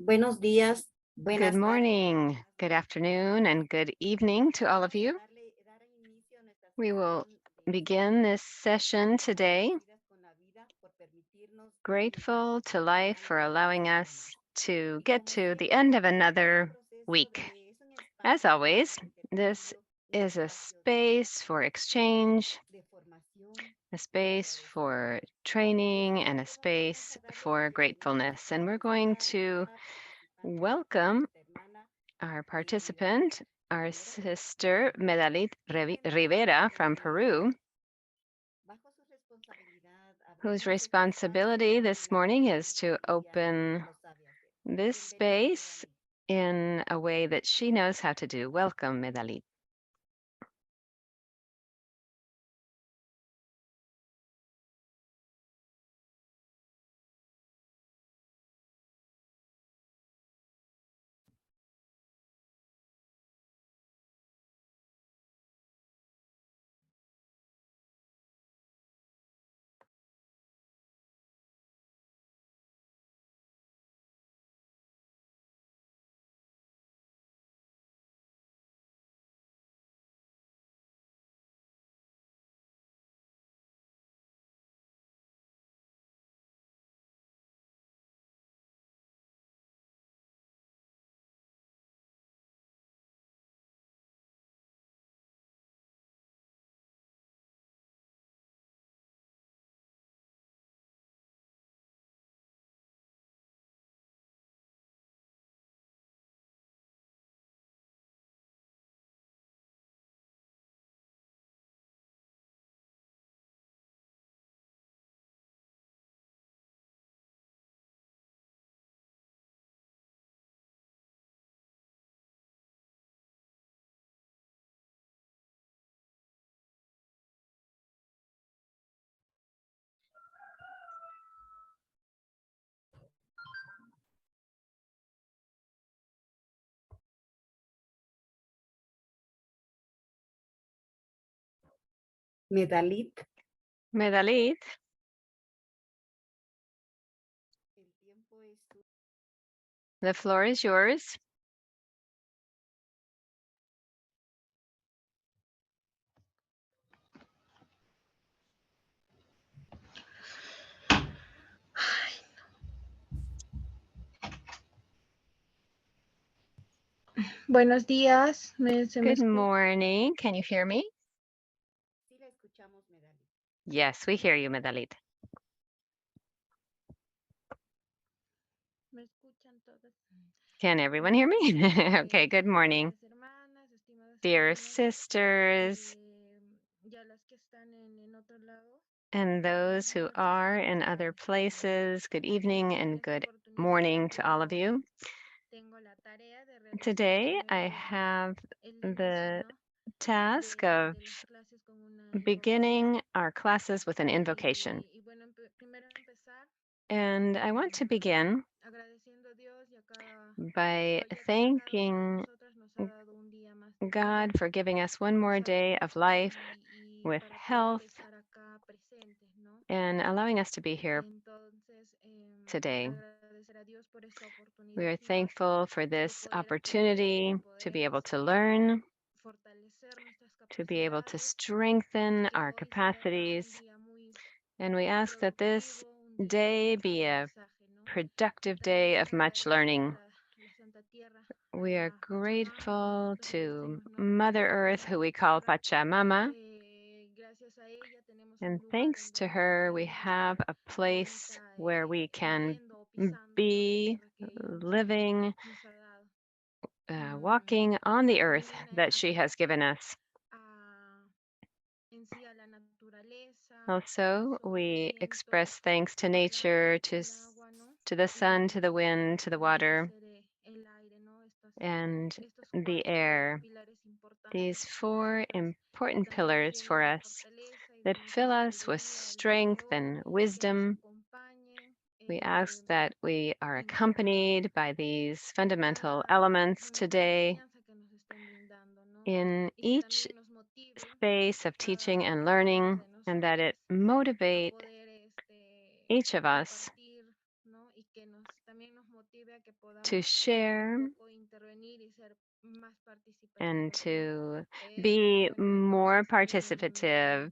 Buenos días, Good buenas tardes, morning, buenas good noches. afternoon, and good evening to all of Vamos a you. dar inicio a nuestra We will sesión de esta begin this mañana, session today. agradecidas con la vida por permitirnos ir Grateful to life for iniciando una allowing semana. us to Y get como to the siempre, end of es un another proceso week. de, es un As espacio de always, this intercambio, un is a espacio de space for aprendizaje, exchange, de formación a y de space for agradecimiento. El training, día and a de hoy vamos space a darle la for bienvenida gratefulness. a And we're going nuestra to invitada participante, welcome nuestra hermana our Medalit participant, our Rivera, sister Medalit quien Rivera from Peru, bajo su responsabilidad whose abriremos este espacio responsibility en this la morning manera is en que to ella open lo sabe hacer. this Bienvenida, space Medalit. in a way that she knows how to do. Welcome, Medalit. Medalit, Medalit, el tiempo es su... the floor is yours. Buenos días, ¿se me Good escucha? morning. Can you hear me? Sí la escuchamos, Medalit. Yes, we hear you, Medalit. ¿Me escuchan todas? Can everyone hear Buenos me? días, Okay, good morning. estimadas hermanas, estimados Dear hermanos, sisters, ya las que están en otro lado. and those who Muchas are in gracias. other places, good evening En and esta good oportunidad morning to all of you. tengo la tarea de realizar Today, I primero have el inicio, the ¿no? task of de las clases con una invocación. beginning our classes with an invocation. Y bueno, primero empezar And I want to begin agradeciendo a Dios y a cada by proyecto y a cada una de thanking nosotras nos ha dado un día más de vida, God for giving us one more day salud of life y with para poder health estar acá presentes, ¿no? and allowing us to be here Entonces, today. agradecer a Dios por esta We oportunidad are más thankful for de this poder aprender, de opportunity to be poder able to learn, fortalecer nuestras to be able to capacidades y strengthen que our hoy sea un capacities. día muy And we ask that this productivo, un día de day mucho be a aprendizaje, ¿no? productive day También of much agradecer a learning. la Santa Tierra, a We are la Pachamama, como grateful nosotros le to decimos, ¿no? Mother La Earth, who Madre we call Tierra. Pachamama. Gracias a ella tenemos un And lugar en thanks to donde her, we podemos have estar a place ahorita where we can viviendo o pisando, ¿no? La be tierra que ella living, nos ha dado. walking on the earth También that she has given us. a, en sí a la naturaleza, al Also, sol, al we viento, express thanks to nature, al agua, ¿no? to the sun, to the Y a lo wind, que to the vendría a water, ser el aire, ¿no? and Estos the cuatro air. pilares These importantes para four nosotras, que important también nos pillars for llenan de us fortaleza y de that mucha fill us with sabiduría el día de strength hoy, and que nos wisdom. acompañen We ask that we are en accompanied by these fundamental cada elements momento de today enseñanza que nos estén brindando, ¿no? in Y que each también nos motive space of a cada teaching and una learning, de and that it nosotras a motivate poder each of us compartir, ¿no? Y que también nos motive to share and to be more participative.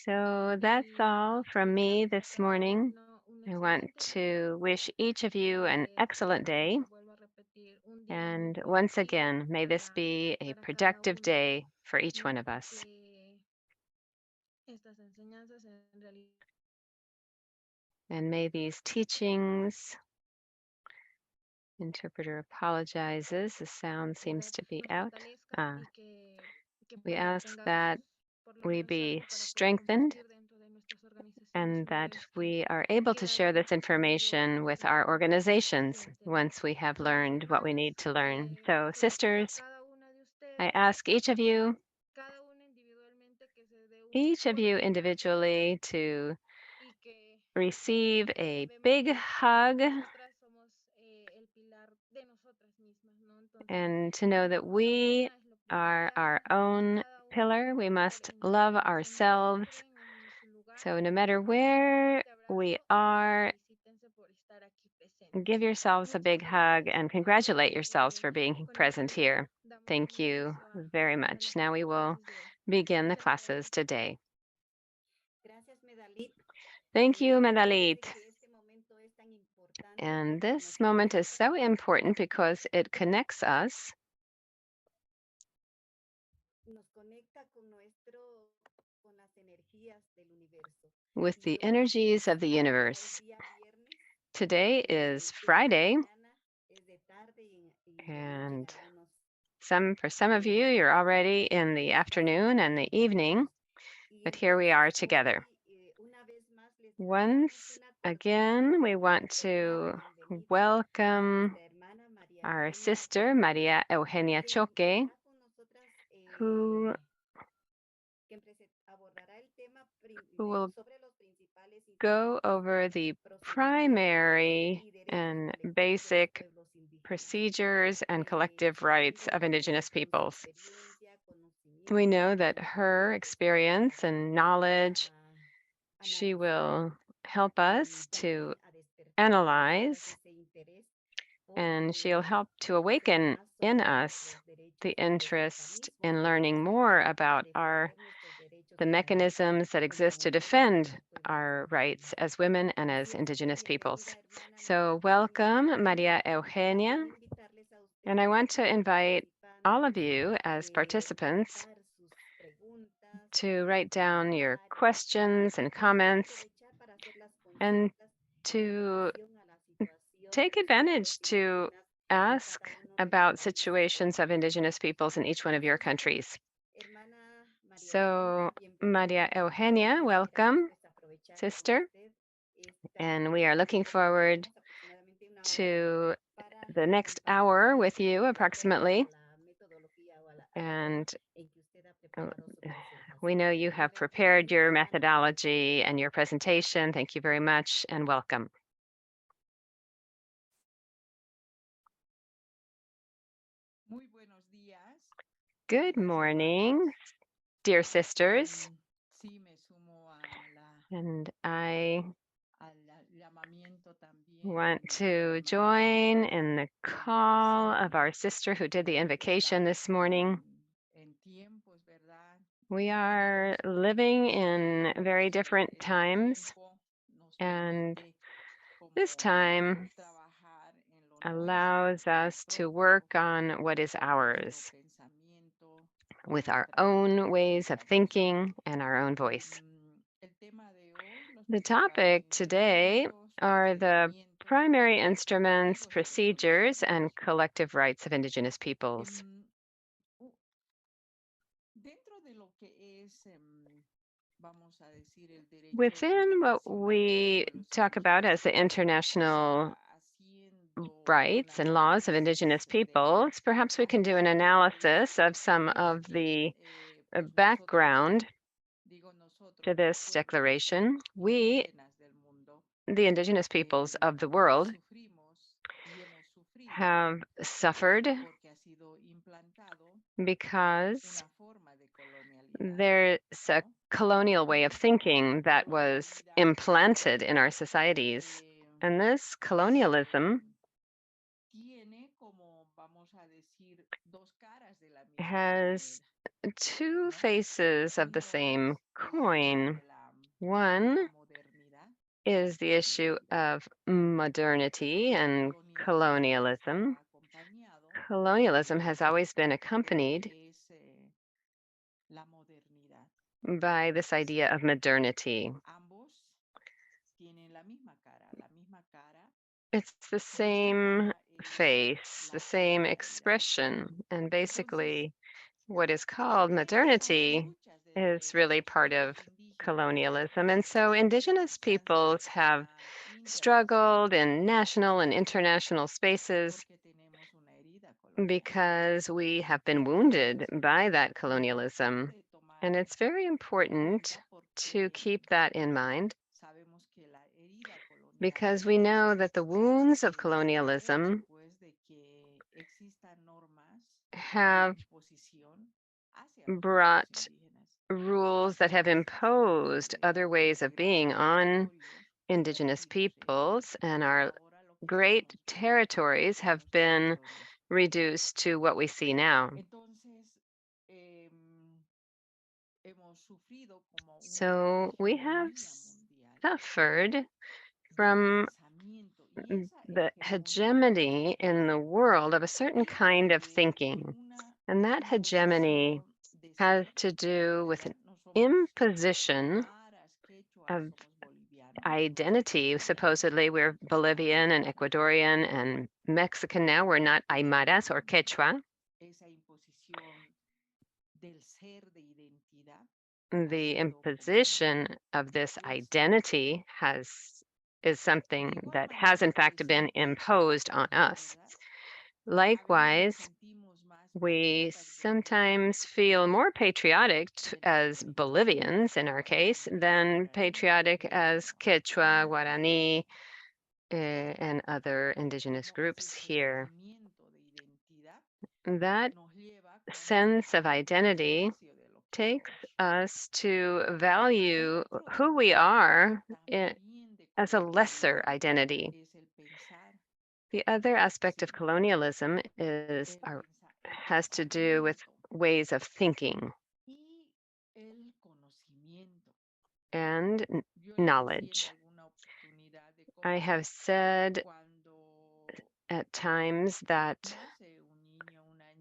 So that's all from me this morning. I want to wish each of you an excellent day. And once again, may this be a productive day for each one of us. And may these teachings, interpreter apologizes, the sound seems to be out. We ask that we be strengthened and that we are able to share this information with our organizations once we have learned what we need to learn. So, sisters, I ask each of you individually to receive a big hug and to know that we are our own pillar. We must love ourselves. So no matter where we are, give yourselves a big hug and congratulate yourselves for being present here. Thank you very much. Now we will begin the classes today. Thank you, Medalit. And this moment is so important because it connects us with the energies of the universe. Today is Friday, and for some of you, you're already in the afternoon and the evening, but here we are together. Once again, we want to welcome our sister, Maria Eugenia Choque, who will go over the primary and basic procedures and collective rights of Indigenous peoples. We know that her experience and knowledge, she will help us to analyze, and she'll help to awaken in us the interest in learning more about the mechanisms that exist to defend our rights as women and as Indigenous peoples. So welcome, Maria Eugenia. And I want to invite all of you as participants to write down your questions and comments and to take advantage to ask about situations of Indigenous peoples in each one of your countries. So, Maria Eugenia, welcome, sister. And we are looking forward to the next hour with you approximately. And we know you have prepared your methodology and your presentation. Thank you very much and welcome. Good morning, dear sisters. And I want to join in the call of our sister who did the invocation this morning. We are living in very different times, and this time allows us to work on what is ours with our own ways of thinking and our own voice. The topic today are the primary instruments, procedures, and collective rights of Indigenous peoples. Within what we talk about as the international rights and laws of Indigenous peoples, perhaps we can do an analysis of some of the background to this declaration. We, the Indigenous peoples of the world, have suffered because there's a colonial way of thinking that was implanted in our societies. And this colonialism has two faces of the same coin. One is the issue of modernity and colonialism. Colonialism has always been accompanied by this idea of modernity. It's the same face, the same expression, and basically what is called modernity is really part of colonialism. And so indigenous peoples have struggled in national and international spaces because we have been wounded by that colonialism. And it's very important to keep that in mind because we know that the wounds of colonialism have brought rules that have imposed other ways of being on indigenous peoples, and our great territories have been reduced to what we see now. So we have suffered from the hegemony in the world of a certain kind of thinking. And that hegemony has to do with an imposition of identity. Supposedly, we're Bolivian and Ecuadorian and Mexican now. We're not Aymaras or Quechua. The imposition of this identity is something that has in fact been imposed on us. Likewise, we sometimes feel more patriotic as Bolivians, in our case, than patriotic as Quechua, Guarani, and other indigenous groups here. That sense of identity takes us to value who we are as a lesser identity. The other aspect of colonialism has to do with ways of thinking and knowledge. I have said at times that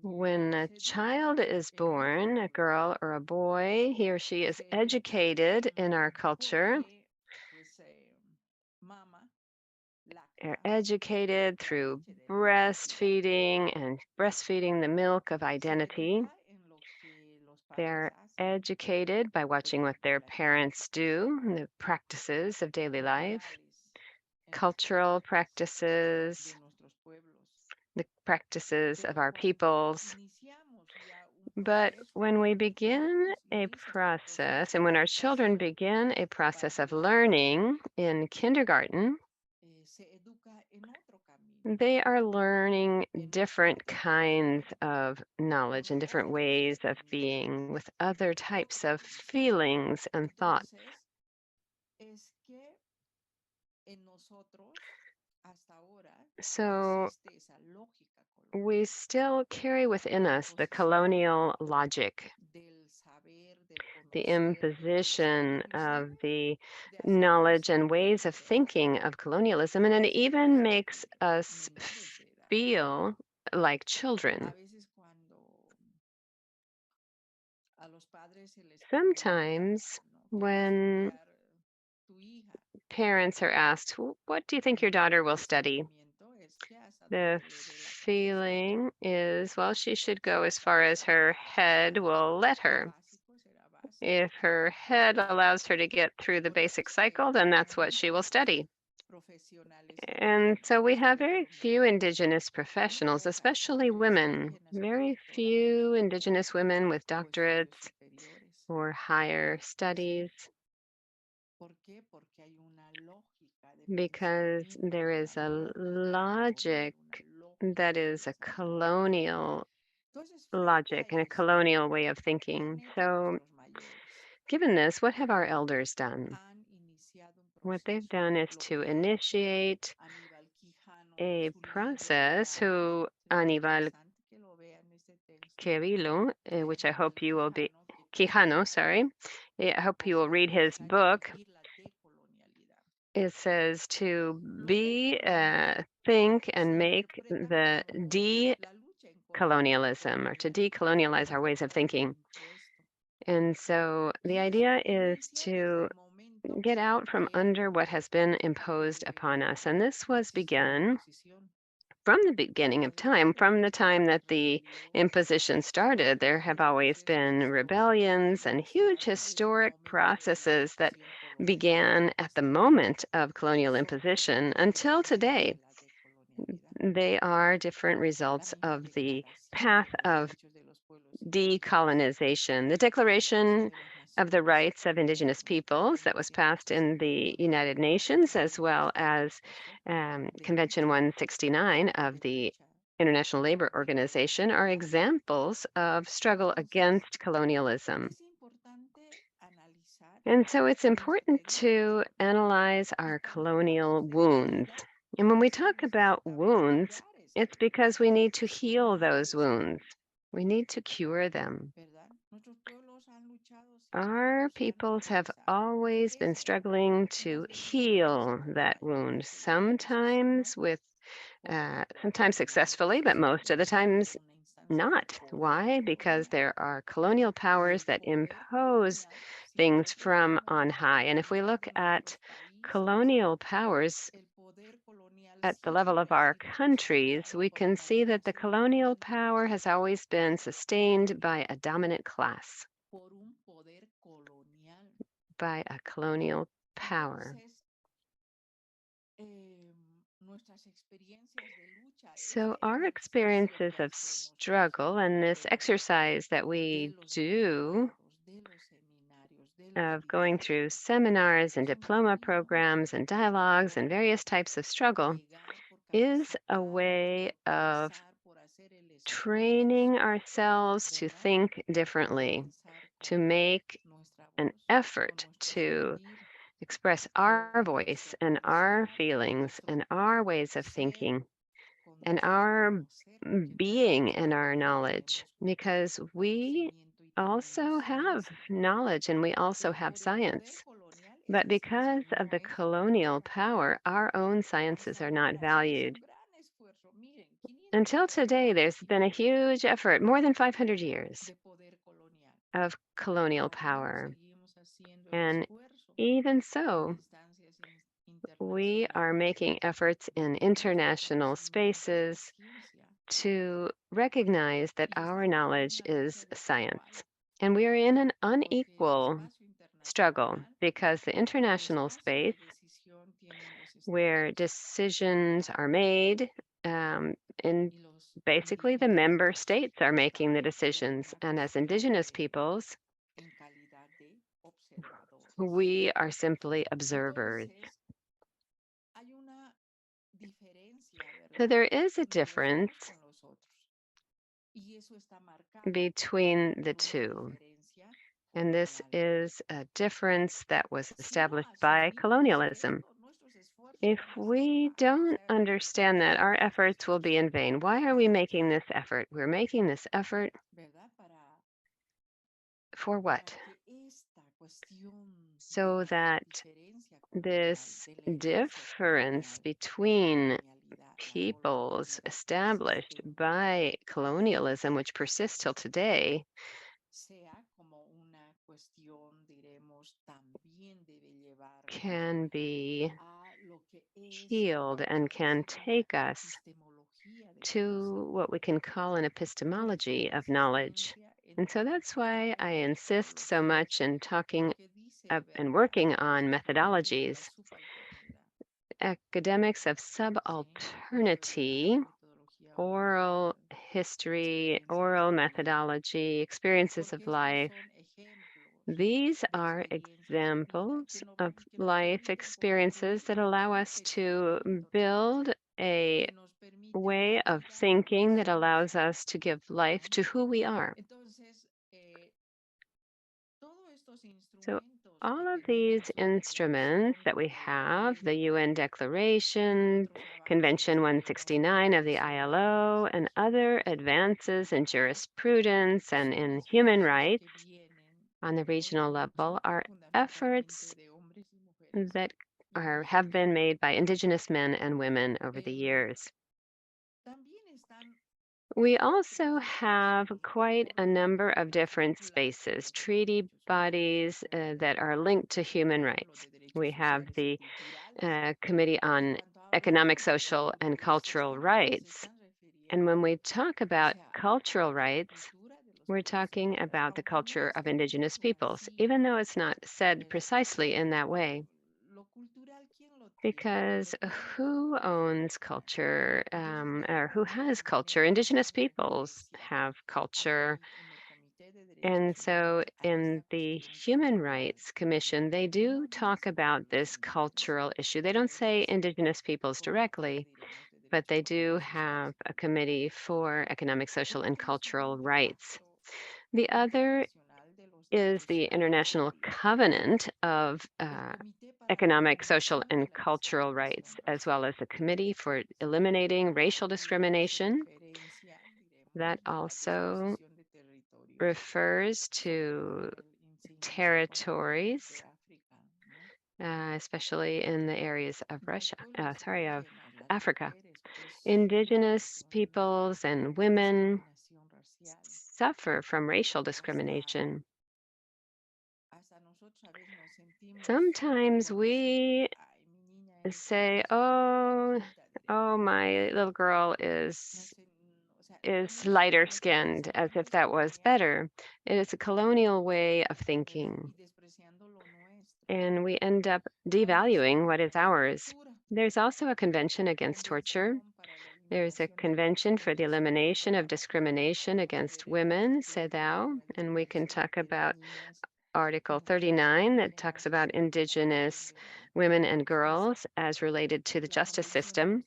when a child is born, a girl or a boy, he or she is educated in our culture. They're educated through breastfeeding and breastfeeding the milk of identity. They're educated by watching what their parents do, the practices of daily life, cultural practices, the practices of our peoples. But when we begin a process, and when our children begin a process of learning in kindergarten, they are learning different kinds of knowledge and different ways of being with other types of feelings and thoughts. So we still carry within us the colonial logic, the imposition of the knowledge and ways of thinking of colonialism, and it even makes us feel like children. Sometimes when parents are asked, what do you think your daughter will study? The feeling is, well, she should go as far as her head will let her. If her head allows her to get through the basic cycle, then that's what she will study. And so we have very few Indigenous professionals, especially women, very few Indigenous women with doctorates or higher studies, because there is a logic that is a colonial logic and a colonial way of thinking. So given this, what have our elders done? What they've done is to initiate a process who Aníbal Quirilo, which I hope you will be, Quijano, sorry. I hope you will read his book. It says to be, think, and make the decolonialism, or to decolonialize our ways of thinking. And so the idea is to get out from under what has been imposed upon us. And this was begun from the beginning of time, from the time that the imposition started. There have always been rebellions and huge historic processes that began at the moment of colonial imposition until today. They are different results of the path of decolonization. The Declaration of the Rights of Indigenous Peoples that was passed in the United Nations, as well as Convention 169 of the International Labor Organization, are examples of struggle against colonialism. And so it's important to analyze our colonial wounds. And when we talk about wounds, it's because we need to heal those wounds. We need to cure them. Our peoples have always been struggling to heal that wound, sometimes sometimes successfully, but most of the times not. Why? Because there are colonial powers that impose things from on high. And if we look at colonial powers at the level of our countries, we can see that the colonial power has always been sustained by a dominant class, by a colonial power. So, our experiences of struggle and this exercise that we do of going through seminars and diploma programs and dialogues and various types of struggle is a way of training ourselves to think differently, to make an effort to express our voice and our feelings and our ways of thinking and our being and our knowledge, because we also have knowledge and we also have science. But because of the colonial power, our own sciences are not valued. Until today, there's been a huge effort, more than 500 years, of colonial power. And even so, we are making efforts in international spaces to recognize that our knowledge is science. And we are in an unequal struggle because the international space where decisions are made, in basically the member states are making the decisions. And as Indigenous peoples, we are simply observers. So there is a difference between the two. And this is a difference that was established by colonialism. If we don't understand that, our efforts will be in vain. Why are we making this effort? We're making this effort for what? So that this difference between peoples established by colonialism, which persists till today, can be healed and can take us to what we can call an epistemology of knowledge. And so that's why I insist so much in talking and working on methodologies. Academics of subalternity, oral history, oral methodology, experiences of life, these are examples of life experiences that allow us to build a way of thinking that allows us to give life to who we are. So all of these instruments that we have, the UN Declaration, Convention 169 of the ILO, and other advances in jurisprudence and in human rights on the regional level, are efforts that have been made by Indigenous men and women over the years. We also have quite a number of different spaces, treaty bodies that are linked to human rights. We have the Committee on Economic, Social, and Cultural Rights. And when we talk about cultural rights, we're talking about the culture of Indigenous peoples, even though it's not said precisely in that way. Because who owns culture or who has culture? Indigenous peoples have culture. And so in the Human Rights Commission, they do talk about this cultural issue. They don't say Indigenous peoples directly, but they do have a committee for economic, social, and cultural rights. The other is the International Covenant of Economic, Social, and Cultural Rights, as well as the Committee for Eliminating Racial Discrimination. That also refers to territories, especially in the areas of of Africa. Indigenous peoples and women suffer from racial discrimination. Sometimes we say, oh, my little girl is lighter skinned, as if that was better. It is a colonial way of thinking. And we end up devaluing what is ours. There's also a convention against torture. There's a convention for the elimination of discrimination against women, CEDAW, and we can talk about Article 39 that talks about Indigenous women and girls as related to the justice system.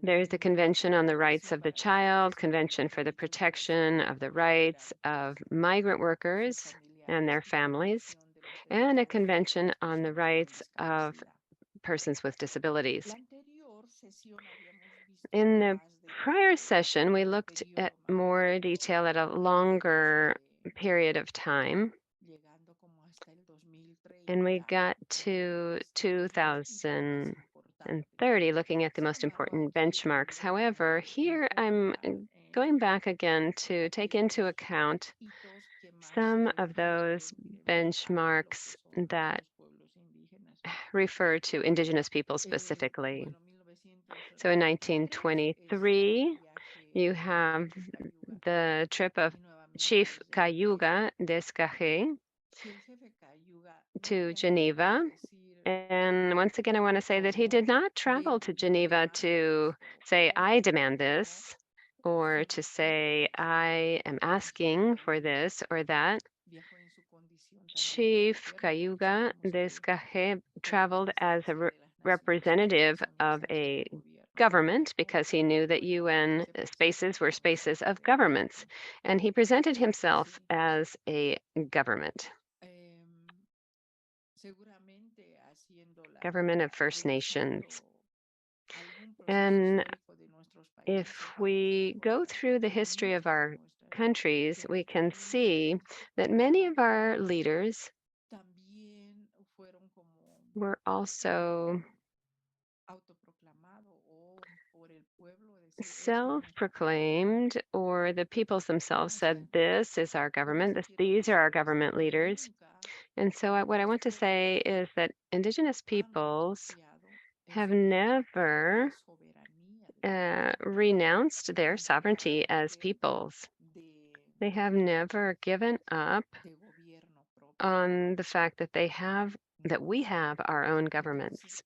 There's the Convention on the Rights of the Child, Convention for the Protection of the Rights of Migrant Workers and their families, and a Convention on the Rights of Persons with Disabilities. In the prior session, we looked at more detail at a longer period of time, and we got to 2030, looking at the most important benchmarks. However, here I'm going back again to take into account some of those benchmarks that refer to Indigenous people specifically. So in 1923, you have the trip of Chief Cayuga Descaje to Geneva. And once again, I want to say that he did not travel to Geneva to say, I demand this, or to say, I am asking for this or that. Chief Cayuga Descaje traveled as a representative of a government because he knew that UN spaces were spaces of governments, and he presented himself as a government of First Nations. And if we go through the history of our countries, we can see that many of our leaders were also self-proclaimed, or the peoples themselves said, this is our government, these are our government leaders. And so what I want to say is that Indigenous peoples have never renounced their sovereignty as peoples. They have never given up on the fact that we have our own governments.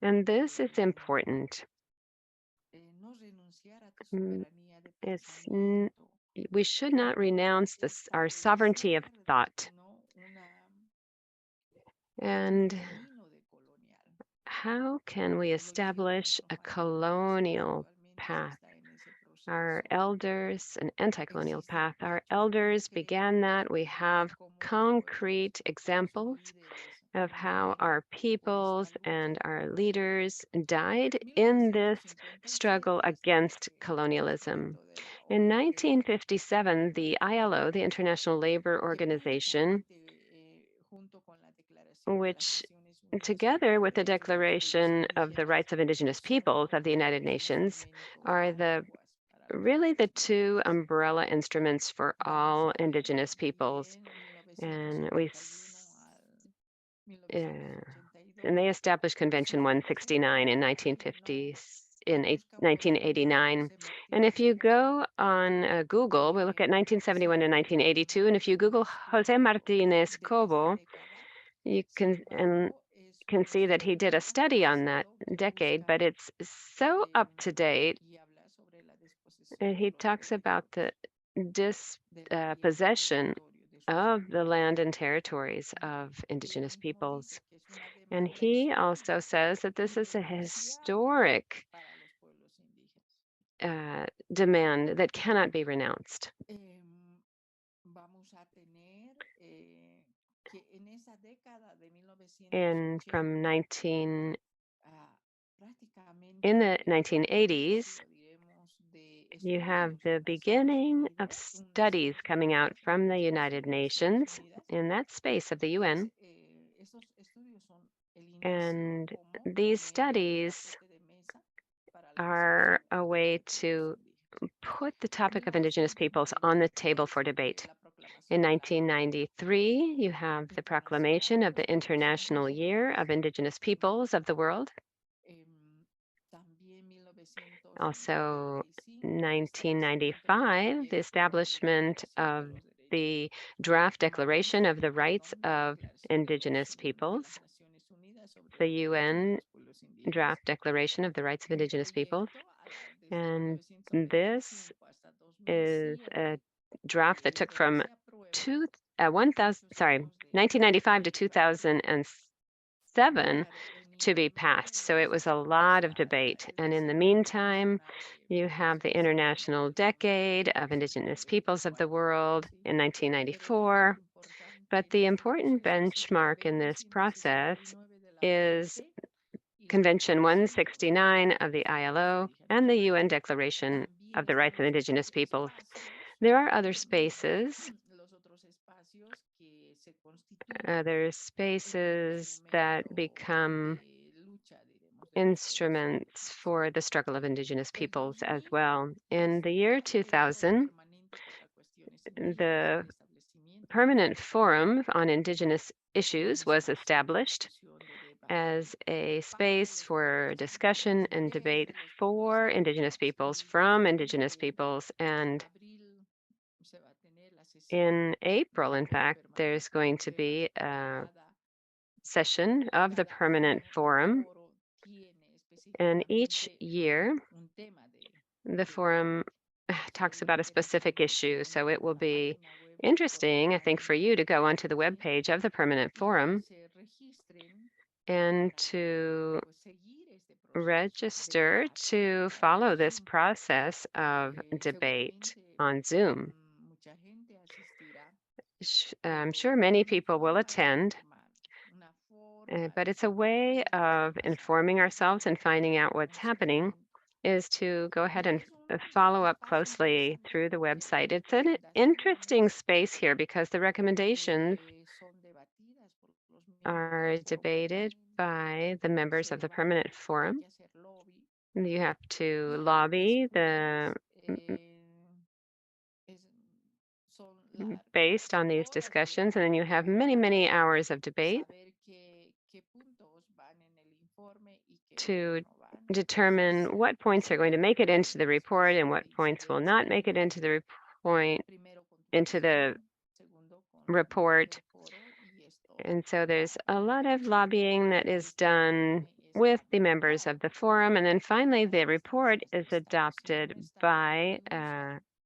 And this is important. We should not renounce our sovereignty of thought. And how can we establish a colonial path? Our elders, an anti-colonial path, our elders began that. We have concrete examples of how our peoples and our leaders died in this struggle against colonialism. In 1957, the ILO, the International Labor Organization, which together with the Declaration of the Rights of Indigenous Peoples of the United Nations, are really the two umbrella instruments for all Indigenous peoples. And and they established Convention 169 in 1989. And if you go on Google, we look at 1971 to 1982, and if you Google Jose Martinez Cobo, you can see that he did a study on that decade, but it's so up to date. And he talks about the dispossession of the land and territories of Indigenous peoples. And he also says that this is a historic demand that cannot be renounced. And from in the 1980s, you have the beginning of studies coming out from the United Nations in that space of the UN. And these studies are a way to put the topic of Indigenous peoples on the table for debate. In 1993, you have the proclamation of the International Year of Indigenous Peoples of the World. Also, 1995, the establishment of the Draft Declaration of the Rights of Indigenous Peoples, the UN Draft Declaration of the Rights of Indigenous Peoples. And this is a draft that took from 1995 to 2007 to be passed. So it was a lot of debate. And in the meantime, you have the International Decade of Indigenous Peoples of the World in 1994. But the important benchmark in this process is Convention 169 of the ILO and the UN Declaration of the Rights of Indigenous Peoples. There are other spaces. Other spaces that become instruments for the struggle of Indigenous peoples as well. In the year 2000, the Permanent Forum on Indigenous Issues was established as a space for discussion and debate for Indigenous peoples, from Indigenous peoples. And in April, in fact, there's going to be a session of the Permanent Forum. And each year, the forum talks about a specific issue. So it will be interesting, I think, for you to go onto the webpage of the Permanent Forum and to register to follow this process of debate on Zoom. I'm sure many people will attend, but it's a way of informing ourselves and finding out what's happening is to go ahead and follow up closely through the website. It's an interesting space here because the recommendations are debated by the members of the Permanent Forum. You have to lobby based on these discussions, and then you have many, many hours of debate to determine what points are going to make it into the report and what points will not make it into the report. And so there's a lot of lobbying that is done with the members of the forum. And then finally, the report is adopted by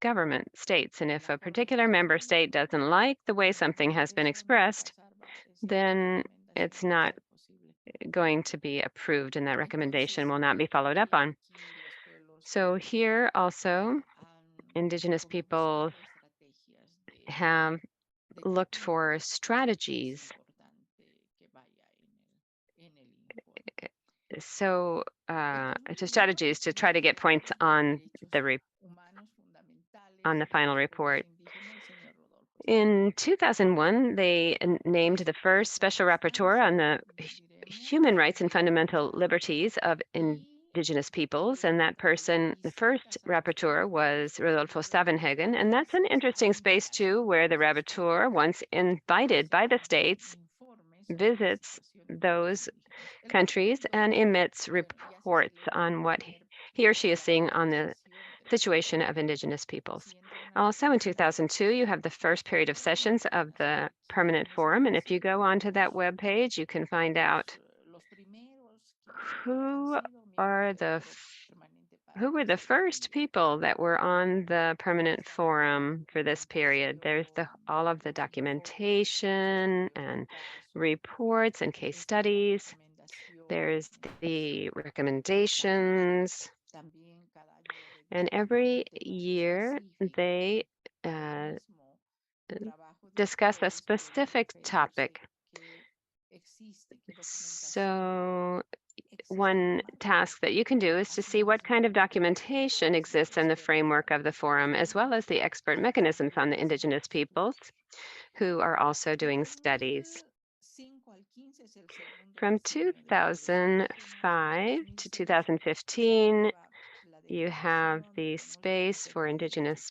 government states. And if a particular member state doesn't like the way something has been expressed, then it's not going to be approved and that recommendation will not be followed up on. So here also, Indigenous peoples have looked for strategies. So strategies to try to get points on the final report. In 2001, they named the first special rapporteur on the human rights and fundamental liberties of Indigenous peoples, and that person, the first rapporteur, was Rodolfo Stavenhagen, and that's an interesting space too, where the rapporteur, once invited by the states, visits those countries and emits reports on what he or she is seeing on the situation of Indigenous peoples. Also, in 2002, you have the first period of sessions of the Permanent Forum, and if you go onto that webpage, you can find out who were the first people that were on the Permanent Forum for this period. There's all of the documentation and reports and case studies. There's the recommendations. And every year they discuss a specific topic. So one task that you can do is to see what kind of documentation exists in the framework of the forum, as well as the expert mechanisms on the Indigenous peoples who are also doing studies. From 2005 to 2015, you have the space for Indigenous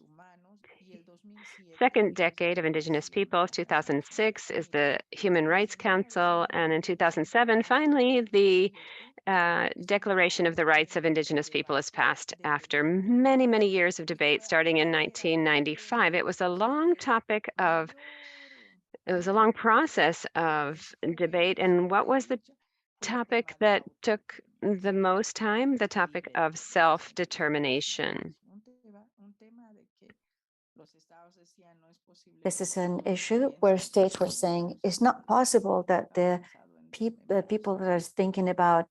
second decade of Indigenous peoples. 2006 is the Human Rights Council, and in 2007, finally, the Declaration of the Rights of Indigenous People is passed after many, many years of debate, starting in 1995. It was a long process of debate. And what was the topic that took the most time? The topic of self-determination. This is an issue where states were saying it's not possible that the people that are thinking about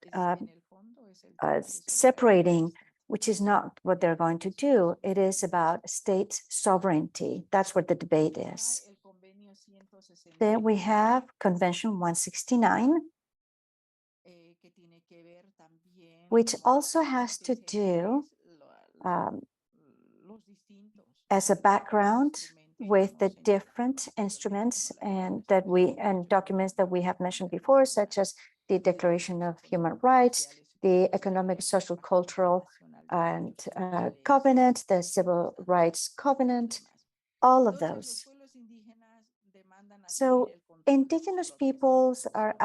separating, which is not what they're going to do. It is about state sovereignty. That's what the debate is. Then we have Convention 169, which also has to do as a background with the different instruments and documents that we have mentioned before, such as the Declaration of Human Rights, the Economic, Social, Cultural, and Covenant, the Civil Rights Covenant, all of those. So Indigenous peoples are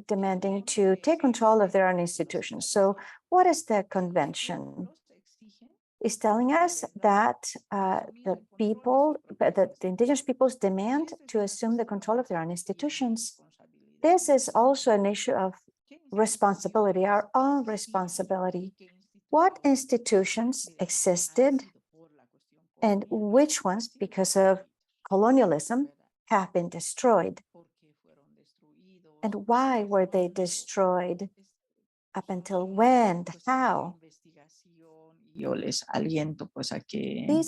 demanding to take control of their own institutions. So what is the convention? Is telling us that the Indigenous peoples demand to assume the control of their own institutions. This is also an issue of responsibility, our own responsibility. What institutions existed and which ones, because of colonialism, have been destroyed? And why were they destroyed? Up until when? How? These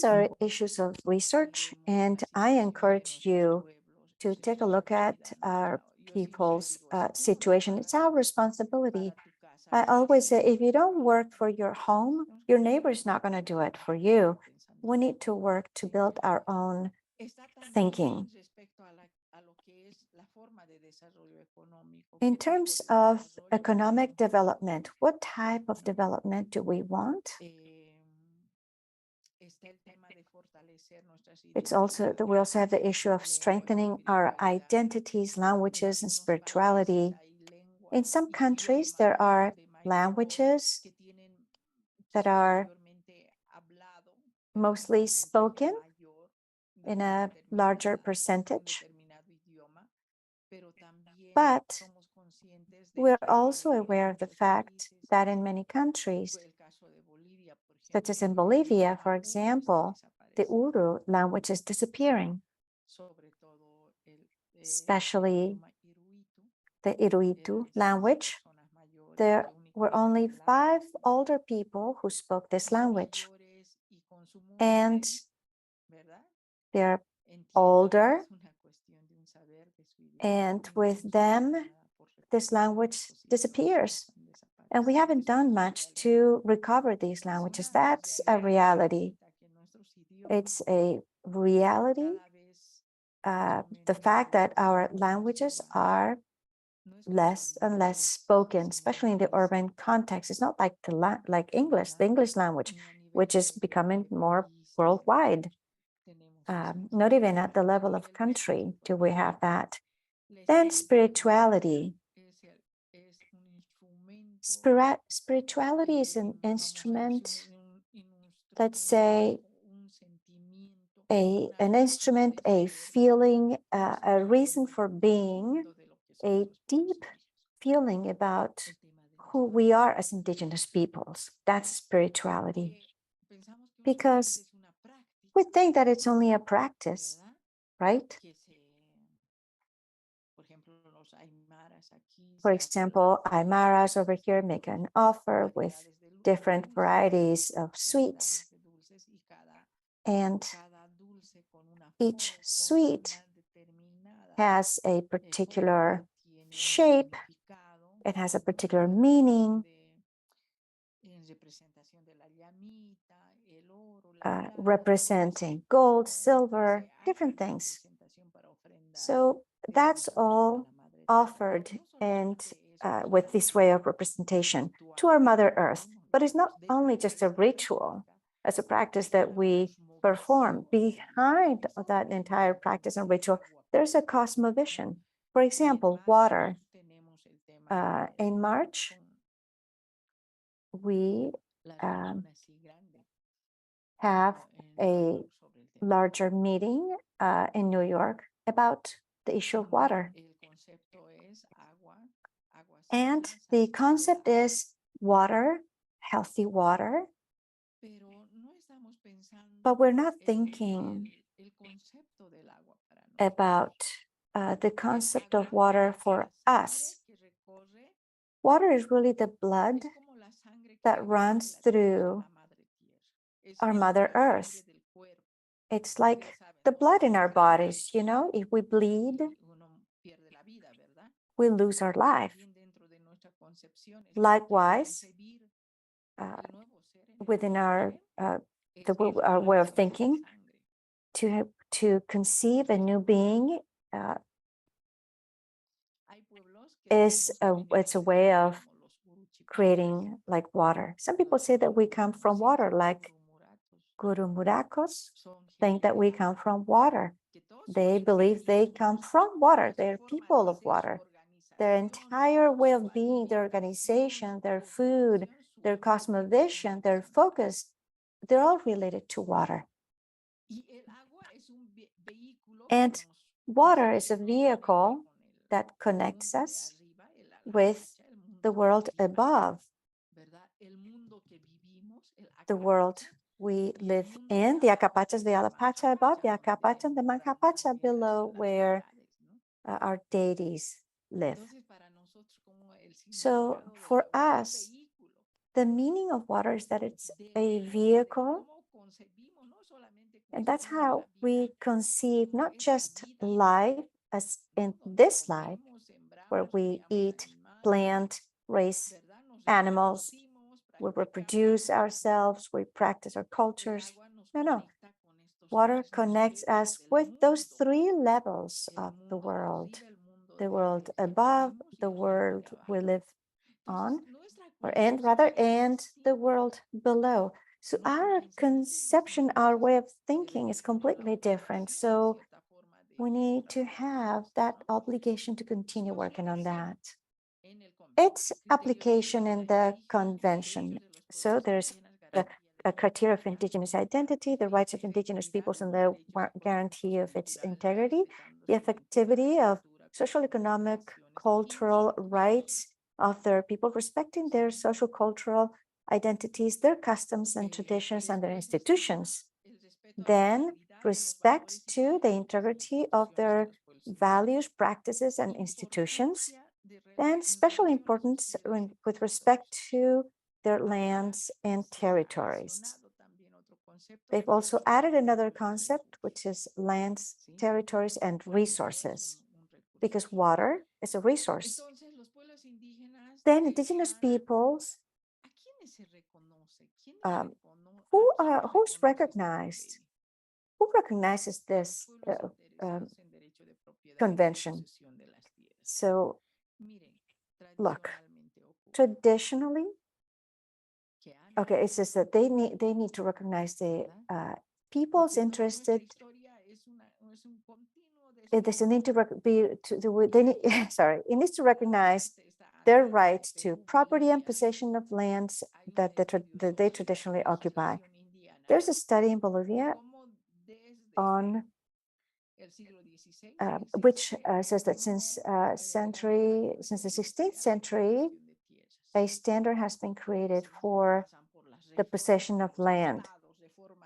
are issues of research, and I encourage you to take a look at our people's situation. It's our responsibility. I always say, if you don't work for your home, your neighbor's not going to do it for you. We need to work to build our own thinking. In terms of economic development, what type of development do we want? It's also that we also have the issue of strengthening our identities, languages, and spirituality. In some countries, there are languages that are mostly spoken in a larger percentage. But we're also aware of the fact that in many countries, such as in Bolivia, for example, the Uru language is disappearing, especially the Iruitu language. There were only 5 older people who spoke this language. and they're older, and with them, this language disappears. And we haven't done much to recover these languages. That's a reality. It's a reality. The fact that our languages are less and less spoken, especially in the urban context. It's not like like English, the English language, which is becoming more worldwide. Not even at the level of country do we have that. Then spirituality. Spirituality is an instrument, let's say, an instrument, a feeling, a reason for being, a deep feeling about who we are as Indigenous peoples. That's spirituality. Because we think that it's only a practice, right? For example, Aymaras over here make an offer with different varieties of sweets, and each sweet has a particular shape, it has a particular meaning, representing gold, silver, different things. So that's all offered and with this way of representation to our Mother Earth. But it's not only just a ritual, as a practice that we perform. Behind that entire practice and ritual, there's a cosmovision. For example, water. In March, we have a larger meeting in New York about the issue of water. And the concept is water, healthy water, but we're not thinking about the concept of water for us. Water is really the blood that runs through our Mother Earth. It's like the blood in our bodies, you know, if we bleed, we lose our life. Likewise, within our way of thinking, to conceive a new being it's a way of creating like water. Some people say that we come from water, like Guru Murakos think that we come from water. They believe they come from water. They're people of water. Their entire way of being, their organization, their food, their cosmovision, their focus, they're all related to water. And water is a vehicle that connects us with the world above, the world we live in, the Acapachas, the Alapacha above, the Acapacha and the Mancapacha below, where our deities live. So for us, the meaning of water is that it's a vehicle, and that's how we conceive not just life as in this life, where we eat, plant, raise animals, we reproduce ourselves, we practice our cultures. No. Water connects us with those three levels of the world above, the world we live on, or in rather, and the world below. So our conception, our way of thinking is completely different. So we need to have that obligation to continue working on that. Its application in the convention. So there's a criteria of Indigenous identity, the rights of Indigenous peoples and the guarantee of its integrity, the effectivity of social, economic, cultural rights of their people, respecting their social, cultural identities, their customs and traditions, and their institutions. Then respect to the integrity of their values, practices, and institutions, and special importance with respect to their lands and territories. They've also added another concept, which is lands, territories, and resources, because water is a resource. Then indigenous peoples, who's recognized? Who recognizes this convention? So look, traditionally, okay, it says that they need to recognize the peoples interested. There's a need to they need, sorry, it needs to recognize their right to property and possession of lands that they traditionally occupy. There's a study in Bolivia on which says that since the 16th century, a standard has been created for the possession of land.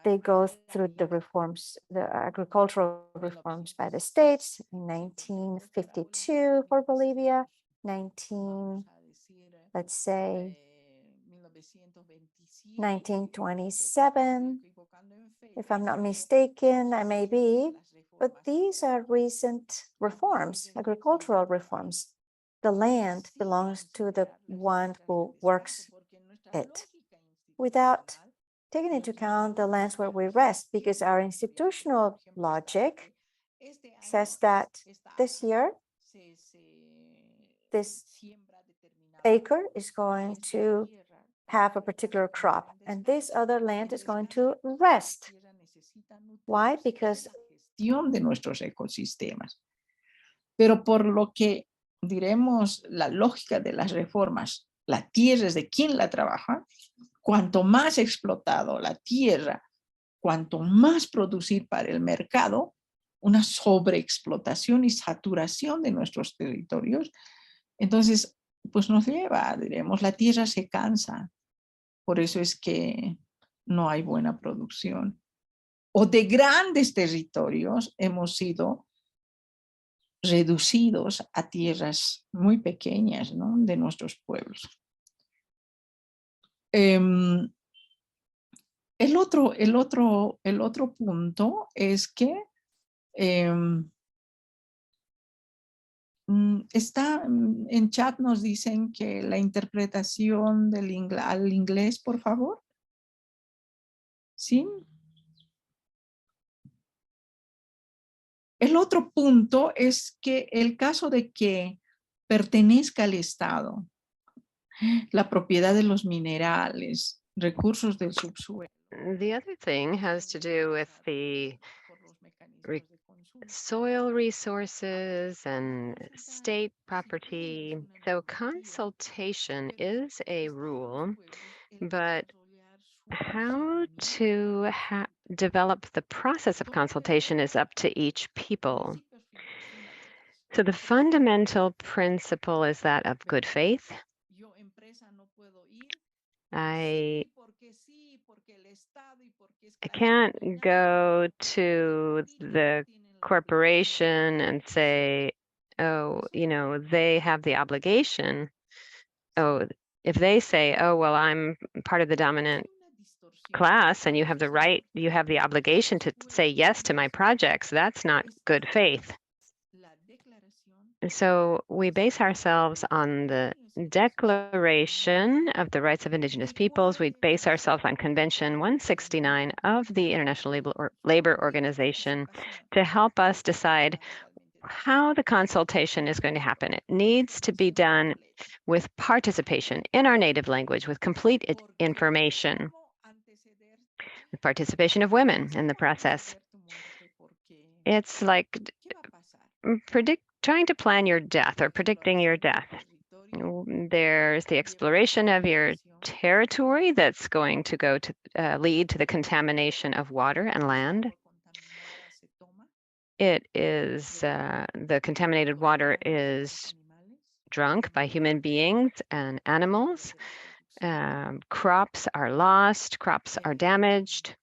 They go through the reforms, the agricultural reforms by the states in 1952 for Bolivia, let's say 1927, if I'm not mistaken, I may be, but these are recent reforms, agricultural reforms. The land belongs to the one who works it, without taking into account the lands where we rest, because our institutional logic says that this year, this acre is going to have a particular crop, and this other land is going to rest. Why? Because de nuestros ecosistemas. Pero por lo que diremos la lógica de las reformas, la tierra es de quien la trabaja. Cuanto más explotado la tierra, cuanto más producir para el mercado, una sobreexplotación y saturación de nuestros territorios, entonces pues nos lleva, diremos, la tierra se cansa. Por eso es que no hay buena producción. O de grandes territorios hemos sido reducidos a tierras muy pequeñas, ¿no?, de nuestros pueblos. El otro punto es que en chat nos dicen que la interpretación al inglés, por favor. ¿Sí? El otro punto es que el caso de que pertenezca al Estado la propiedad de los minerales, recursos del subsuelo. The other thing has to do with the soil resources and state property. So consultation is a rule, but how to develop the process of consultation is up to each people. So the fundamental principle is that of good faith. I can't go to the corporation and say, oh, they have the obligation. Oh, if they say, oh, well, I'm part of the dominant class and you have the right, you have the obligation to say yes to my projects, that's not good faith. So we base ourselves on the Declaration of the Rights of Indigenous Peoples. We base ourselves on Convention 169 of the International Labor Organization to help us decide how the consultation is going to happen. It needs to be done with participation in our native language, with complete information, with participation of women in the process. It's like trying to plan your death or predicting your death. There's the exploration of your territory that's going to go to lead to the contamination of water and land. It is the contaminated water is drunk by human beings and animals. Crops are lost, crops are damaged.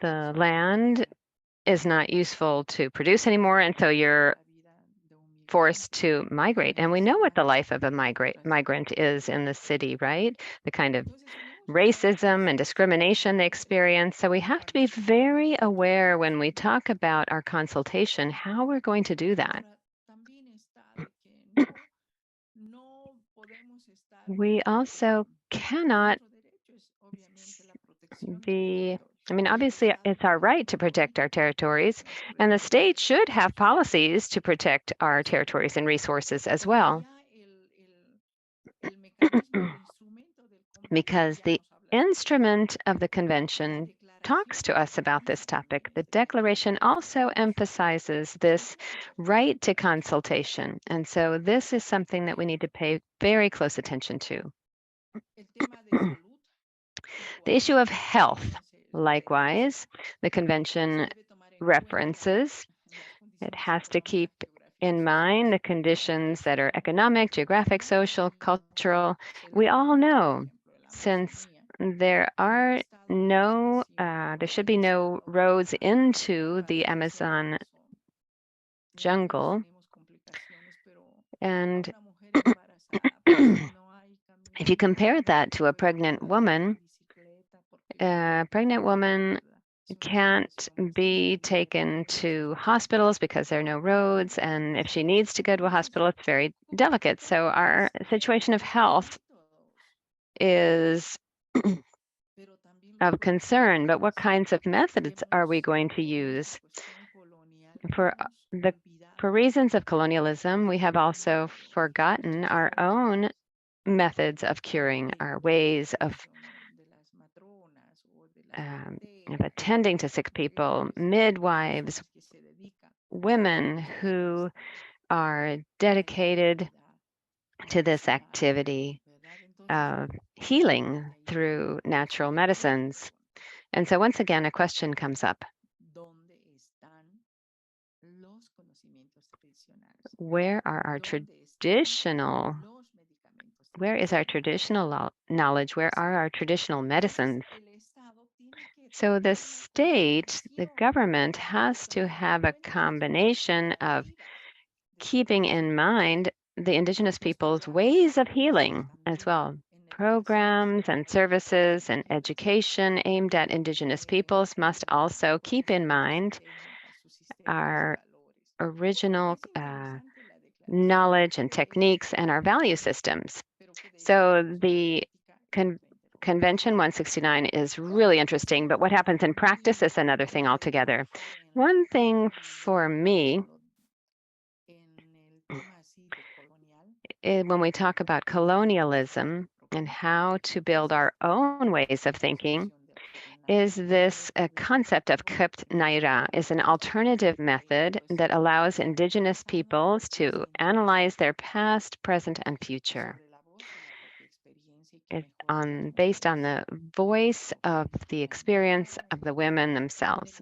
The land is not useful to produce anymore, and so you're forced to migrate. And we know what the life of a migrant is in the city, right? The kind of racism and discrimination they experience. So we have to be very aware when we talk about our consultation, how we're going to do that. We also cannot obviously it's our right to protect our territories, and the state should have policies to protect our territories and resources as well. Because the instrument of the convention talks to us about this topic. The declaration also emphasizes this right to consultation. And so this is something that we need to pay very close attention to. The issue of health, likewise, the convention references. It has to keep in mind the conditions that are economic, geographic, social, cultural. We all know, since there should be no roads into the Amazon jungle. And if you compare that to a pregnant woman can't be taken to hospitals because there are no roads. And if she needs to go to a hospital, it's very delicate. So our situation of health is of concern. But what kinds of methods are we going to use? For reasons of colonialism, we have also forgotten our own methods of curing, our ways of attending to sick people, midwives, women who are dedicated to this activity of healing through natural medicines. And so once again, a question comes up. Where is our traditional knowledge? Where are our traditional medicines? So the state, the government, has to have a combination of keeping in mind the indigenous people's ways of healing as well. Programs and services and education aimed at indigenous peoples must also keep in mind our original knowledge and techniques and our value systems. So the Convention 169 is really interesting, but what happens in practice is another thing altogether. One thing for me, when we talk about colonialism and how to build our own ways of thinking, is this concept of Kept Naira is an alternative method that allows indigenous peoples to analyze their past, present, and future. It's based on the voice of the experience of the women themselves.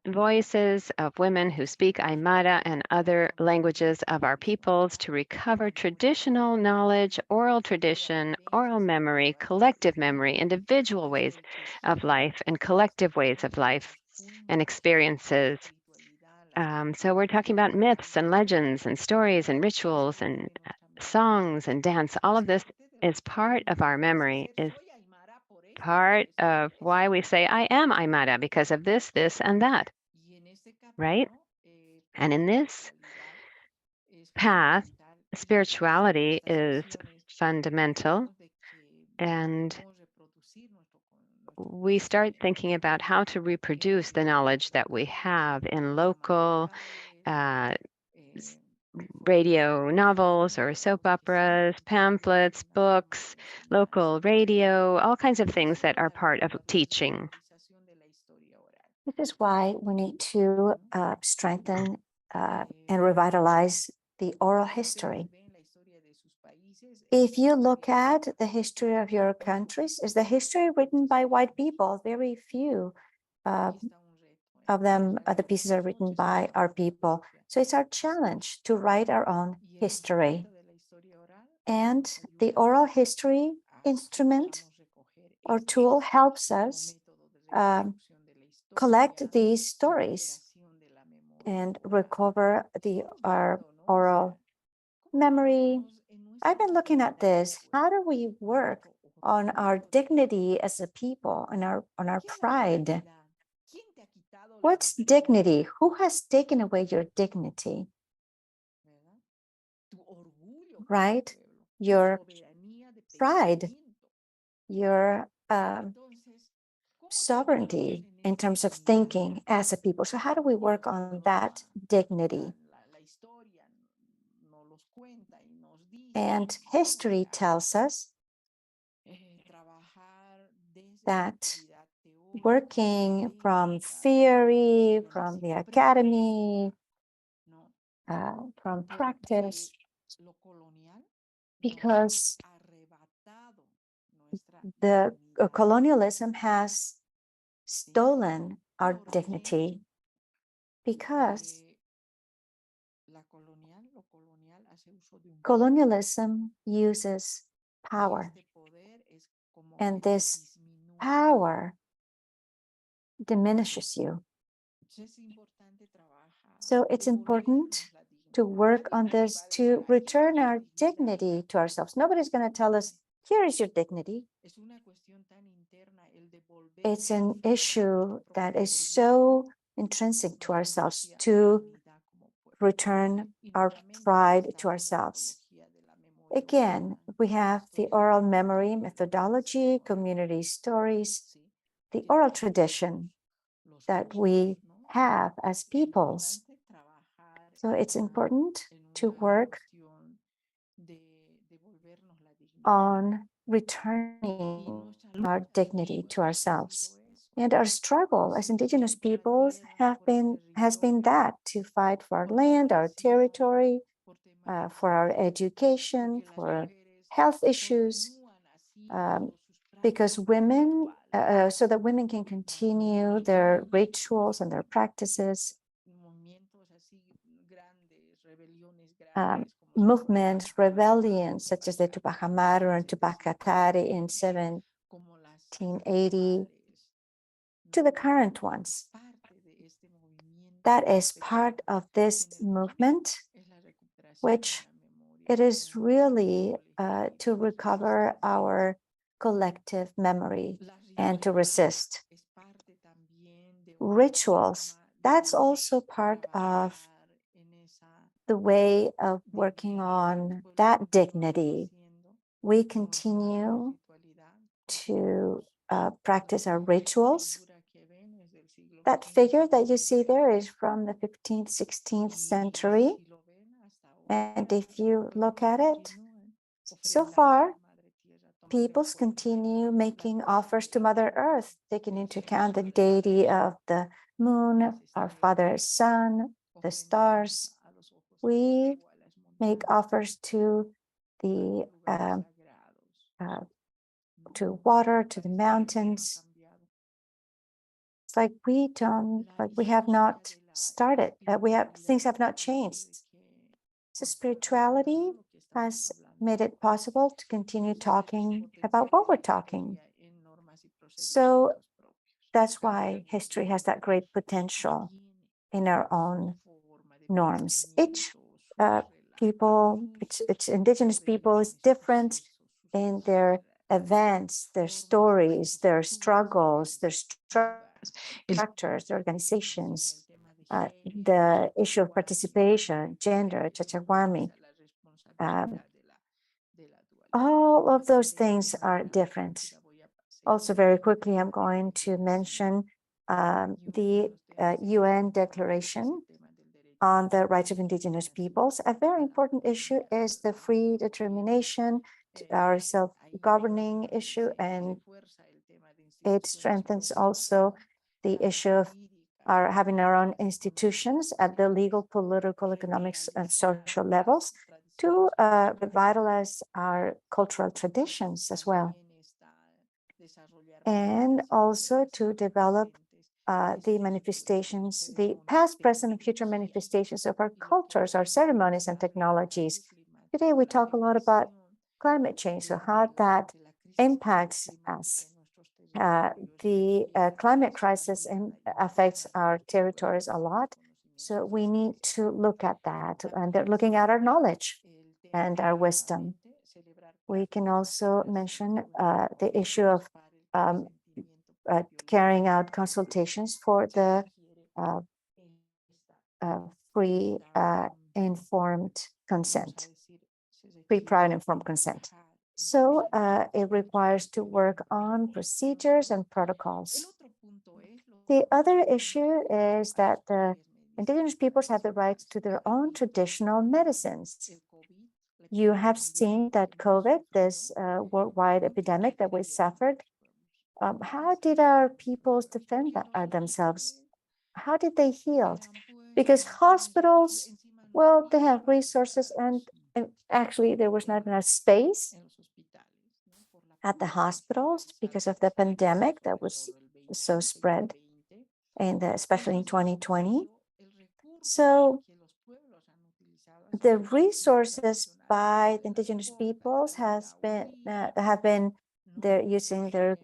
Voices of women who speak Aymara and other languages of our peoples to recover traditional knowledge, oral tradition, oral memory, collective memory, individual ways of life, and collective ways of life and experiences. So we're talking about myths and legends and stories and rituals and songs and dance. All of this is part of our memory, is part of why we say, I am Aymara, because of this, this, and that. Right? And in this path, spirituality is fundamental. And we start thinking about how to reproduce the knowledge that we have in local radio novels or soap operas, pamphlets, books, local radio, all kinds of things that are part of teaching. This is why we need to strengthen and revitalize the oral history. If you look at the history of your countries, is the history written by white people? Very few of them, the pieces are written by our people. So it's our challenge to write our own history. And the oral history instrument or tool helps us collect these stories and recover our oral memory, I've been looking at this. How do we work on our dignity as a people, on our pride? What's dignity? Who has taken away your dignity? Right? Your pride, your sovereignty in terms of thinking as a people. So how do we work on that dignity? And history tells us that working from theory, from the academy, from practice, because the colonialism has stolen our dignity, because colonialism uses power, and this power diminishes you. So it's important to work on this to return our dignity to ourselves. Nobody's going to tell us, here is your dignity. It's an issue that is so intrinsic to ourselves to return our pride to ourselves. Again, we have the oral memory methodology, community stories, the oral tradition that we have as peoples. So it's important to work on returning our dignity to ourselves. And our struggle as Indigenous peoples has been that, to fight for our land, our territory, for our education, for health issues, because women, so that women can continue their rituals and their practices. Movements, rebellions, such as the Tupac Amaru and Tupac Katari in 1780, to the current ones. That is part of this movement, which it is really to recover our collective memory and to resist. Rituals, that's also part of the way of working on that dignity. We continue to practice our rituals. That figure that you see there is from the 15th, 16th century. And if you look at it, so far, peoples continue making offers to Mother Earth, taking into account the deity of the moon, our Father, Sun, the stars. We make offers to the to water, to the mountains. It's like we have not started. Things have not changed. So spirituality has made it possible to continue talking about what we're talking. So that's why history has that great potential in our own norms. Each people, it's Indigenous people, is different in their events, their stories, their struggles, their structures, their organizations, the issue of participation, gender, Chachagwami. All of those things are different. Also, very quickly, I'm going to mention the UN Declaration on the Rights of Indigenous Peoples. A very important issue is the free determination, our self-governing issue, and it strengthens also the issue of having our own institutions at the legal, political, economics, and social levels to revitalize our cultural traditions as well. And also to develop the manifestations, the past, present, and future manifestations of our cultures, our ceremonies, and technologies. Today, we talk a lot about climate change, so how that impacts us. The climate crisis affects our territories a lot, so we need to look at that, and they're looking at our knowledge. and our wisdom. We can also mention the issue of carrying out consultations for the free informed consent, free prior and informed consent. So it requires to work on procedures and protocols. The other issue is that the Indigenous peoples have the right to their own traditional medicines. You have seen that COVID, this worldwide epidemic that we suffered, how did our peoples defend themselves? How did they heal? Because hospitals, well, they have resources and actually there was not enough space at the hospitals because of the pandemic that was so spread, and especially in 2020. So the resources by the Indigenous peoples have been they're using their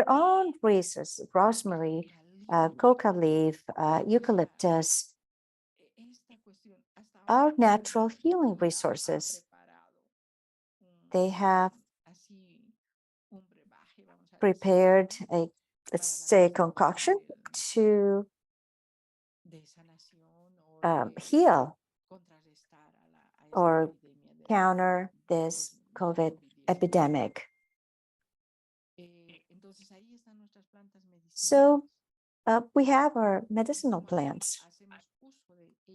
own resources, rosemary, coca leaf, eucalyptus, our natural healing resources. They have prepared a, let's say, concoction to heal or counter this COVID epidemic. So we have our medicinal plants,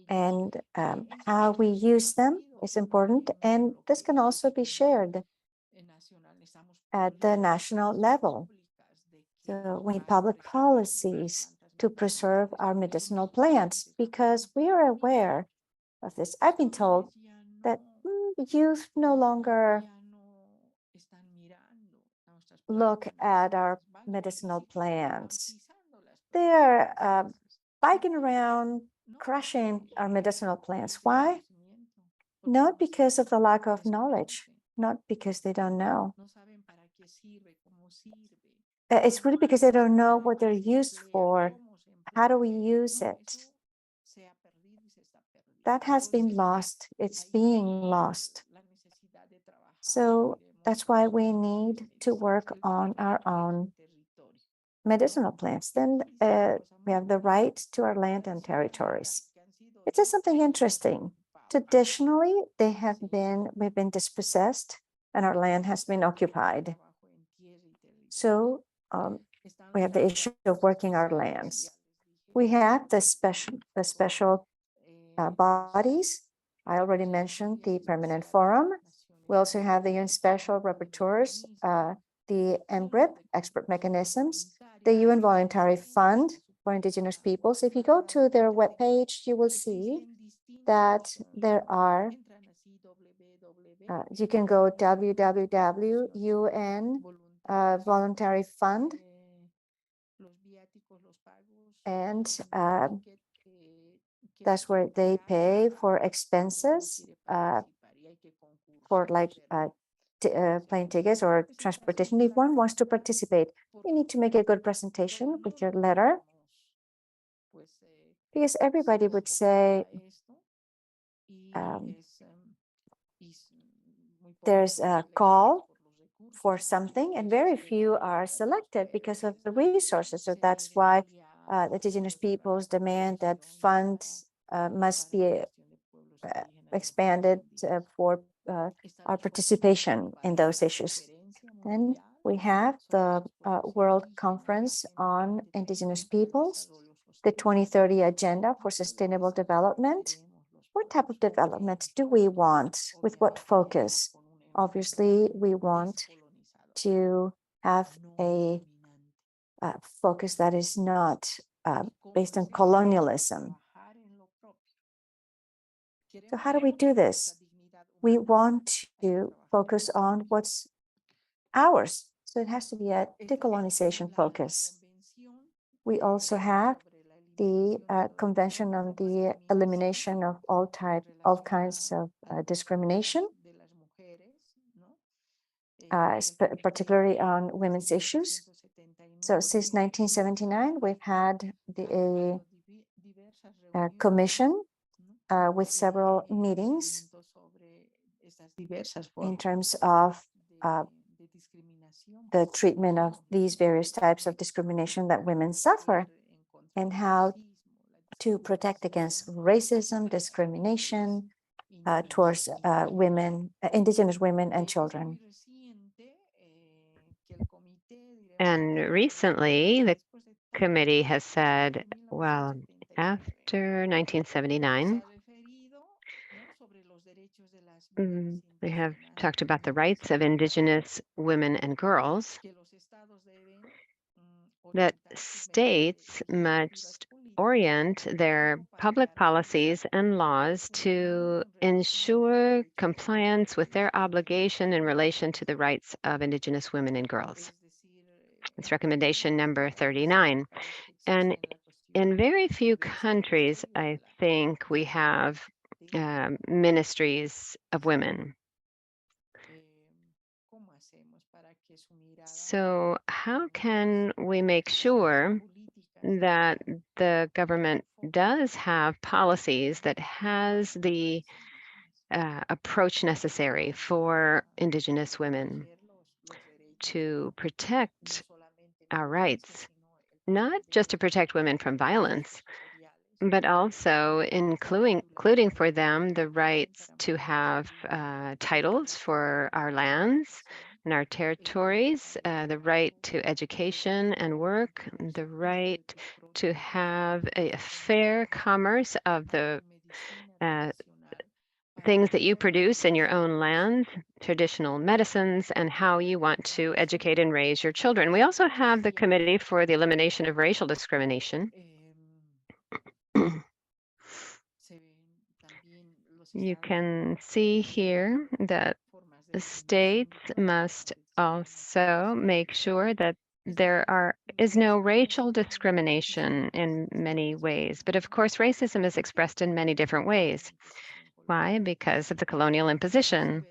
and how we use them is important, and this can also be shared at the national level. So we need public policies to preserve our medicinal plants because we are aware of this. I've been told that youth no longer look at our medicinal plants. They're biking around, crushing our medicinal plants. Why? Not because of the lack of knowledge, not because they don't know. It's really because they don't know what they're used for. How do we use it? That has been lost. It's being lost. So that's why we need to work on our own medicinal plants. Then we have the right to our land and territories. It is something interesting. Traditionally, we've been dispossessed and our land has been occupied. So we have the issue of working our lands. We have the special bodies. I already mentioned the Permanent Forum. We also have the UN Special Rapporteurs, the MRIP, Expert Mechanisms, the UN Voluntary Fund for Indigenous Peoples. If you go to their webpage, you will see that there are, you can go www.UN Voluntary Fund, and that's where they pay for expenses for like plane tickets or transportation. If one wants to participate, you need to make a good presentation with your letter, because everybody would say there's a call for something and very few are selected because of the resources. So that's why the Indigenous peoples demand that funds must be expanded for our participation in those issues. Then we have the World Conference on Indigenous Peoples, the 2030 Agenda for Sustainable Development. What type of development do we want? With what focus? Obviously, we want to have a focus that is not based on colonialism. So how do we do this? We want to focus on what's ours. So it has to be a decolonization focus. We also have the Convention on the Elimination of all kinds of discrimination, particularly on women's issues. So since 1979, we've had a commission with several meetings in terms of the treatment of these various types of discrimination that women suffer, and how to protect against racism, discrimination towards women, Indigenous women and children. And recently, the committee has said, well, after 1979, they have talked about the rights of Indigenous women and girls, that states must orient their public policies and laws to ensure compliance with their obligation in relation to the rights of Indigenous women and girls. It's recommendation number 39. And in very few countries, I think we have ministries of women. So how can we make sure that the government does have policies that has the approach necessary for Indigenous women to protect our rights, not just to protect women from violence, but also including for them the rights to have titles for our lands and our territories, the right to education and work, the right to have a fair commerce of the things that you produce in your own lands, traditional medicines, and how you want to educate and raise your children. We also have the Committee for the Elimination of Racial Discrimination. You can see here that the states must also make sure that there is no racial discrimination in many ways. But of course, racism is expressed in many different ways. Why? Because of the colonial imposition.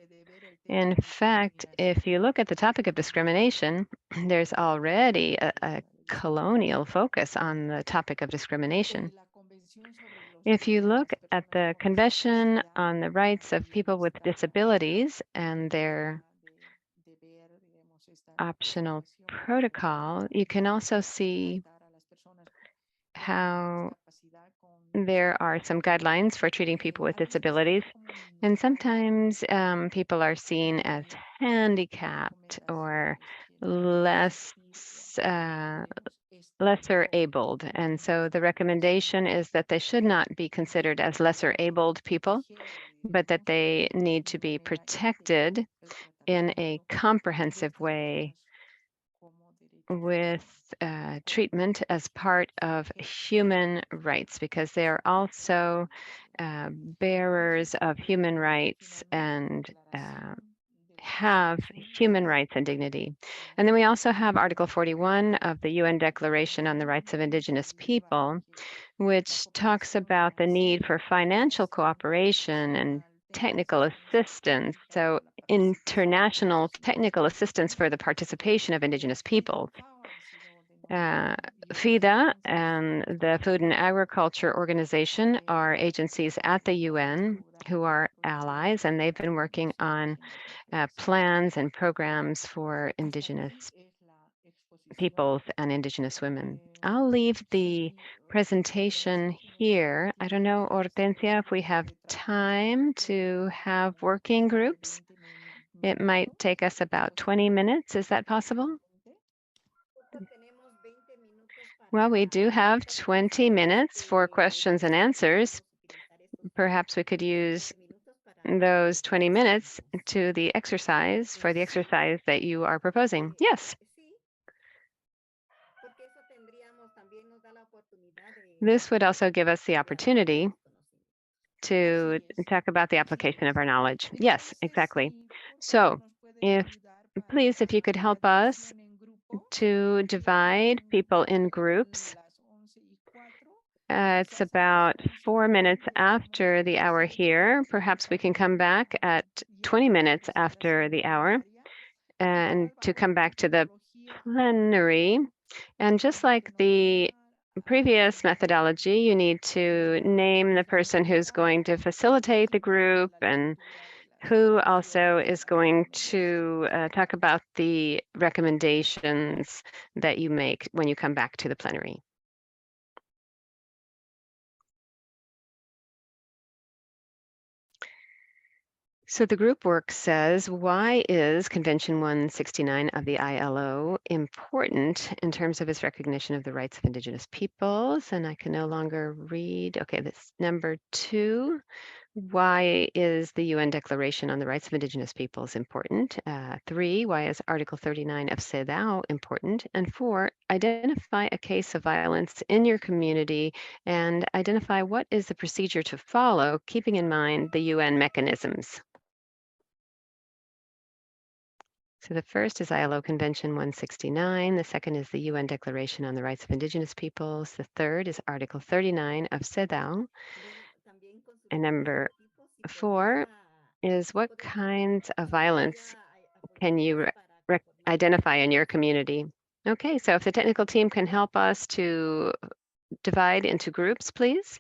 In fact, if you look at the topic of discrimination, there's already a colonial focus on the topic of discrimination. If you look at the Convention on the Rights of People with Disabilities and their optional protocol, you can also see how there are some guidelines for treating people with disabilities. And sometimes people are seen as handicapped or lesser abled. And so the recommendation is that they should not be considered as lesser abled people, but that they need to be protected in a comprehensive way with treatment as part of human rights, because they are also bearers of human rights and have human rights and dignity. And then we also have Article 41 of the UN Declaration on the Rights of Indigenous People, which talks about the need for financial cooperation and technical assistance, so international technical assistance for the participation of Indigenous peoples. FIDA and the Food and Agriculture Organization are agencies at the UN who are allies, and they've been working on plans and programs for Indigenous peoples and Indigenous women. I'll leave the presentation here. I don't know, Hortensia, if we have time to have working groups. It might take us about 20 minutes. Is that possible? Well, we do have 20 minutes for questions and answers. Perhaps we could use those 20 minutes to the exercise, for the exercise that you are proposing. Yes. This would also give us the opportunity to talk about the application of our knowledge. Yes, exactly. So please, if you could help us to divide people in groups. It's about 4 minutes after the hour here. Perhaps we can come back at 20 minutes after the hour and to come back to the plenary. And just like the previous methodology, you need to name the person who's going to facilitate the group and who also is going to talk about the recommendations that you make when you come back to the plenary. So the group work says, why is Convention 169 of the ILO important in terms of its recognition of the rights of Indigenous peoples? And I can no longer read. Okay, this number 2. Why is the UN Declaration on the Rights of Indigenous Peoples important? 3, why is Article 39 of CEDAW important? And 4, identify a case of violence in your community and identify what is the procedure to follow, keeping in mind the UN mechanisms. So the first is ILO Convention 169. The second is the UN Declaration on the Rights of Indigenous Peoples. The third is Article 39 of CEDAW. And number 4 is what kinds of violence can you identify in your community? Okay, so if the technical team can help us to divide into groups, please.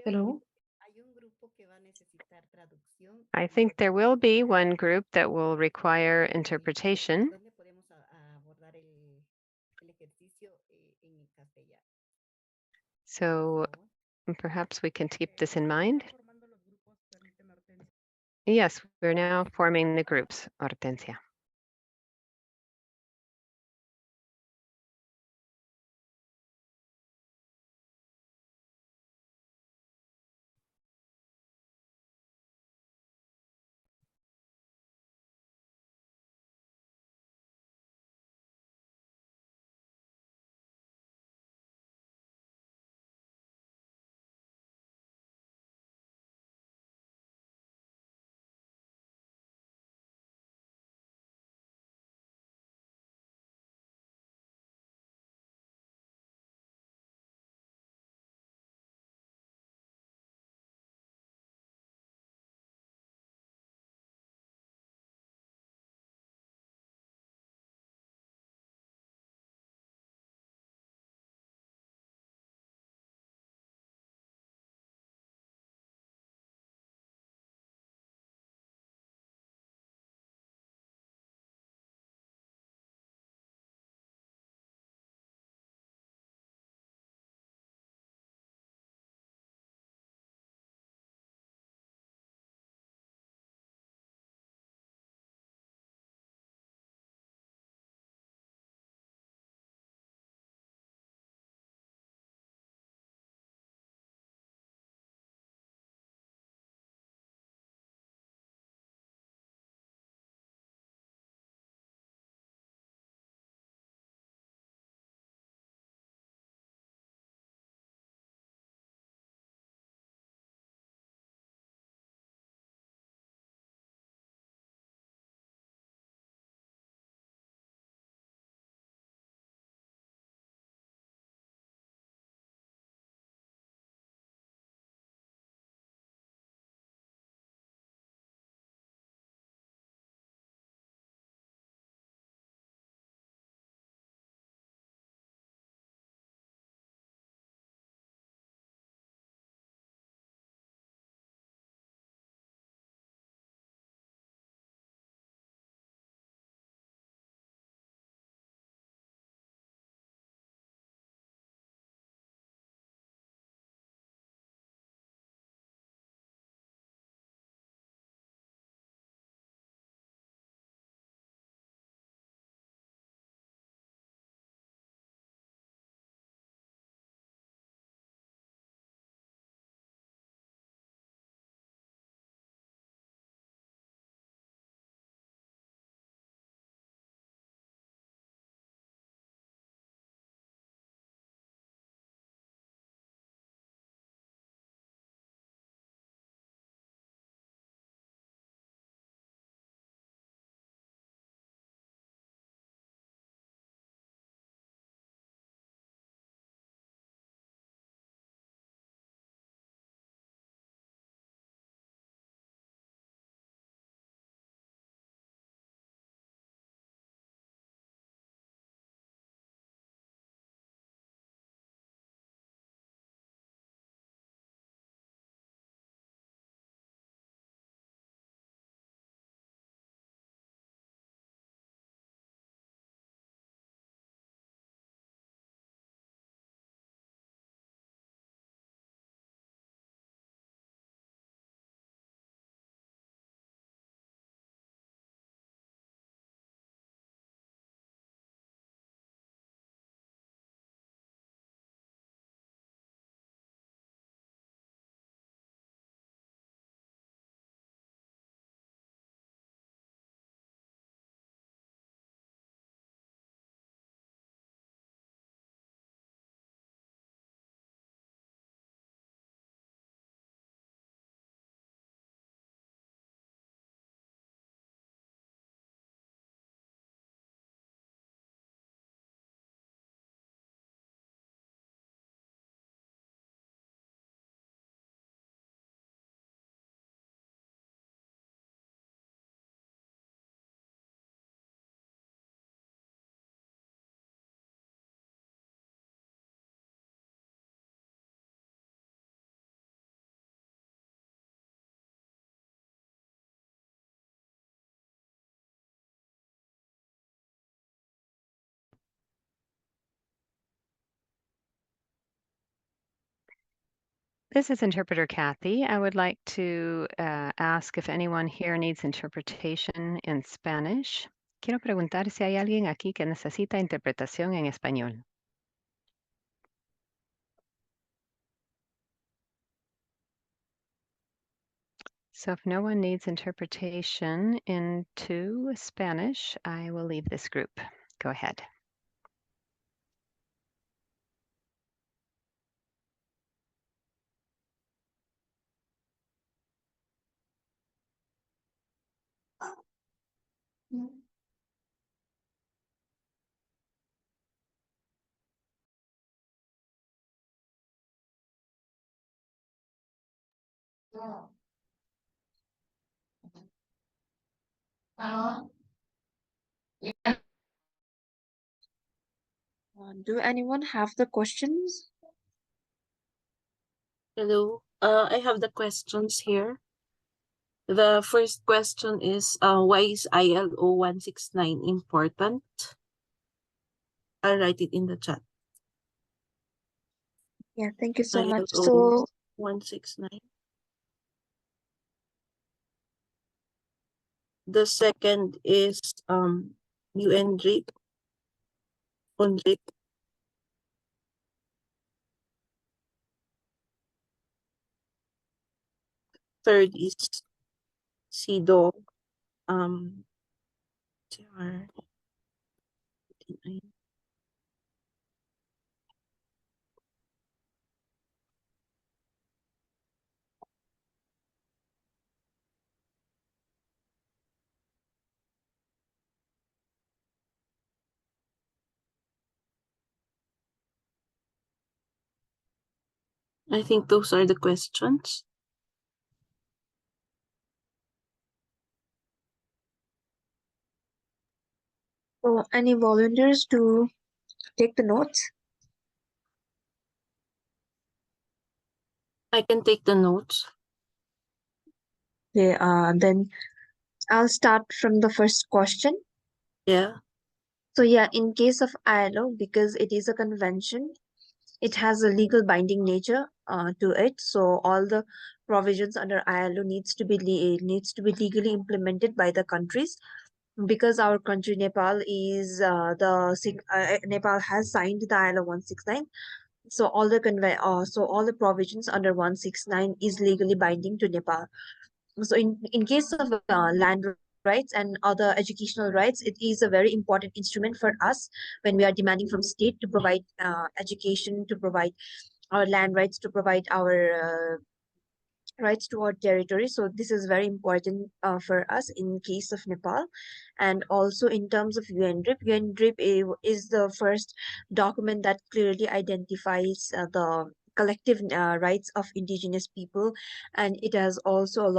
Hello. I think there will be one group that will require interpretation. So perhaps we can keep this in mind. Yes, we're now forming the groups, Hortensia. This is interpreter Kathy. I would like to ask if anyone here needs interpretation in Spanish. Quiero preguntar si hay alguien aquí que necesita interpretación en español. So if no one needs interpretation into Spanish, I will leave this group. Go ahead. Do anyone have the questions? Hello, I have the questions here. The first question is, why is ILO 169 important? I'll write it in the chat. Yeah, thank you so much. ILO So 169. The second is UNDRIP. UNDRIP. Third is CEDAW. CR. I think those are the questions. any volunteers to take the notes? I can take the notes. Okay, then I'll start from the first question. Yeah. So yeah, in case of ILO, because it is a convention, it has a legal binding nature to it. So all the provisions under ILO needs to be legally implemented by the countries. Because our country Nepal is Nepal has signed the ILO 169. So all the provisions under 169 is legally binding to Nepal. So in case of land rights and other educational rights, it is a very important instrument for us when we are demanding from state to provide education, to provide our land rights, to provide our rights to our territory. So this is very important for us in case of Nepal. And also in terms of UNDRIP, is the first document that clearly identifies the collective rights of indigenous people, and it has also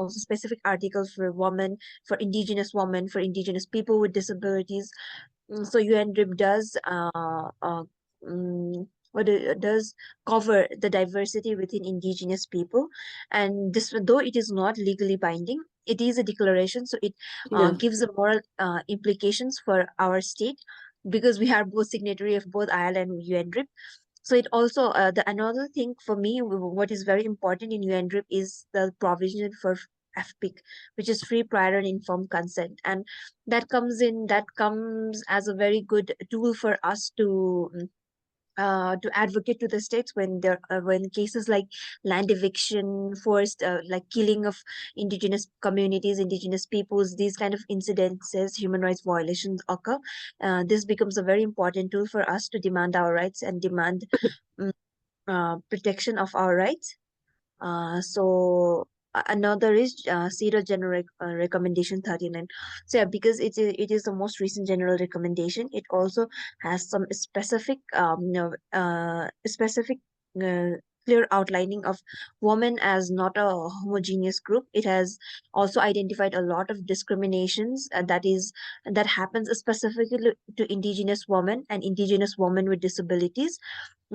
specific articles for women, for indigenous people with disabilities. So UNDRIP does cover the diversity within indigenous people, and this, though it is not legally binding, it is a declaration, so it Yeah. gives a moral implications for our state, because we are both signatory of both ILO and UNDRIP. So it also another thing for me, what is very important in UNDRIP is the provision for FPIC, which is free, prior, and informed consent, and that comes as a very good tool for us to advocate to the states when cases like land eviction, forced like killing of indigenous communities, indigenous peoples, these kind of incidences, human rights violations occur. This becomes a very important tool for us to demand our rights and demand mm, protection of our rights. Another is CEDAW General Recommendation 39. So yeah, because it is the most recent general recommendation, it also has some specific clear outlining of women as not a homogeneous group. It has also identified a lot of discriminations that happens specifically to indigenous women and indigenous women with disabilities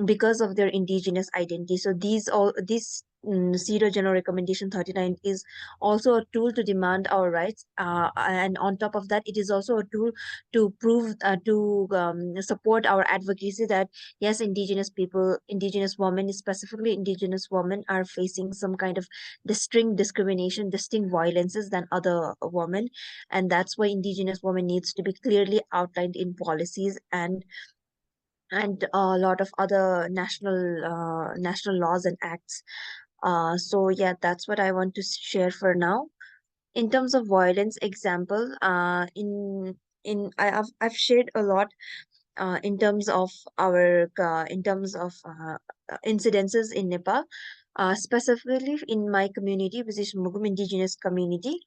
because of their indigenous identity. So these CEDAW General Recommendation 39 is also a tool to demand our rights. And on top of that, it is also a tool to prove, support our advocacy that yes, Indigenous people, Indigenous women, specifically Indigenous women, are facing some kind of distinct discrimination, distinct violences than other women. And that's why Indigenous women needs to be clearly outlined in policies and a lot of other national laws and acts. So yeah, that's what I want to share for now. In terms of violence example, I've shared a lot in terms of incidences in Nepal. Specifically in my community, which is Mugum Indigenous community,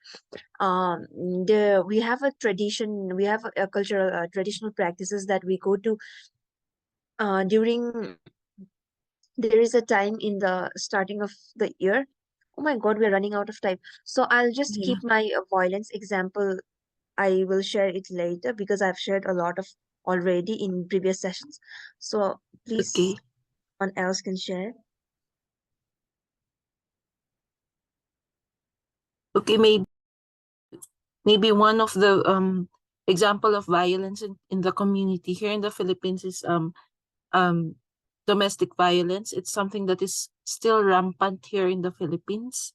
we have a tradition, we have a cultural traditional practices that we go to during. There is a time in the starting of the year. Oh my God, we're running out of time. So I'll just Yeah. keep my violence example. I will share it later because I've shared a lot of already in previous sessions. So please, Okay. someone else can share. Okay, maybe one of the example of violence in the community here in the Philippines is domestic violence. It's something that is still rampant here in the Philippines.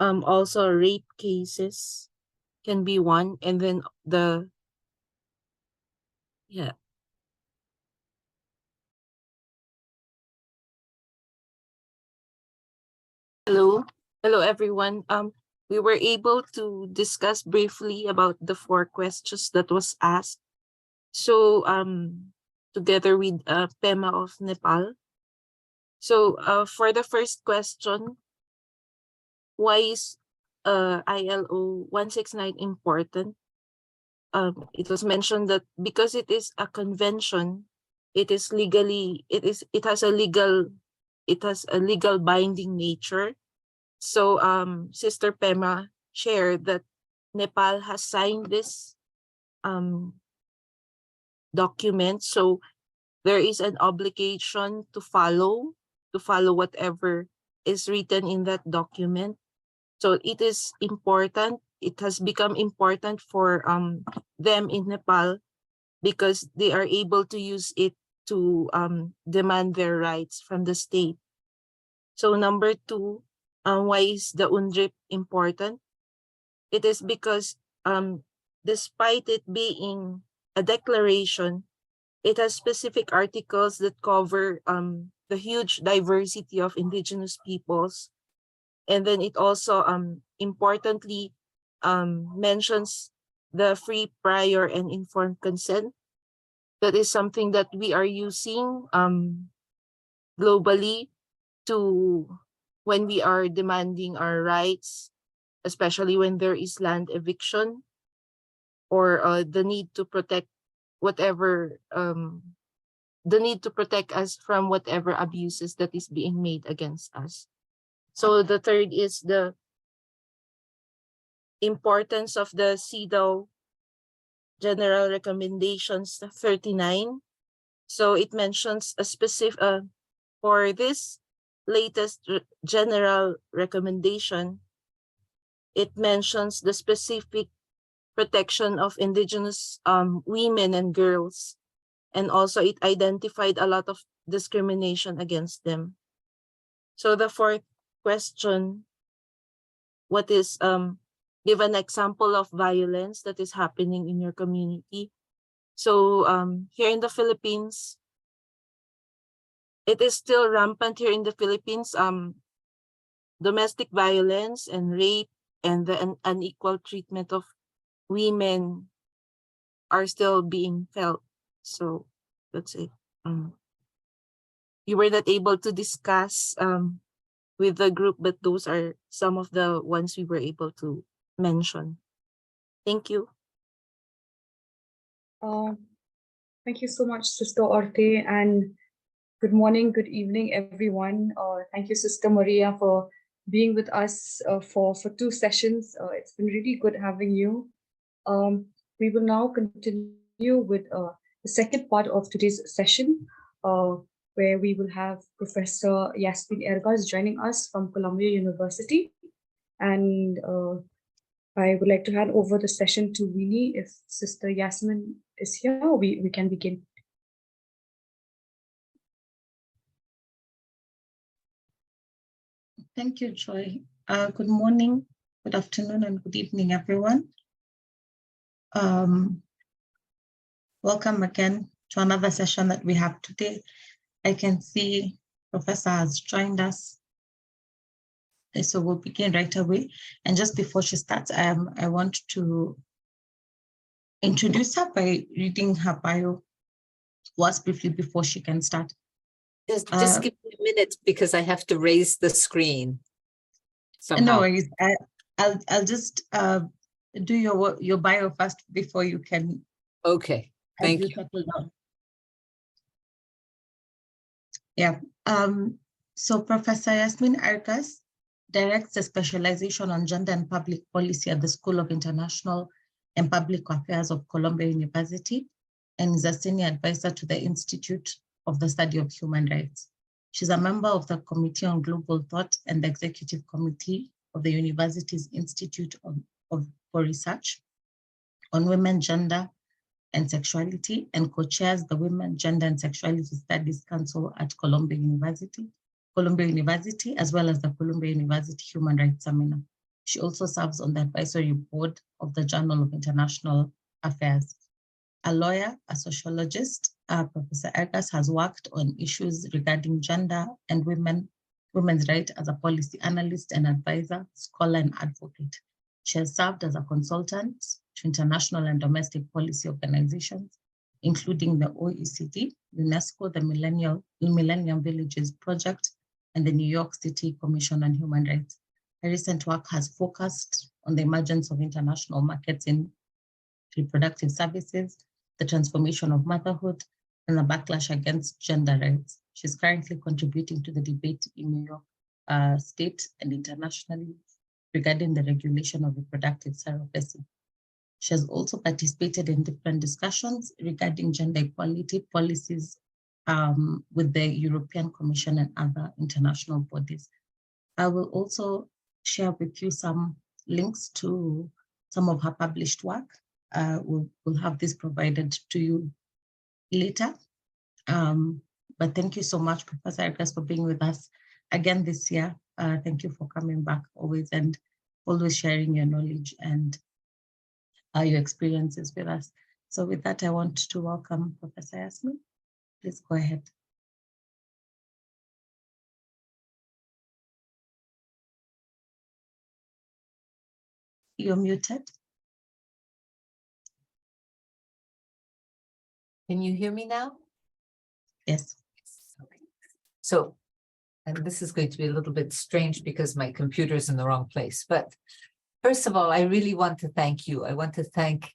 Also rape cases can be one, and then yeah. Hello everyone. We were able to discuss briefly about the 4 questions that was asked. So together with Pema of Nepal. So for the first question, why is ILO 169 important? It was mentioned that because it is a convention, it has a legal binding nature. So Sister Pema shared that Nepal has signed this document, so there is an obligation to follow whatever is written in that document. So it is important. It has become important for them in Nepal because they are able to use it to demand their rights from the state. So number 2, why is the UNDRIP important? It is because despite it being a declaration, it has specific articles that cover the huge diversity of indigenous peoples. And then it also importantly mentions the free, prior, and informed consent. That is something that we are using globally to when we are demanding our rights, especially when there is land eviction or the need to protect us from whatever abuses that is being made against us. So the third is the importance of the CEDAW General Recommendations 39. So it mentions a specific, for this latest general recommendation, it mentions the specific protection of indigenous women and girls. And also it identified a lot of discrimination against them. So the fourth question, what is, give an example of violence that is happening in your community. So here in the Philippines, it is still rampant here in the Philippines. Domestic violence and rape and the unequal treatment of women are still being felt. So that's it. You were not able to discuss with the group, but those are some of the ones we were able to mention. Thank you. Thank you so much, Sister Orte, and good morning, good evening, everyone. Thank you, Sister Maria, for being with us for 2 sessions. It's been really good having you. We will now continue with the second part of today's session, where we will have Professor Yasmin Ergas joining us from Columbia University. And I would like to hand over the session to Winnie. If Sister Yasmin is here, we can begin. Thank you, Joy. Good morning, good afternoon, and good evening, everyone. Welcome again to another session that we have today. I can see Professor has joined us. Okay, so we'll begin right away. And just before she starts, I want to introduce her by reading her bio once briefly before she can start. Just give me a minute because I have to raise the screen somehow. No worries. I'll just do your bio first before you can. Okay, thank you. Yeah. So Professor Yasmin Ergas directs the specialization on gender and public policy at the School of International and Public Affairs of Columbia University and is a senior advisor to the Institute of the Study of Human Rights. She's a member of the Committee on Global Thought and the Executive Committee of the university's Institute for Research on Women, Gender, and Sexuality, and co-chairs the Women, Gender, and Sexuality Studies Council at Columbia University, as well as the Columbia University Human Rights Seminar. She also serves on the advisory board of the Journal of International Affairs. A lawyer, a sociologist, Professor Ergas has worked on issues regarding gender and women's rights as a policy analyst and advisor, scholar, and advocate. She has served as a consultant to international and domestic policy organizations, including the OECD, UNESCO, the Millennium Villages Project, and the New York City Commission on Human Rights. Her recent work has focused on the emergence of international markets in reproductive services, the transformation of motherhood, and the backlash against gender rights. She's currently contributing to the debate in New York State and internationally regarding the regulation of reproductive surrogacy. She has also participated in different discussions regarding gender equality policies with the European Commission and other international bodies. I will also share with you some links to some of her published work. We'll have this provided to you later. But thank you so much, Professor Ergas, for being with us again this year. Thank you for coming back always and always sharing your knowledge and your experiences with us. So with that, I want to welcome Professor Yasmin. Please go ahead. You're muted. Can you hear me now? Yes. Okay. So, and this is going to be a little bit strange because my computer is in the wrong place. But first of all, I really want to thank you. I want to thank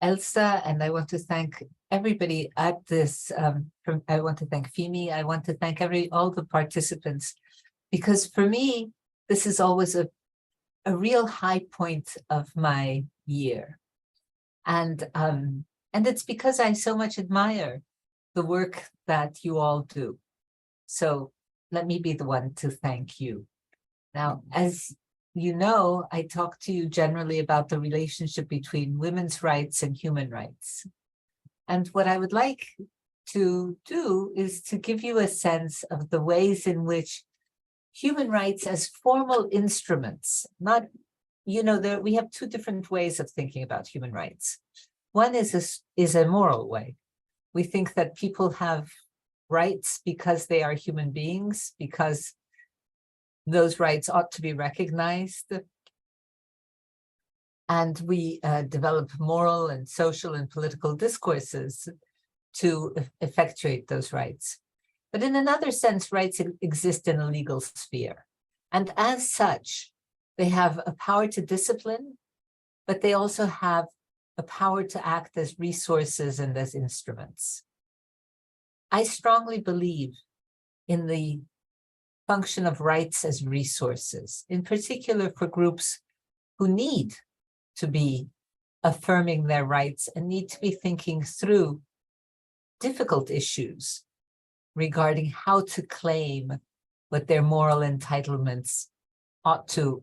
Elsa, and I want to thank everybody at this. I want to thank Fimi. I want to thank all the participants, because for me, this is always a real high point of my year. And it's because I so much admire the work that you all do. So let me be the one to thank you. Now, as you know, I talk to you generally about the relationship between women's rights and human rights. And what I would like to do is to give you a sense of the ways in which human rights as formal instruments, not, you know, we have two different ways of thinking about human rights. One is a moral way. We think that people have rights because they are human beings, because those rights ought to be recognized. And we develop moral and social and political discourses to effectuate those rights. But in another sense, rights exist in a legal sphere. And as such, they have a power to discipline, but they also have a power to act as resources and as instruments. I strongly believe in the function of rights as resources, in particular for groups who need to be affirming their rights and need to be thinking through difficult issues regarding how to claim what their moral entitlements ought to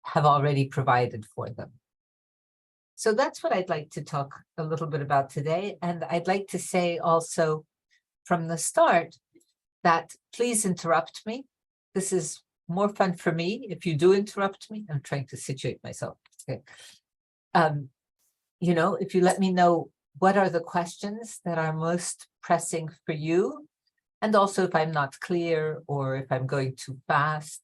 have already provided for them. So that's what I'd like to talk a little bit about today. And I'd like to say also from the start that please interrupt me. This is more fun for me if you do interrupt me. I'm trying to situate myself. Okay. You know, if you let me know what are the questions that are most pressing for you, and also if I'm not clear or if I'm going too fast.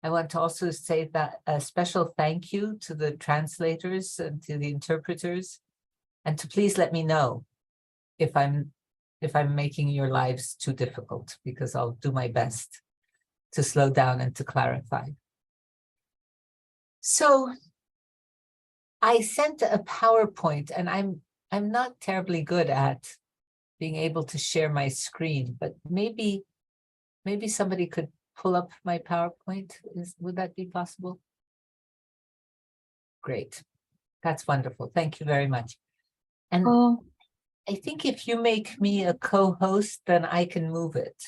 I want to also say that a special thank you to the translators and to the interpreters, and to please let me know if I'm making your lives too difficult, because I'll do my best to slow down and to clarify. So I sent a PowerPoint, and I'm not terribly good at being able to share my screen, but maybe somebody could pull up my PowerPoint. Would that be possible? Great. That's wonderful. Thank you very much. And I think if you make me a co-host, then I can move it.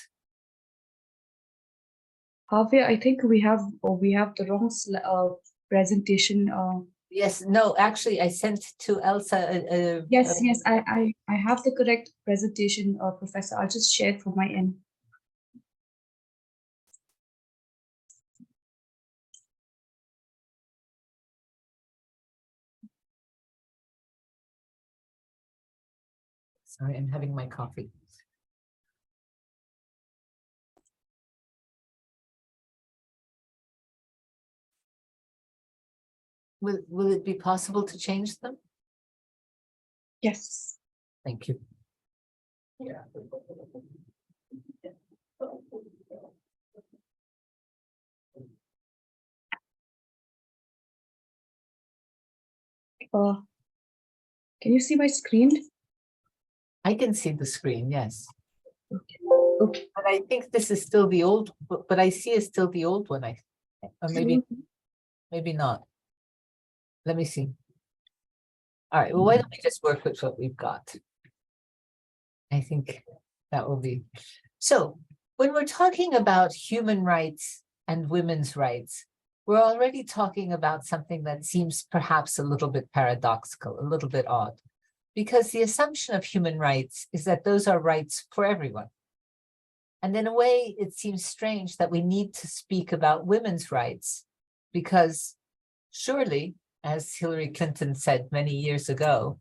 Javier, I think we have the wrong presentation. Yes, no, actually, I sent to Elsa. Yes, I have the correct presentation, Professor. I'll just share it from my end. Sorry, I'm having my coffee. Will it be possible to change them? Yes. Thank you. Can you see my screen? I can see the screen, yes. Okay. But I think this is still the old, but I see it's still the old one. Or maybe not. Let me see. All right, well, why don't we just work with what we've got? I think that will be. So when we're talking about human rights and women's rights, we're already talking about something that seems perhaps a little bit paradoxical, a little bit odd, because the assumption of human rights is that those are rights for everyone. And in a way, it seems strange that we need to speak about women's rights, because surely, as Hillary Clinton said many years ago,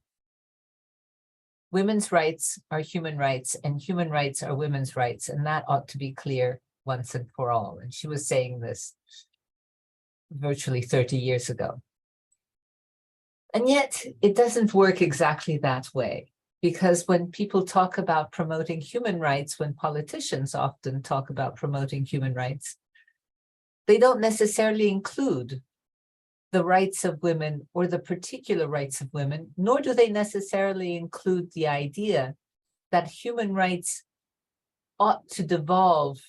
women's rights are human rights and human rights are women's rights, and that ought to be clear once and for all. And she was saying this virtually 30 years ago. And yet it doesn't work exactly that way, because when people talk about promoting human rights, when politicians often talk about promoting human rights, they don't necessarily include the rights of women or the particular rights of women, nor do they necessarily include the idea that human rights ought to devolve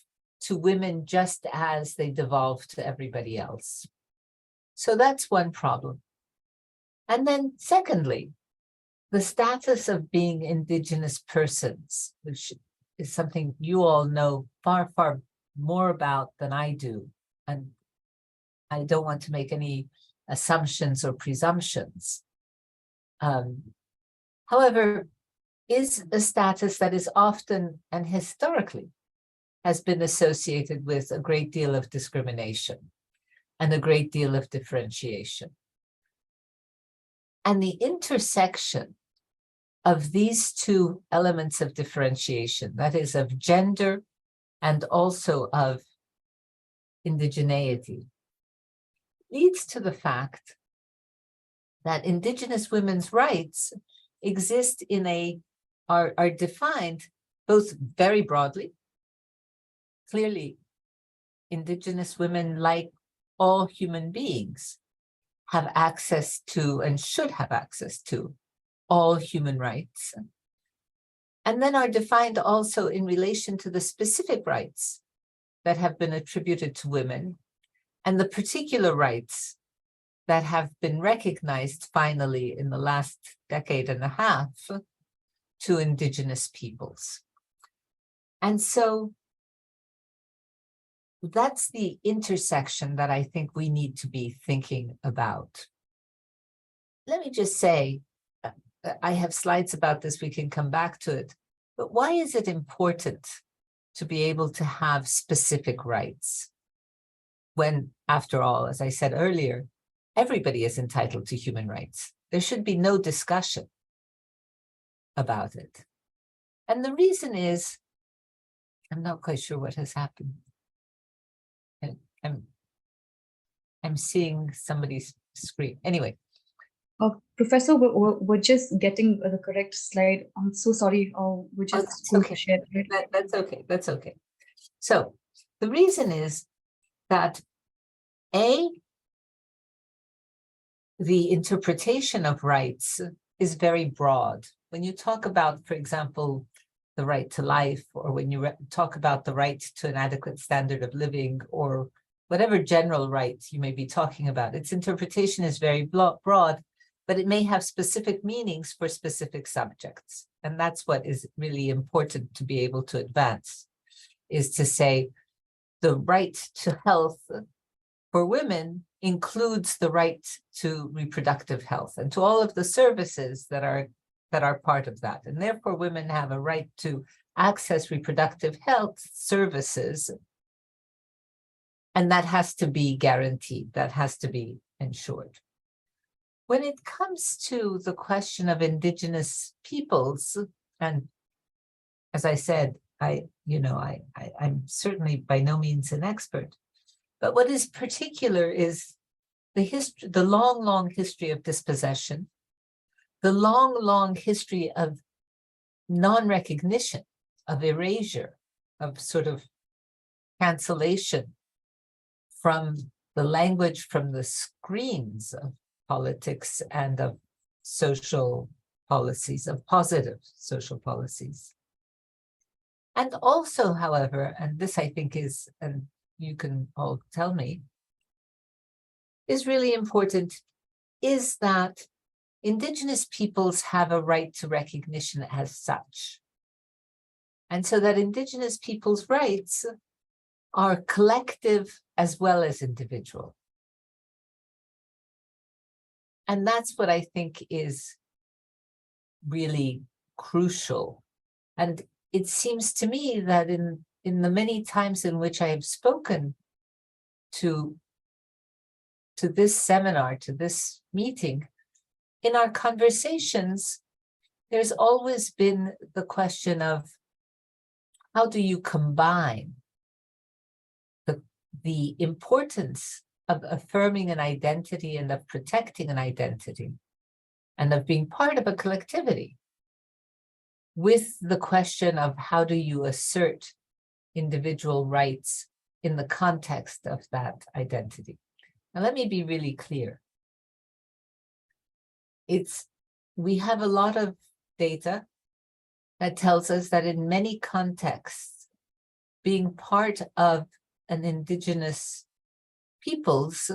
to women just as they devolve to everybody else. So that's one problem. And then secondly, the status of being Indigenous persons, which is something you all know far, far more about than I do. And I don't want to make any assumptions or presumptions. However, is a status that is often and historically has been associated with a great deal of discrimination and a great deal of differentiation. And the intersection of these two elements of differentiation, that is of gender and also of indigeneity, leads to the fact that Indigenous women's rights exist are defined both very broadly. Clearly, Indigenous women, like all human beings, have access to and should have access to all human rights. And then are defined also in relation to the specific rights that have been attributed to women and the particular rights that have been recognized finally in the last decade and a half to Indigenous peoples. And so that's the intersection that I think we need to be thinking about. Let me just say, I have slides about this, we can come back to it, but why is it important to be able to have specific rights? When, after all, as I said earlier, everybody is entitled to human rights. There should be no discussion about it. And the reason is, I'm not quite sure what has happened. I'm seeing somebody's screen. Anyway. Professor, we're just getting the correct slide. I'm so sorry. We're just okay. shared. That's okay. That's okay. So the reason is that the interpretation of rights is very broad. When you talk about, for example, the right to life, or when you talk about the right to an adequate standard of living, or whatever general rights you may be talking about, its interpretation is very broad, but it may have specific meanings for specific subjects. And that's what is really important to be able to advance, is to say the right to health for women includes the right to reproductive health and to all of the services that are part of that. And therefore, women have a right to access reproductive health services. And that has to be guaranteed, that has to be ensured. When it comes to the question of Indigenous peoples, and as I said, I'm certainly by no means an expert, but what is particular is the long history of dispossession, the long history of non-recognition, of erasure, of sort of cancellation from the language, from the screens of politics and of social policies, of positive social policies. And also, however, and this I think is, and you can all tell me, is really important, is that Indigenous peoples have a right to recognition as such. And so that Indigenous peoples' rights are collective as well as individual. And that's what I think is really crucial. And it seems to me that in the many times in which I have spoken to this seminar, to this meeting, in our conversations, there's always been the question of how do you combine the importance of affirming an identity and of protecting an identity and of being part of a collectivity with the question of how do you assert individual rights in the context of that identity. Now, let me be really clear. We have a lot of data that tells us that in many contexts, being part of an Indigenous peoples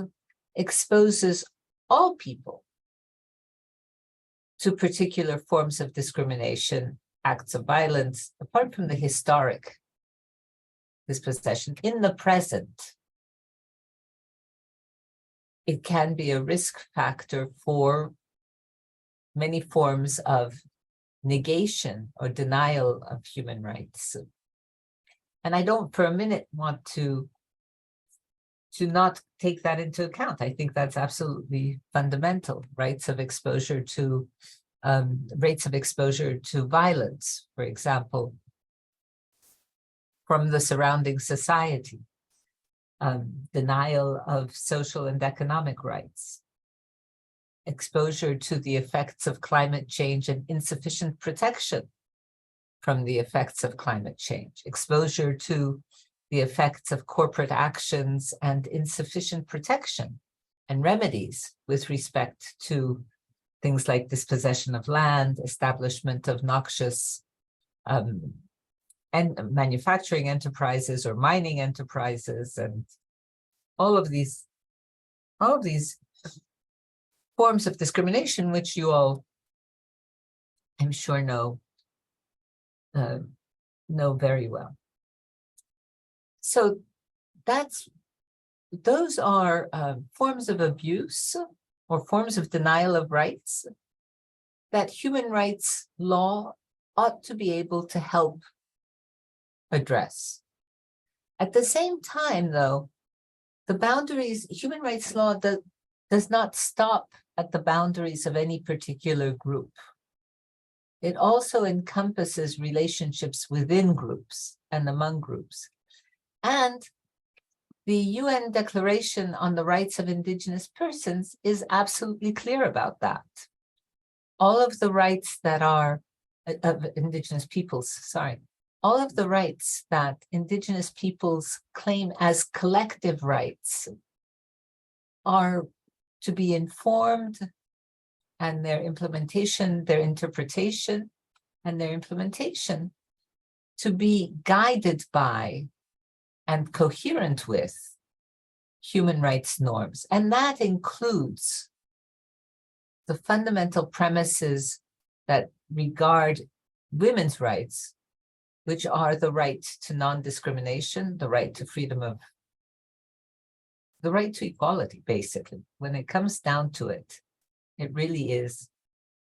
exposes all people to particular forms of discrimination, acts of violence, apart from the historic dispossession. In the present, it can be a risk factor for many forms of negation or denial of human rights. And I don't for a minute want to not take that into account. I think that's absolutely fundamental. Rates of exposure to violence, for example, from the surrounding society, denial of social and economic rights, exposure to the effects of climate change and insufficient protection from the effects of climate change, exposure to the effects of corporate actions and insufficient protection and remedies with respect to things like dispossession of land, establishment of noxious and manufacturing enterprises or mining enterprises, and all of these forms of discrimination, which you all, I'm sure, know very well. So those are forms of abuse or forms of denial of rights that human rights law ought to be able to help address. At the same time, though, the boundaries, human rights law does not stop at the boundaries of any particular group. It also encompasses relationships within groups and among groups. And the UN Declaration on the Rights of Indigenous Persons is absolutely clear about that. All of the rights that are of Indigenous peoples, sorry, all of the rights that Indigenous peoples claim as collective rights are to be informed, and their implementation, their interpretation, and their implementation to be guided by and coherent with human rights norms. And that includes the fundamental premises that regard women's rights, which are the right to non-discrimination, the right to freedom of, the right to equality, basically. When it comes down to it, it really is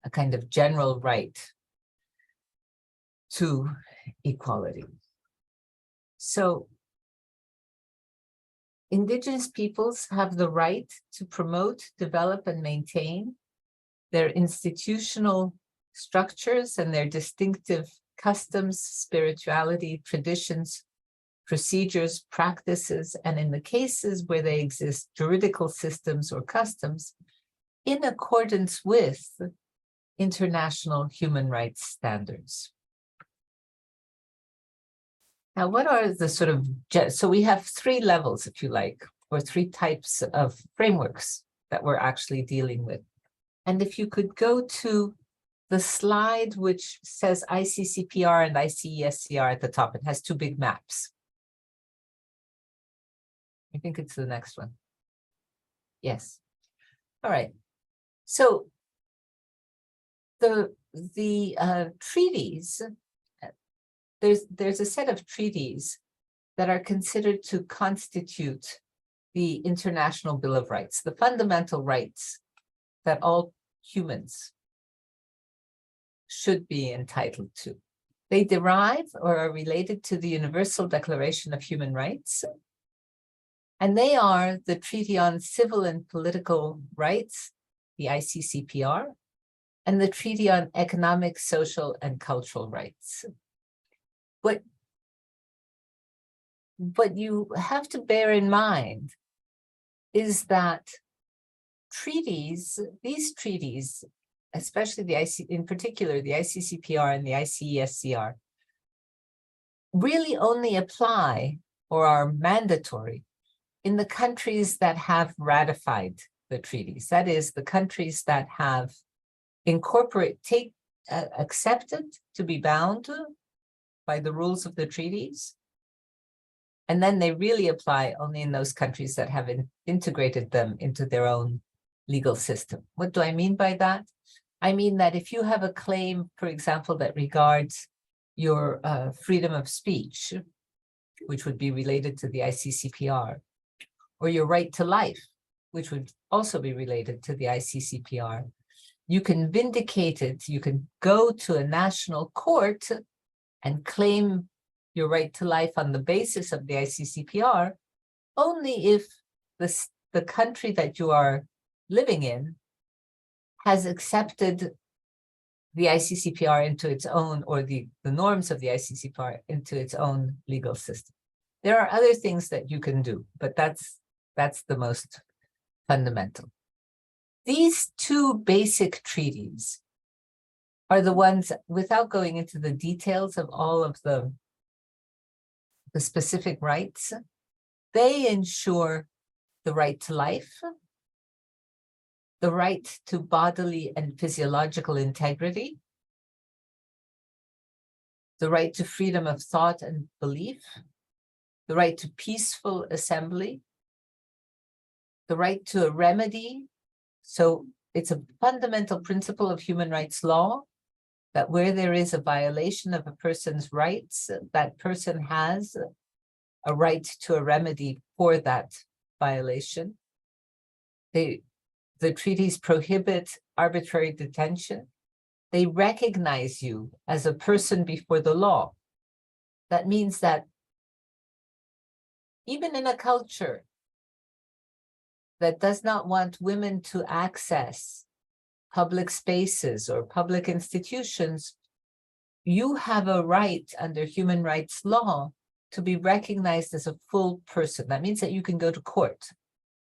a kind of general right to equality. So Indigenous peoples have the right to promote, develop, and maintain their institutional structures and their distinctive customs, spirituality, traditions, procedures, practices, and in the cases where they exist, juridical systems or customs, in accordance with international human rights standards. Now, what are the sort of, so we have three levels, if you like, or three types of frameworks that we're actually dealing with. And if you could go to the slide which says ICCPR and ICESCR at the top, it has two big maps. I think it's the next one. Yes. All right. So the treaties, there's a set of treaties that are considered to constitute the International Bill of Rights, the fundamental rights that all humans should be entitled to. They derive or are related to the Universal Declaration of Human Rights, and they are the Treaty on Civil and Political Rights, the ICCPR, and the Treaty on Economic, Social, and Cultural Rights. What you have to bear in mind is that these treaties, especially in particular, the ICCPR and the ICESCR, really only apply or are mandatory in the countries that have ratified the treaties. That is, the countries that have accepted to be bound by the rules of the treaties. And then they really apply only in those countries that have integrated them into their own legal system. What do I mean by that? I mean that if you have a claim, for example, that regards your freedom of speech, which would be related to the ICCPR, or your right to life, which would also be related to the ICCPR, you can vindicate it. You can go to a national court and claim your right to life on the basis of the ICCPR only if the country that you are living in has accepted the ICCPR into its own, or the norms of the ICCPR into its own legal system. There are other things that you can do, but that's the most fundamental. These two basic treaties are the ones, without going into the details of all of the specific rights, they ensure the right to life, the right to bodily and physiological integrity, the right to freedom of thought and belief, the right to peaceful assembly, the right to a remedy. So it's a fundamental principle of human rights law that where there is a violation of a person's rights, that person has a right to a remedy for that violation. The treaties prohibit arbitrary detention. They recognize you as a person before the law. That means that even in a culture that does not want women to access public spaces or public institutions, you have a right under human rights law to be recognized as a full person. That means that you can go to court.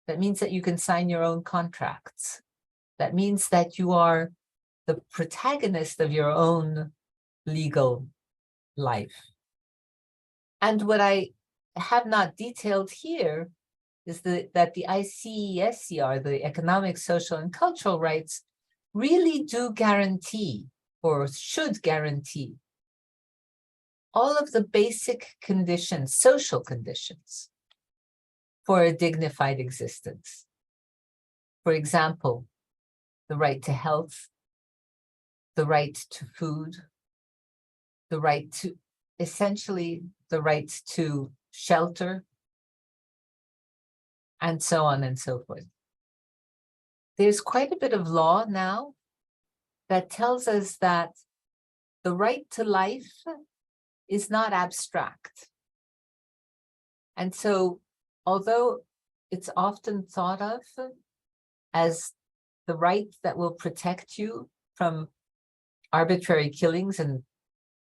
That means that you can sign your own contracts. That means that you are the protagonist of your own legal life. And what I have not detailed here is that the ICESCR, the economic, social, and cultural rights, really do guarantee, or should guarantee, all of the basic conditions, social conditions, for a dignified existence. For example, the right to health, the right to food, the right to, essentially, the right to shelter, and so on and so forth. There's quite a bit of law now that tells us that the right to life is not abstract. And so, although it's often thought of as the right that will protect you from arbitrary killings, and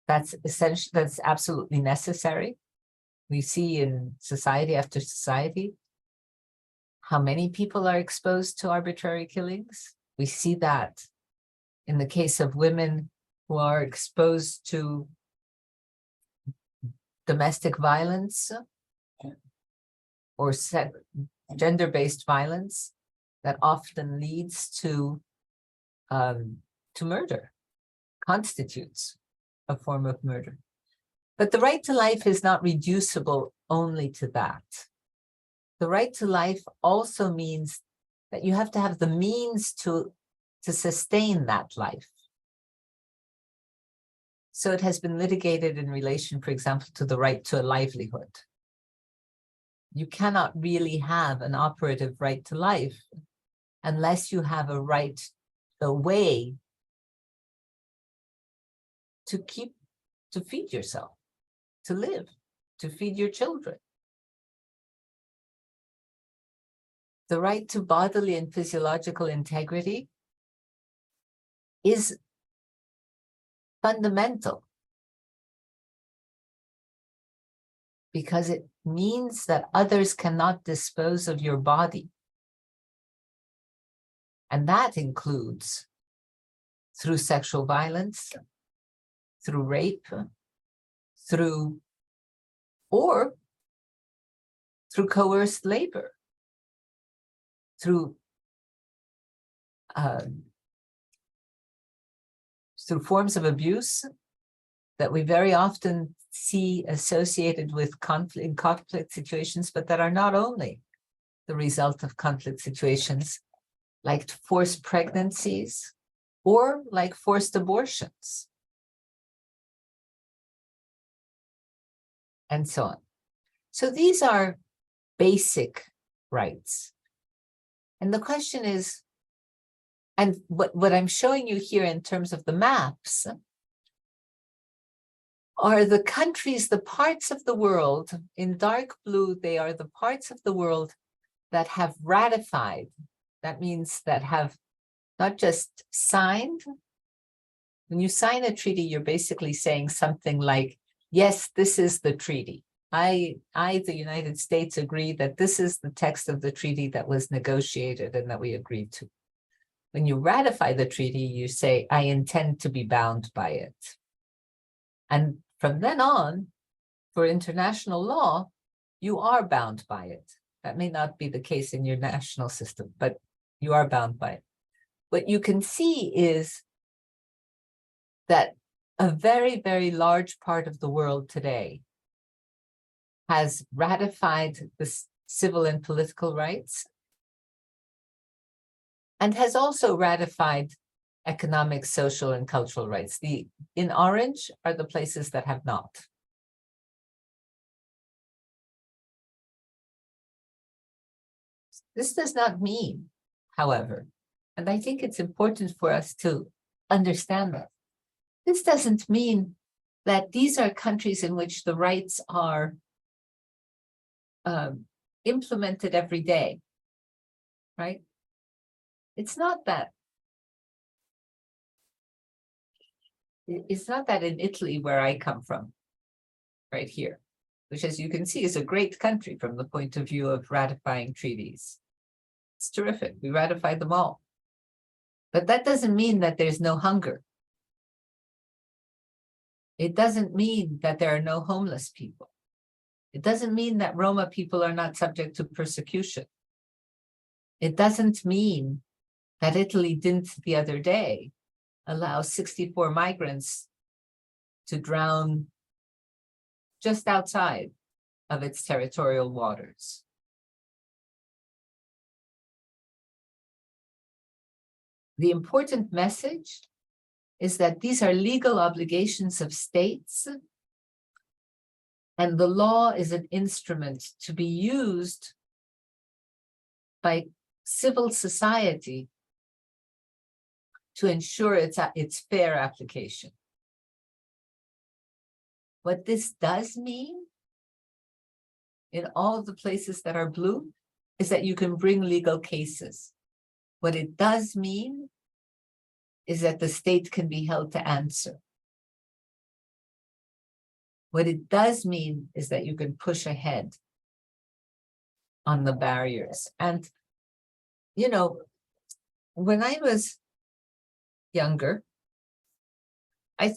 that's essential, that's absolutely necessary. We see in society after society how many people are exposed to arbitrary killings. We see that in the case of women who are exposed to domestic violence or gender-based violence that often leads to murder, constitutes a form of murder. But the right to life is not reducible only to that. The right to life also means that you have to have the means to sustain that life. So it has been litigated in relation, for example, to the right to a livelihood. You cannot really have an operative right to life unless you have a right, a way to feed yourself, to live, to feed your children. The right to bodily and physiological integrity is fundamental because it means that others cannot dispose of your body. And that includes through sexual violence, through rape, through coerced labor, through forms of abuse that we very often see associated with conflict situations, but that are not only the result of conflict situations, like forced pregnancies or like forced abortions, and so on. So these are basic rights. And the question is, and what I'm showing you here in terms of the maps are the countries, the parts of the world, in dark blue, they are the parts of the world that have ratified. That means that have not just signed. When you sign a treaty, you're basically saying something like, yes, this is the treaty. I, the United States, agree that this is the text of the treaty that was negotiated and that we agreed to. When you ratify the treaty, you say, I intend to be bound by it. And from then on, for international law, you are bound by it. That may not be the case in your national system, but you are bound by it. What you can see is that a very, very large part of the world today has ratified the civil and political rights and has also ratified economic, social, and cultural rights. In orange are the places that have not. This does not mean, however, and I think it's important for us to understand that, this doesn't mean that these are countries in which the rights are implemented every day, right? It's not that. It's not that in Italy, where I come from, right here, which, as you can see, is a great country from the point of view of ratifying treaties. It's terrific. We ratified them all. But that doesn't mean that there's no hunger. It doesn't mean that there are no homeless people. It doesn't mean that Roma people are not subject to persecution. It doesn't mean that Italy didn't the other day allow 64 migrants to drown just outside of its territorial waters. The important message is that these are legal obligations of states, and the law is an instrument to be used by civil society to ensure its fair application. What this does mean in all the places that are blue is that you can bring legal cases. What it does mean is that the state can be held to answer. What it does mean is that you can push ahead on the barriers. And, you know, when I was younger, I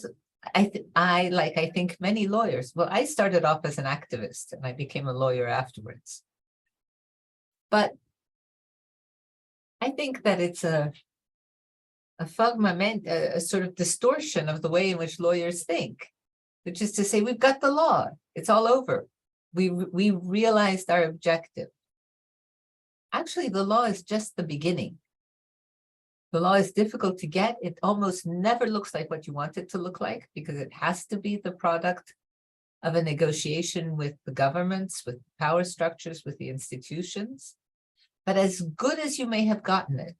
think many lawyers, well, I started off as an activist and I became a lawyer afterwards. But I think that it's a fragment, a sort of distortion of the way in which lawyers think, which is to say, we've got the law, it's all over. We realized our objective. Actually, the law is just the beginning. The law is difficult to get. It almost never looks like what you want it to look like, because it has to be the product of a negotiation with the governments, with power structures, with the institutions. But as good as you may have gotten it,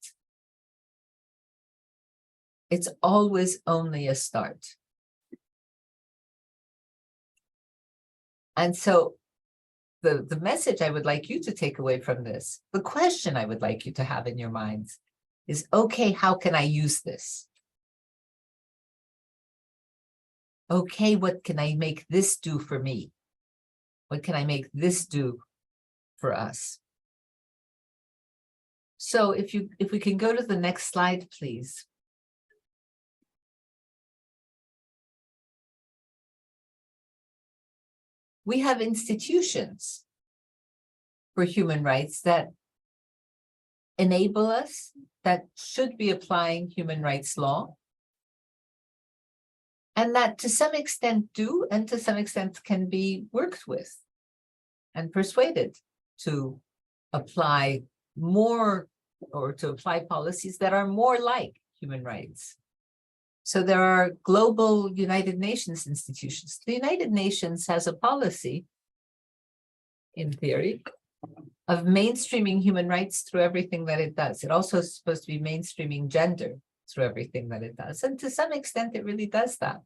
it's always only a start. And so the message I would like you to take away from this, the question I would like you to have in your minds is, okay, how can I use this? Okay, what can I make this do for me? What can I make this do for us? So if we can go to the next slide, please. We have institutions for human rights that enable us, that should be applying human rights law, and that to some extent do, and to some extent can be worked with and persuaded to apply more, or to apply policies that are more like human rights. So there are global United Nations institutions. The United Nations has a policy, in theory, of mainstreaming human rights through everything that it does. It also is supposed to be mainstreaming gender through everything that it does. And to some extent, it really does that.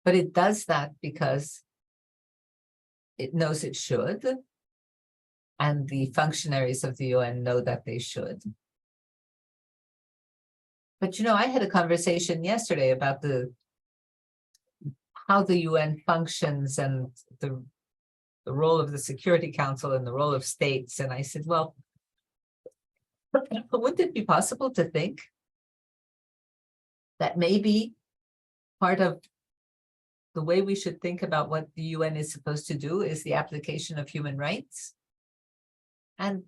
But it does that because it knows it should, and the functionaries of the UN know that they should. But, you know, I had a conversation yesterday about how the UN functions and the role of the Security Council and the role of states. And I said, well, wouldn't it be possible to think that maybe part of the way we should think about what the UN is supposed to do is the application of human rights? And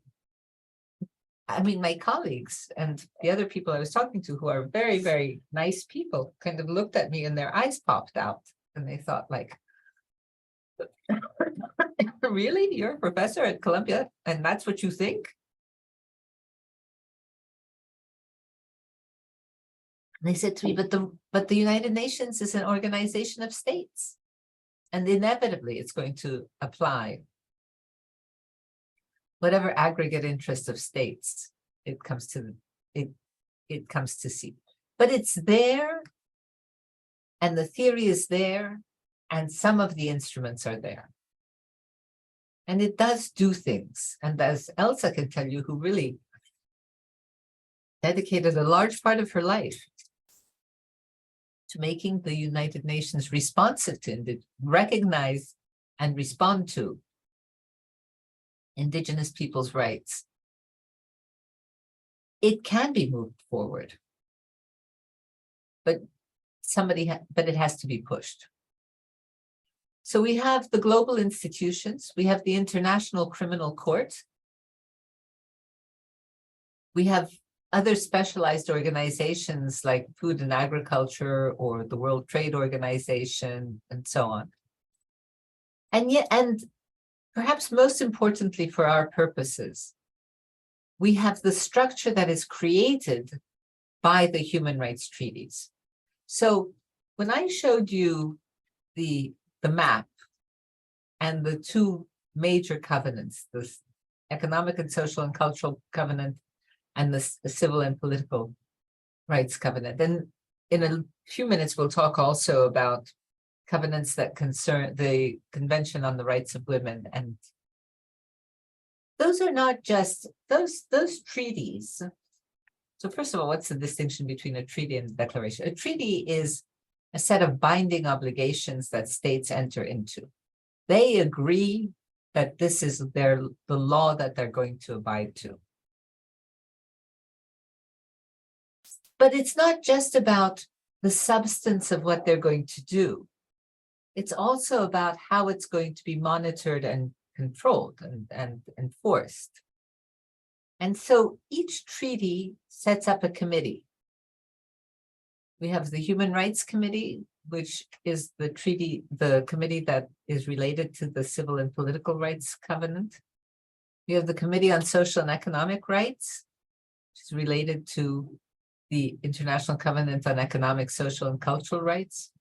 I mean, my colleagues and the other people I was talking to, who are very, very nice people, kind of looked at me and their eyes popped out. And they thought, like, really? You're a professor at Columbia and that's what you think? And they said to me, but the United Nations is an organization of states. And inevitably it's going to apply whatever aggregate interest of states it comes to see. But it's there, and the theory is there, and some of the instruments are there. And it does do things. And as Elsa can tell you, who really dedicated a large part of her life to making the United Nations responsive to, recognize and respond to Indigenous people's rights, it can be moved forward. But it has to be pushed. So we have the global institutions, we have the International Criminal Court, we have other specialized organizations like Food and Agriculture or the World Trade Organization and so on. And perhaps most importantly for our purposes, we have the structure that is created by the human rights treaties. So when I showed you the map and the two major covenants, the Economic and Social and Cultural Covenant and the Civil and Political Rights Covenant. Then in a few minutes, we'll talk also about covenants that concern the Convention on the Rights of Women. And those are not just, those treaties. So first of all, what's the distinction between a treaty and a declaration? A treaty is a set of binding obligations that states enter into. They agree that this is the law that they're going to abide to. But it's not just about the substance of what they're going to do. It's also about how it's going to be monitored and controlled and enforced. And so each treaty sets up a committee. We have the Human Rights Committee, which is the committee that is related to the Civil and Political Rights Covenant. We have the Committee on Social and Economic Rights, which is related to the International Covenant on Economic, Social, and Cultural Rights.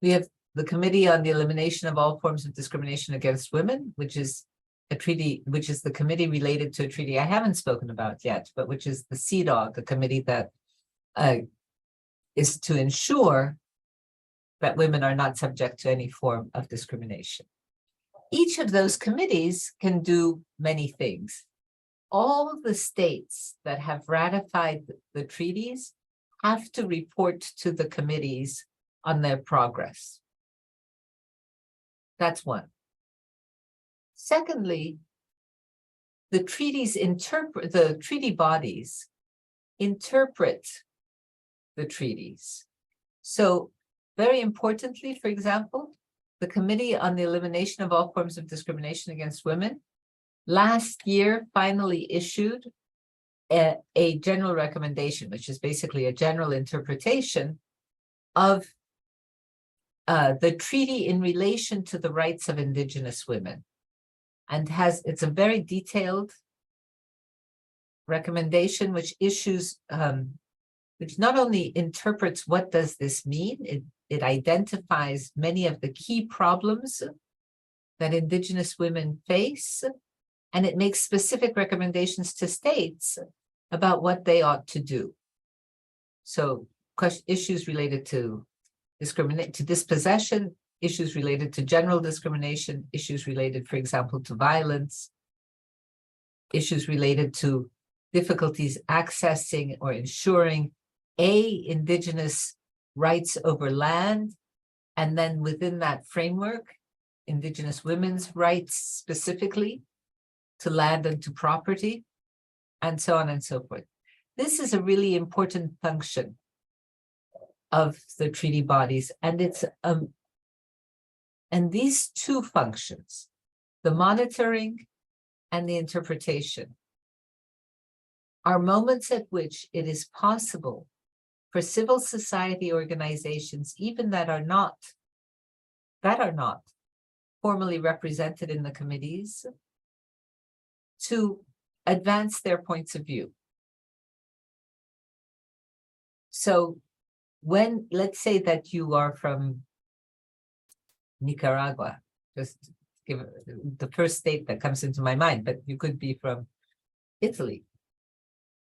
We have the Committee on the Elimination of All Forms of Discrimination Against Women, which is a treaty, which is the committee related to a treaty I haven't spoken about yet, but which is the CEDAW, a committee that is to ensure that women are not subject to any form of discrimination. Each of those committees can do many things. All of the states that have ratified the treaties have to report to the committees on their progress. That's one. Secondly, the treaty bodies interpret the treaties. So very importantly, for example, the Committee on the Elimination of All Forms of Discrimination Against Women last year finally issued a general recommendation, which is basically a general interpretation of the treaty in relation to the rights of Indigenous women. And it's a very detailed recommendation which issues, which not only interprets what does this mean, it identifies many of the key problems that Indigenous women face, and it makes specific recommendations to states about what they ought to do. So issues related to dispossession, issues related to general discrimination, issues related, for example, to violence, issues related to difficulties accessing or ensuring Indigenous rights over land, and then within that framework, Indigenous women's rights specifically to land and to property, and so on and so forth. This is a really important function of the treaty bodies, and it's and these two functions, the monitoring and the interpretation, are moments at which it is possible for civil society organizations, even that are not formally represented in the committees, to advance their points of view. So let's say that you are from Nicaragua, just give the first state that comes into my mind, but you could be from Italy.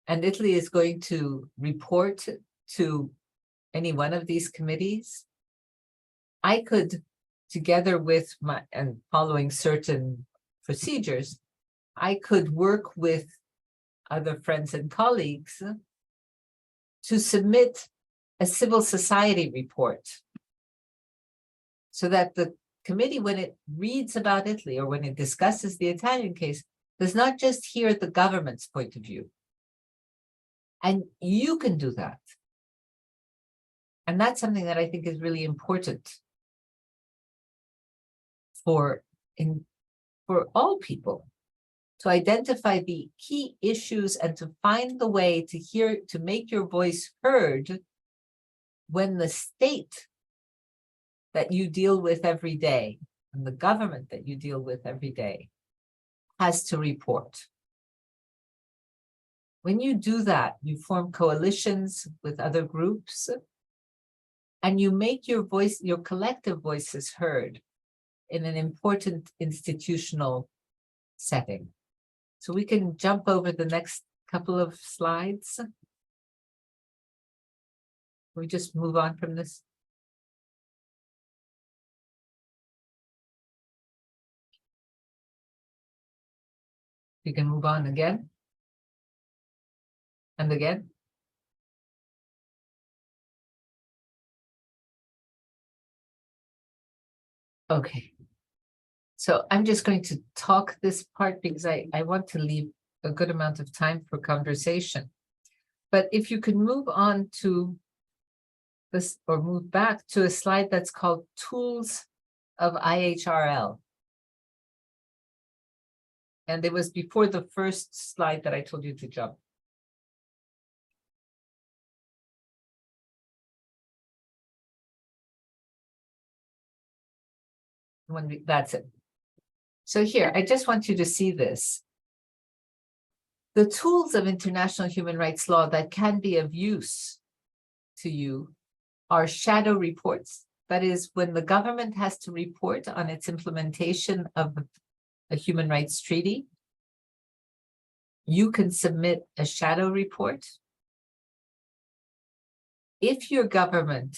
And Italy is going to report to any one of these committees. I could, together with and following certain procedures, I could work with other friends and colleagues to submit a civil society report so that the committee, when it reads about Italy or when it discusses the Italian case, does not just hear the government's point of view. And you can do that. And that's something that I think is really important for all people, to identify the key issues and to find the way to make your voice heard when the state that you deal with every day and the government that you deal with every day has to report. When you do that, you form coalitions with other groups and you make your voice, your collective voices heard in an important institutional setting. So we can jump over the next couple of slides. We just move on from this. We can move on again. And again. Okay. So I'm just going to talk this part because I want to leave a good amount of time for conversation. But if you could move on to this or move back to a slide that's called Tools of IHRL. And it was before the first slide that I told you to jump. That's it. So here, I just want you to see this. The tools of international human rights law that can be of use to you are shadow reports. That is, when the government has to report on its implementation of a human rights treaty, you can submit a shadow report. If your government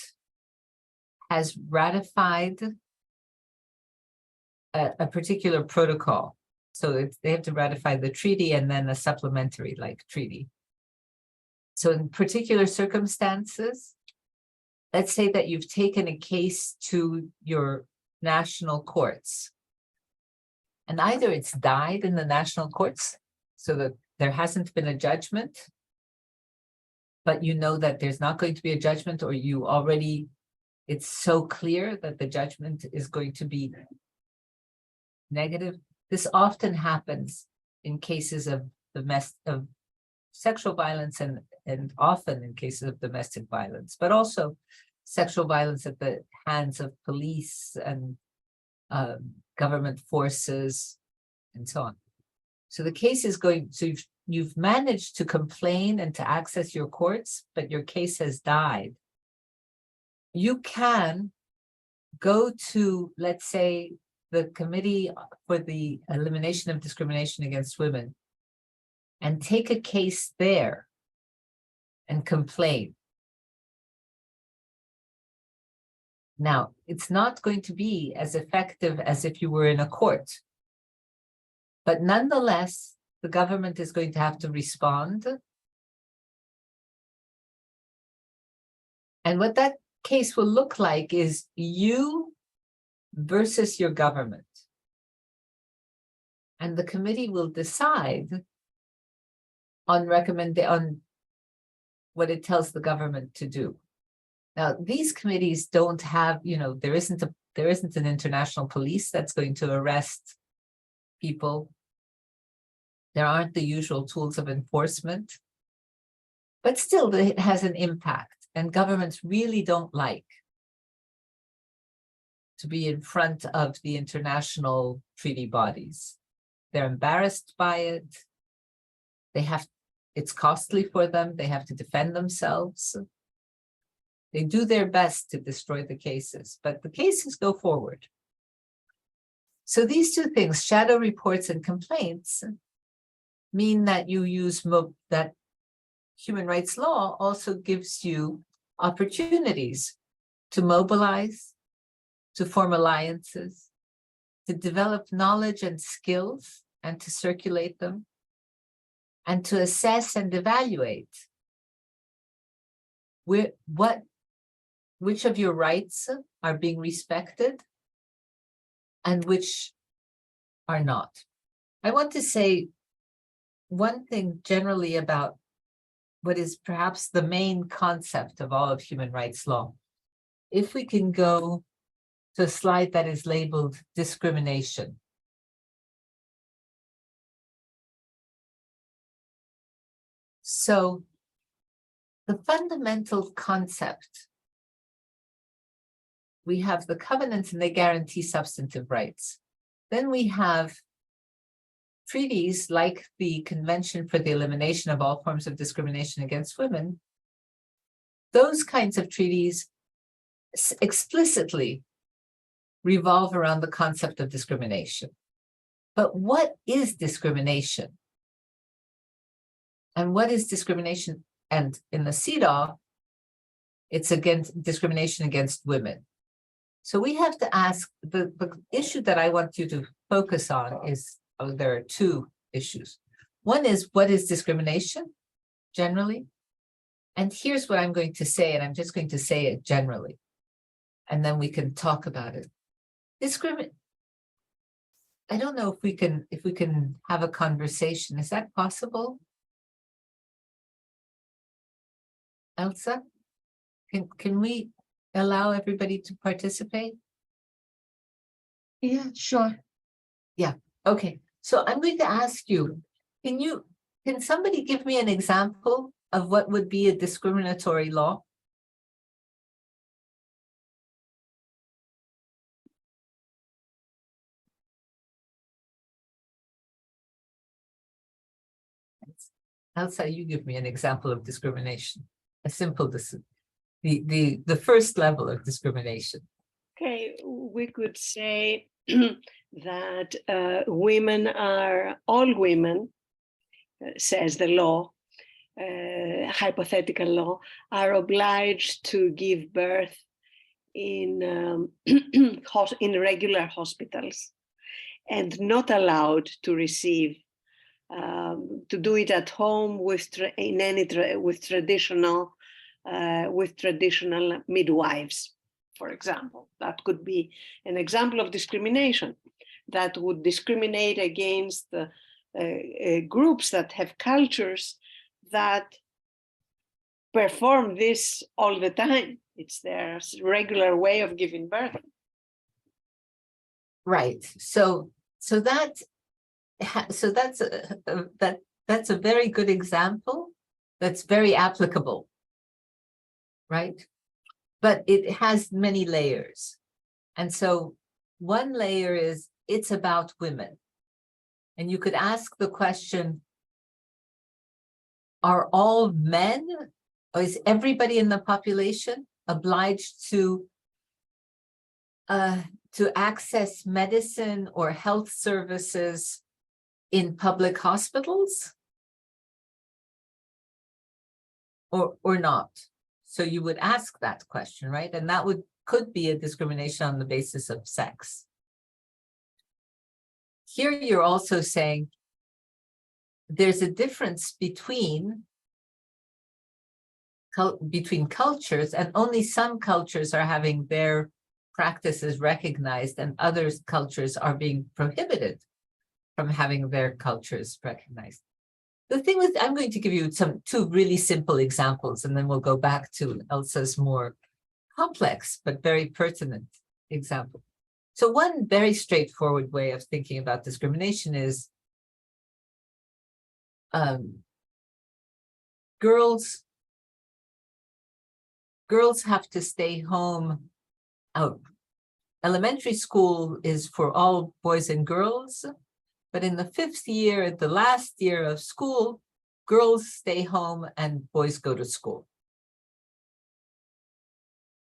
has ratified a particular protocol, so they have to ratify the treaty and then a supplementary like treaty. So in particular circumstances, let's say that you've taken a case to your national courts, and either it's died in the national courts, so that there hasn't been a judgment, but you know that there's not going to be a judgment, or you already, it's so clear that the judgment is going to be negative. This often happens in cases of sexual violence and often in cases of domestic violence, but also sexual violence at the hands of police and government forces and so on. So the case is going, so you've managed to complain and to access your courts, but your case has died. You can go to, let's say, the Committee for the Elimination of Discrimination Against Women and take a case there and complain. Now, it's not going to be as effective as if you were in a court, but nonetheless, the government is going to have to respond. And what that case will look like is you versus your government. And the committee will decide on what it tells the government to do. Now, these committees don't have, there isn't an international police that's going to arrest people. There aren't the usual tools of enforcement, but still it has an impact, and governments really don't like to be in front of the international treaty bodies. They're embarrassed by it. It's costly for them. They have to defend themselves. They do their best to destroy the cases, but the cases go forward. So these two things, shadow reports and complaints, mean that you use that human rights law also gives you opportunities to mobilize, to form alliances, to develop knowledge and skills and to circulate them, and to assess and evaluate which of your rights are being respected and which are not. I want to say one thing generally about what is perhaps the main concept of all of human rights law. If we can go to a slide that is labeled discrimination. So the fundamental concept, we have the covenants and they guarantee substantive rights. Then we have treaties like the Convention for the Elimination of All Forms of Discrimination Against Women. Those kinds of treaties explicitly revolve around the concept of discrimination. But what is discrimination? And what is discrimination? And in the CEDAW, it's against discrimination against women. So we have to ask, the issue that I want you to focus on is, there are two issues. One is, what is discrimination generally? And here's what I'm going to say, and I'm just going to say it generally, and then we can talk about it. I don't know if we can have a conversation. Is that possible? Elsa, can we allow everybody to participate? Yeah, sure. Yeah, okay. So I'm going to ask you, can somebody give me an example of what would be a discriminatory law? Elsa, you give me an example of discrimination. A simple, the first level of discrimination. Okay, we could say that women are, all women, says the law, hypothetical law, are obliged to give birth in in regular hospitals and not allowed to receive to do it at home with traditional midwives, for example. That could be an example of discrimination that would discriminate against groups that have cultures that perform this all the time. It's their regular way of giving birth. Right. So that's a very good example. That's very applicable, right? But it has many layers. And so one layer is it's about women. And you could ask the question, are all men, or is everybody in the population obliged to access medicine or health services in public hospitals? Or not? So you would ask that question, right? And that could be a discrimination on the basis of sex. Here you're also saying there's a difference between cultures, and only some cultures are having their practices recognized and other cultures are being prohibited from having their cultures recognized. The thing with, I'm going to give you two really simple examples, and then we'll go back to Elsa's more complex but very pertinent example. So one very straightforward way of thinking about discrimination is girls have to stay home out. Elementary school is for all boys and girls, but in the 5th year, the last year of school, girls stay home and boys go to school.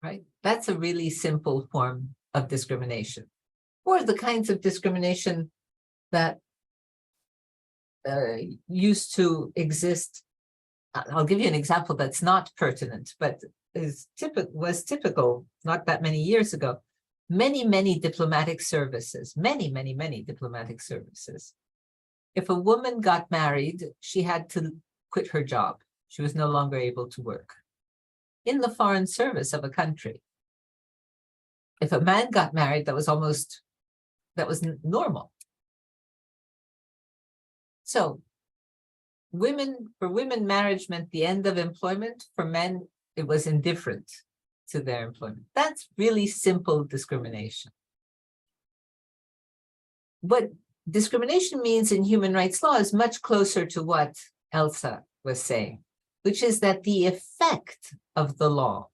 Right? That's a really simple form of discrimination. or the kinds of discrimination that used to exist. I'll give you an example that's not pertinent, but was typical not that many years ago. Many diplomatic services, many diplomatic services. If a woman got married, she had to quit her job. She was no longer able to work in the foreign service of a country. If a man got married, that was normal. So for women, marriage meant the end of employment. For men, it was indifferent to their employment. That's really simple discrimination. What discrimination means in human rights law is much closer to what Elsa was saying, which is that the effect of the law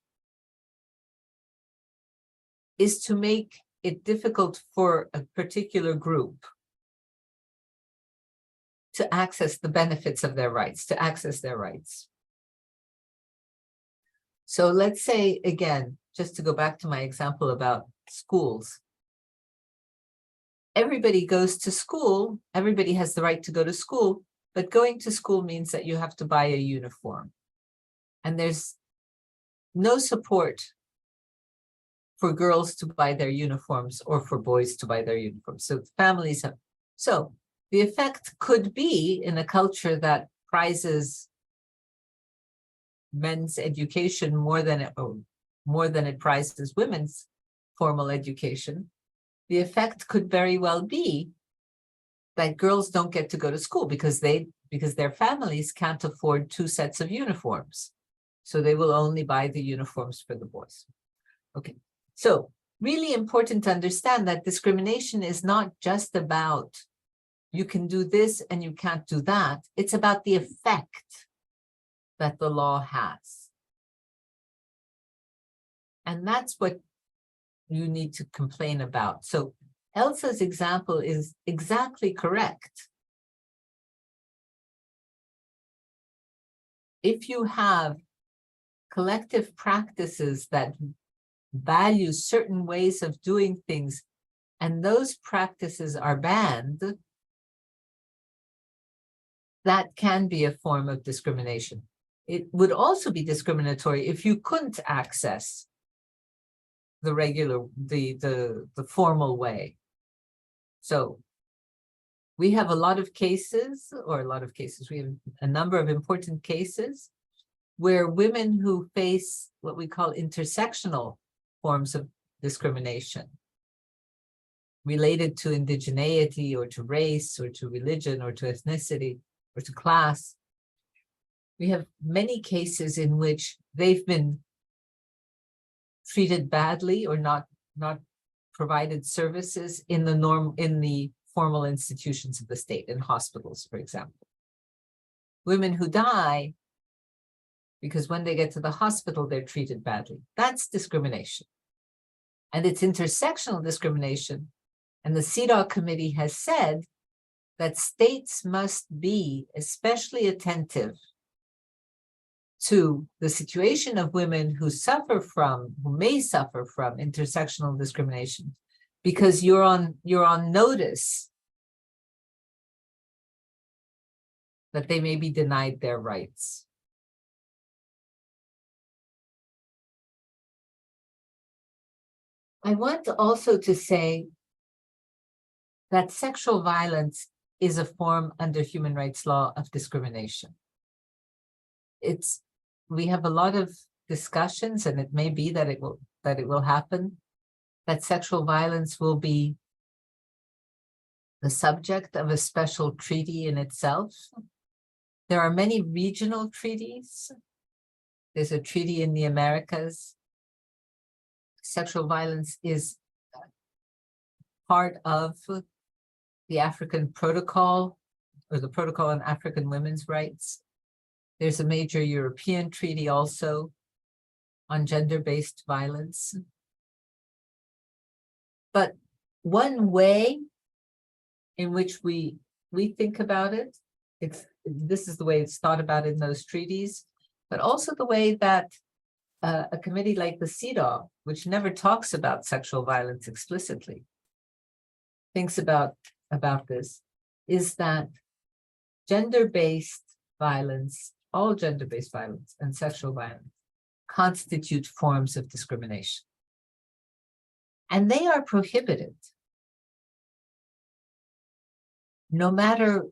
is to make it difficult for a particular group to access the benefits of their rights, to access their rights. So let's say, again, just to go back to my example about schools. Everybody goes to school, everybody has the right to go to school, but going to school means that you have to buy a uniform. And there's no support for girls to buy their uniforms or for boys to buy their uniforms. So families have, so the effect could be in a culture that prizes men's education more than it prizes women's formal education. The effect could very well be that girls don't get to go to school because their families can't afford 2 sets of uniforms. So they will only buy the uniforms for the boys. Okay, so really important to understand that discrimination is not just about you can do this and you can't do that. It's about the effect that the law has. And that's what you need to complain about. So Elsa's example is exactly correct. If you have collective practices that value certain ways of doing things, and those practices are banned, that can be a form of discrimination. It would also be discriminatory if you couldn't access the regular, the formal way. So we have a lot of cases, we have a number of important cases where women who face what we call intersectional forms of discrimination related to indigeneity or to race or to religion or to ethnicity or to class. We have many cases in which they've been treated badly or not provided services in the formal institutions of the state, in hospitals, for example. Women who die because when they get to the hospital, they're treated badly. That's discrimination. And it's intersectional discrimination. And the CEDAW committee has said that states must be especially attentive to the situation of women who may suffer from intersectional discrimination, because you're on notice that they may be denied their rights. I want also to say that sexual violence is a form under human rights law of discrimination. We have a lot of discussions, and it may be that it will happen, that sexual violence will be the subject of a special treaty in itself. There are many regional treaties. There's a treaty in the Americas. Sexual violence is part of the African Protocol, or the Protocol on African Women's Rights. There's a major European treaty also on gender-based violence. But one way in which we think about it, this is the way it's thought about in those treaties, but also the way that a committee like the CEDAW, which never talks about sexual violence explicitly, thinks about this is that gender-based violence, all gender-based violence and sexual violence constitute forms of discrimination. And they are prohibited no matter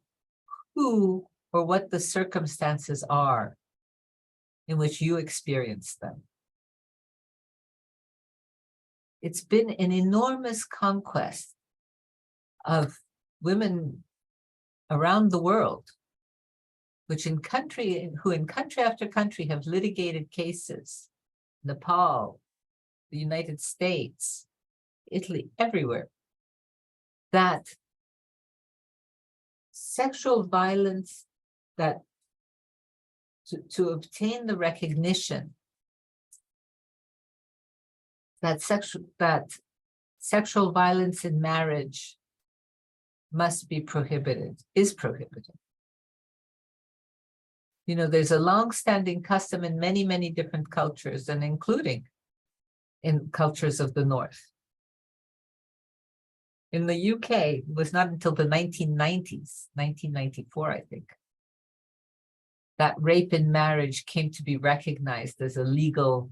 who or what the circumstances are in which you experience them. It's been an enormous conquest of women around the world, who in country after country have litigated cases, Nepal, the United States, Italy, everywhere, that sexual violence, that to obtain the recognition that sexual violence in marriage must be prohibited, is prohibited. You know, there's a long-standing custom in many, many different cultures, and including in cultures of the North. In the UK, it was not until the 1990s, 1994, I think, that rape in marriage came to be recognized as a legal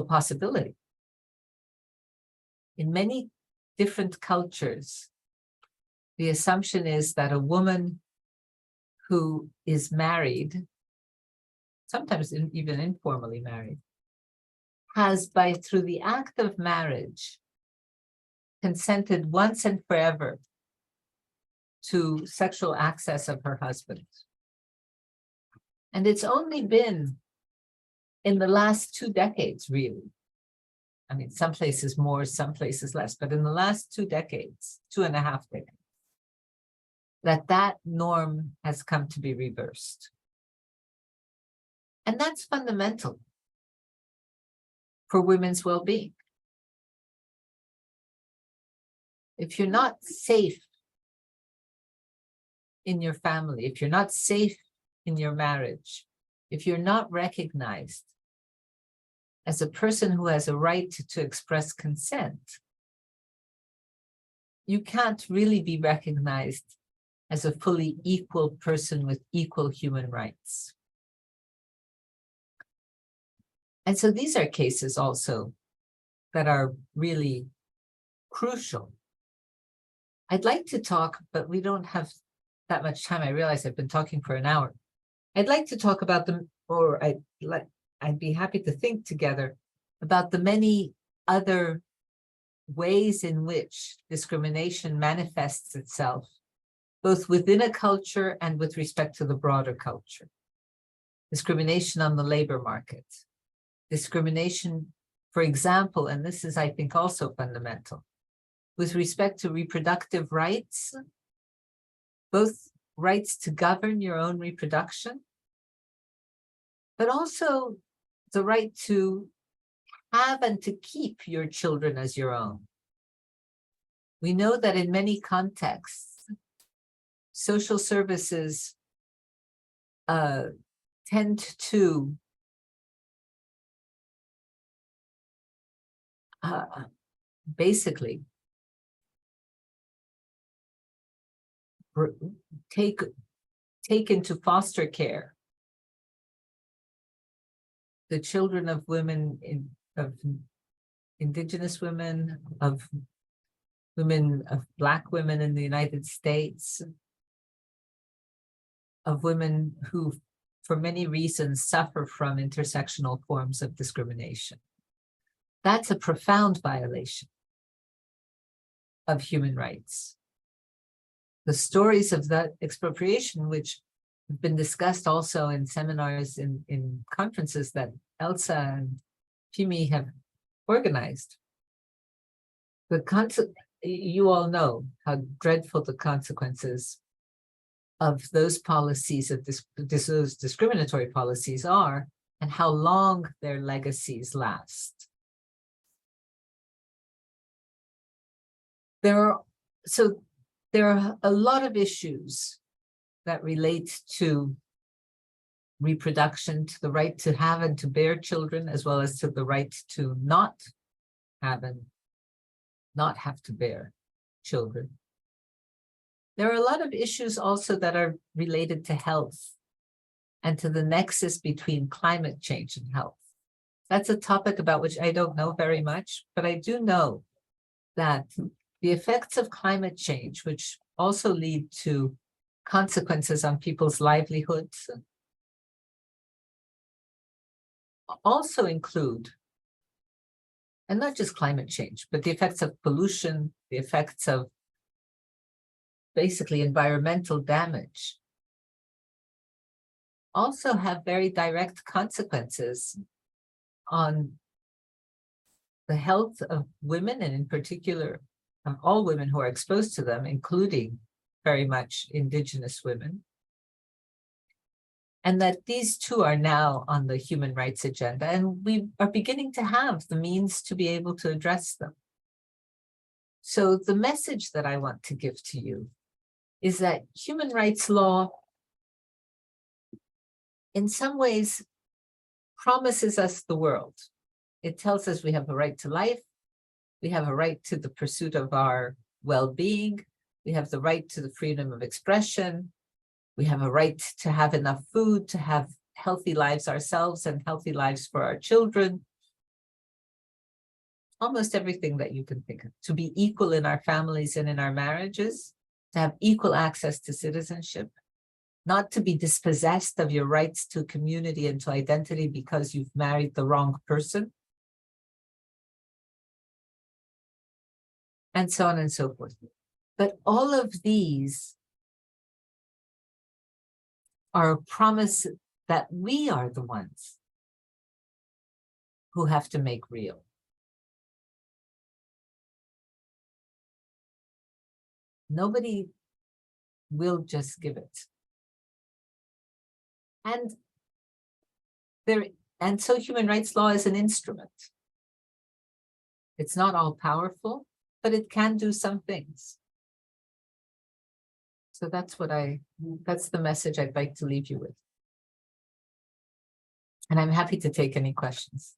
possibility. In many different cultures, the assumption is that a woman who is married, sometimes even informally married, has through the act of marriage, consented once and forever to sexual access of her husband. And it's only been in the last 2 decades, really. I mean, some places more, some places less, but in the last 2 decades, 2.5 decades, that norm has come to be reversed. And that's fundamental for women's well-being. If you're not safe in your family, if you're not safe in your marriage, if you're not recognized as a person who has a right to express consent, you can't really be recognized as a fully equal person with equal human rights. And so these are cases also that are really crucial. I'd like to talk, but we don't have that much time. I realize I've been talking for an hour. I'd like to talk about them, or I'd be happy to think together about the many other ways in which discrimination manifests itself, both within a culture and with respect to the broader culture. Discrimination on the labor market. Discrimination, for example, and this is, I think, also fundamental, with respect to reproductive rights, both rights to govern your own reproduction, but also the right to have and to keep your children as your own. We know that in many contexts, social services tend to basically take into foster care the children of women, of Indigenous women, of Black women in the United States, of women who, for many reasons, suffer from intersectional forms of discrimination. That's a profound violation of human rights. The stories of that expropriation, which have been discussed also in seminars, in conferences that Elsa and Pimi have organized. You all know how dreadful the consequences of those policies, of those discriminatory policies are, and how long their legacies last. There are a lot of issues that relate to reproduction, to the right to have and to bear children, as well as to the right to not have and not have to bear children. There are a lot of issues also that are related to health and to the nexus between climate change and health. That's a topic about which I don't know very much, but I do know that the effects of climate change, which also lead to consequences on people's livelihoods, also include, and not just climate change, but the effects of pollution, the effects of basically environmental damage, also have very direct consequences on the health of women, and in particular, all women who are exposed to them, including very much Indigenous women. And that these two are now on the human rights agenda, and we are beginning to have the means to be able to address them. So the message that I want to give to you is that human rights law, in some ways, promises us the world. It tells us we have a right to life, we have a right to the pursuit of our well-being, we have the right to the freedom of expression, we have a right to have enough food, to have healthy lives ourselves and healthy lives for our children. Almost everything that you can think of. To be equal in our families and in our marriages, to have equal access to citizenship, not to be dispossessed of your rights to community and to identity because you've married the wrong person, and so on and so forth. But all of these are a promise that we are the ones who have to make real. Nobody will just give it. And so human rights law is an instrument. It's not all powerful, but it can do some things. So that's the message I'd like to leave you with. And I'm happy to take any questions.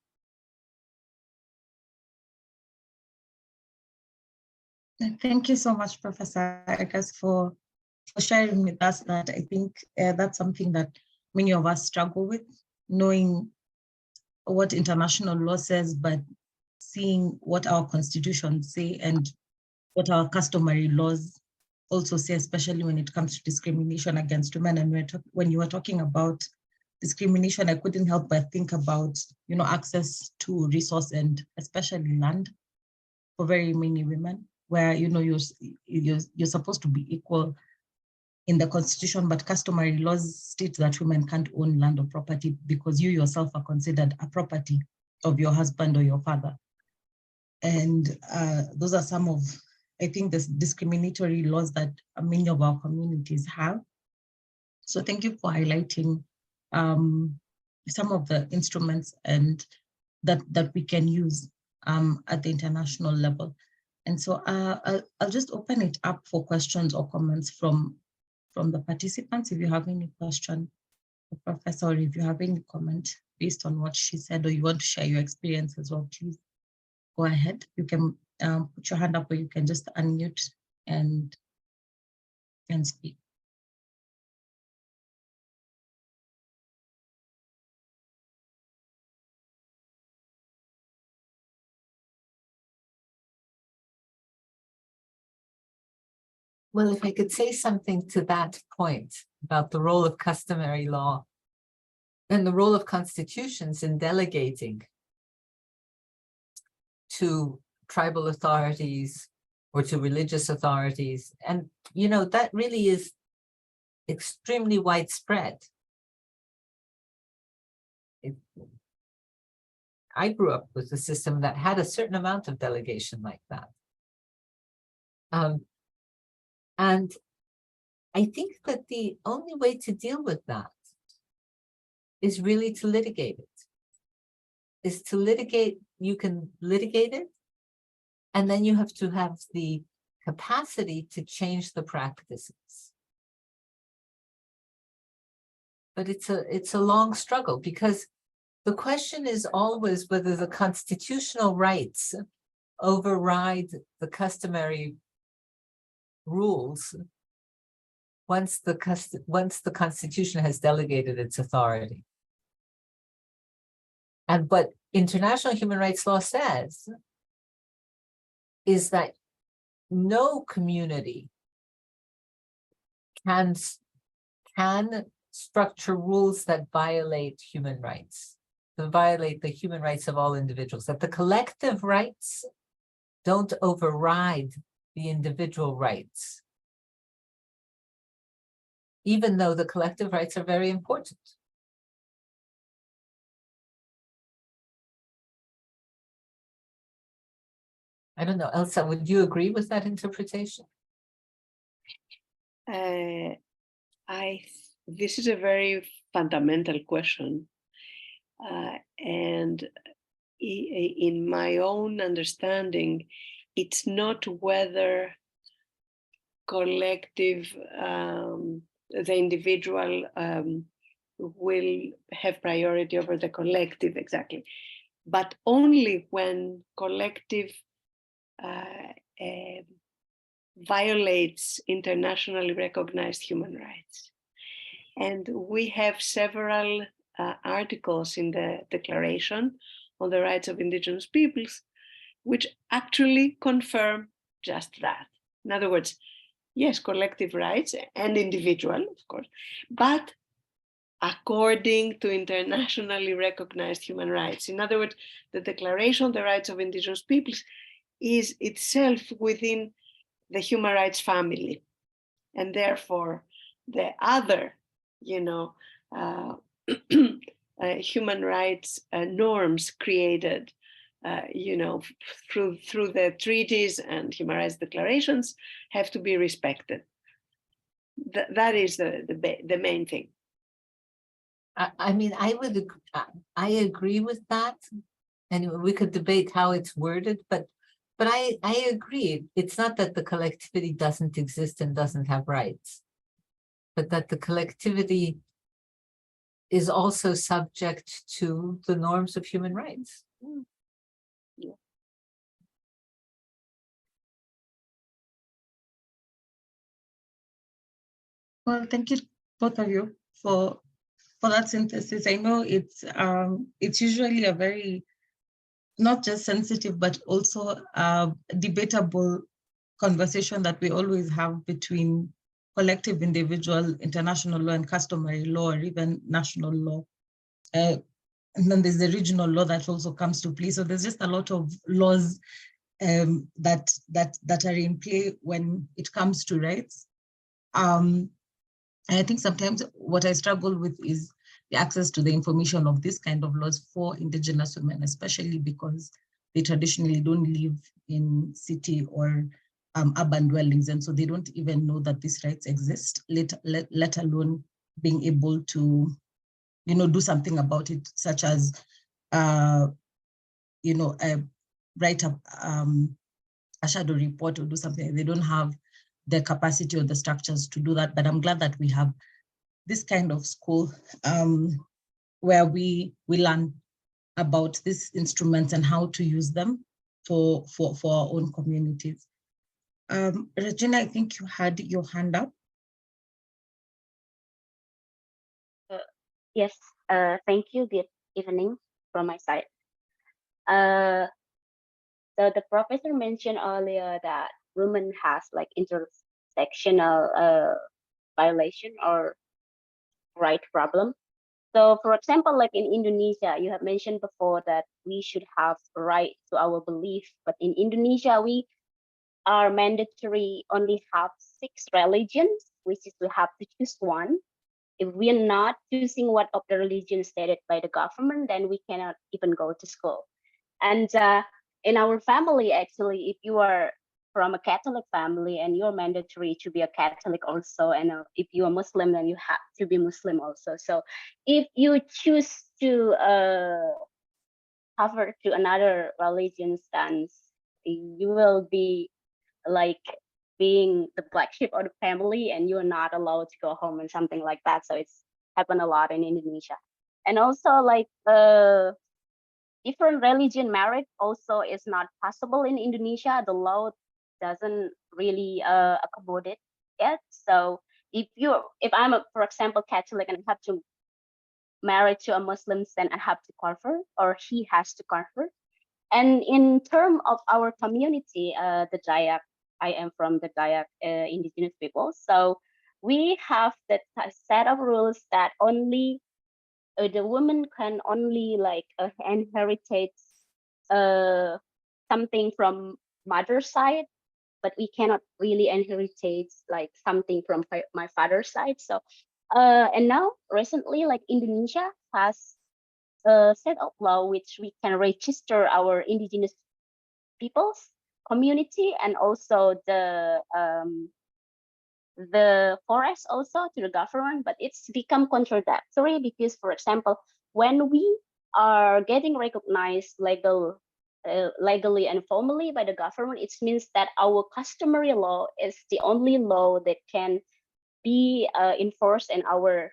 Thank you so much, Professor Arkas, for sharing with us that. I think that's something that many of us struggle with, knowing what international law says, but seeing what our constitutions say and what our customary laws also say, especially when it comes to discrimination against women. And when you were talking about discrimination, I couldn't help but think about, access to resource and especially land for very many women, where, you're supposed to be equal in the constitution, but customary laws state that women can't own land or property because you yourself are considered a property of your husband or your father. And those are some of, I think, the discriminatory laws that many of our communities have. So thank you for highlighting some of the instruments and that we can use at the international level. And so I'll just open it up for questions or comments from the participants. If you have any question, Professor, or if you have any comment based on what she said, or you want to share your experience as well, please go ahead. You can put your hand up, or you can just unmute and speak. Well, if I could say something to that point about the role of customary law and the role of constitutions in delegating to tribal authorities or to religious authorities. And, that really is extremely widespread. I grew up with a system that had a certain amount of delegation like that. And I think that the only way to deal with that is really to litigate it. You can litigate it, and then you have to have the capacity to change the practices. But it's a long struggle, because the question is always whether the constitutional rights override the customary rules once the Constitution has delegated its authority. And what international human rights law says is that no community can structure rules that violate human rights, that violate the human rights of all individuals, that the collective rights don't override the individual rights, even though the collective rights are very important. I don't know, Elsa, would you agree with that interpretation? This is a very fundamental question. And in my own understanding, it's not whether collective, the individual will have priority over the collective exactly, but only when collective violates internationally recognized human rights. And we have several articles in the Declaration on the Rights of Indigenous Peoples, which actually confirm just that. In other words, yes, collective rights and individual, of course, but according to internationally recognized human rights. In other words, the Declaration on the Rights of Indigenous Peoples is itself within the human rights family, and therefore the other, human rights norms created, through the treaties and human rights declarations have to be respected. That is the main thing. I mean, I agree with that, and we could debate how it's worded, but I agree. It's not that the collectivity doesn't exist and doesn't have rights, but that the collectivity is also subject to the norms of human rights. Yeah. Well, thank you both of you for that synthesis. I know it's usually a very not just sensitive but also debatable conversation that we always have between collective, individual, international law, and customary law, or even national law. And then there's the regional law that also comes to play. So there's just a lot of laws that are in play when it comes to rights. And I think sometimes what I struggle with is the access to the information of this kind of laws for Indigenous women, especially because they traditionally don't live in city or urban dwellings, and so they don't even know that these rights exist, let alone being able to, do something about it, such as, write up a shadow report or do something. They don't have the capacity or the structures to do that. But I'm glad that we have this kind of school where we learn about these instruments and how to use them for our own communities. Regina, I think you had your hand up. Yes, thank you. Good evening from my side. So the professor mentioned earlier that women has like intersectional violation or right problem. So for example, like in Indonesia, you have mentioned before that we should have right to our belief, but in Indonesia, we are mandatory only have 6 religions, which is we have to choose one. If we are not choosing one of the religions stated by the government, then we cannot even go to school. And in our family, actually, if you are from a Catholic family and you're mandatory to be a Catholic also, and if you are Muslim, then you have to be Muslim also. So if you choose to convert to another religion stance, you will be like being the black sheep of the family, and you're not allowed to go home and something like that. So it's happened a lot in Indonesia. And also like different religion marriage also is not possible in Indonesia. The law doesn't really accommodate it. So if I'm for example, Catholic and I have to marry to a Muslim, then I have to convert, or he has to convert. And in terms of our community, the Dayak, I am from the Dayak indigenous people. So we have that set of rules that only the woman can only like inherit something from mother's side, but we cannot really inherit like something from my father's side. So and now recently, like Indonesia has a set of law which we can register our indigenous peoples community and also the forest also to the government, but it's become contradictory because, for example, when we are getting recognized legally and formally by the government, it means that our customary law is the only law that can be enforced in our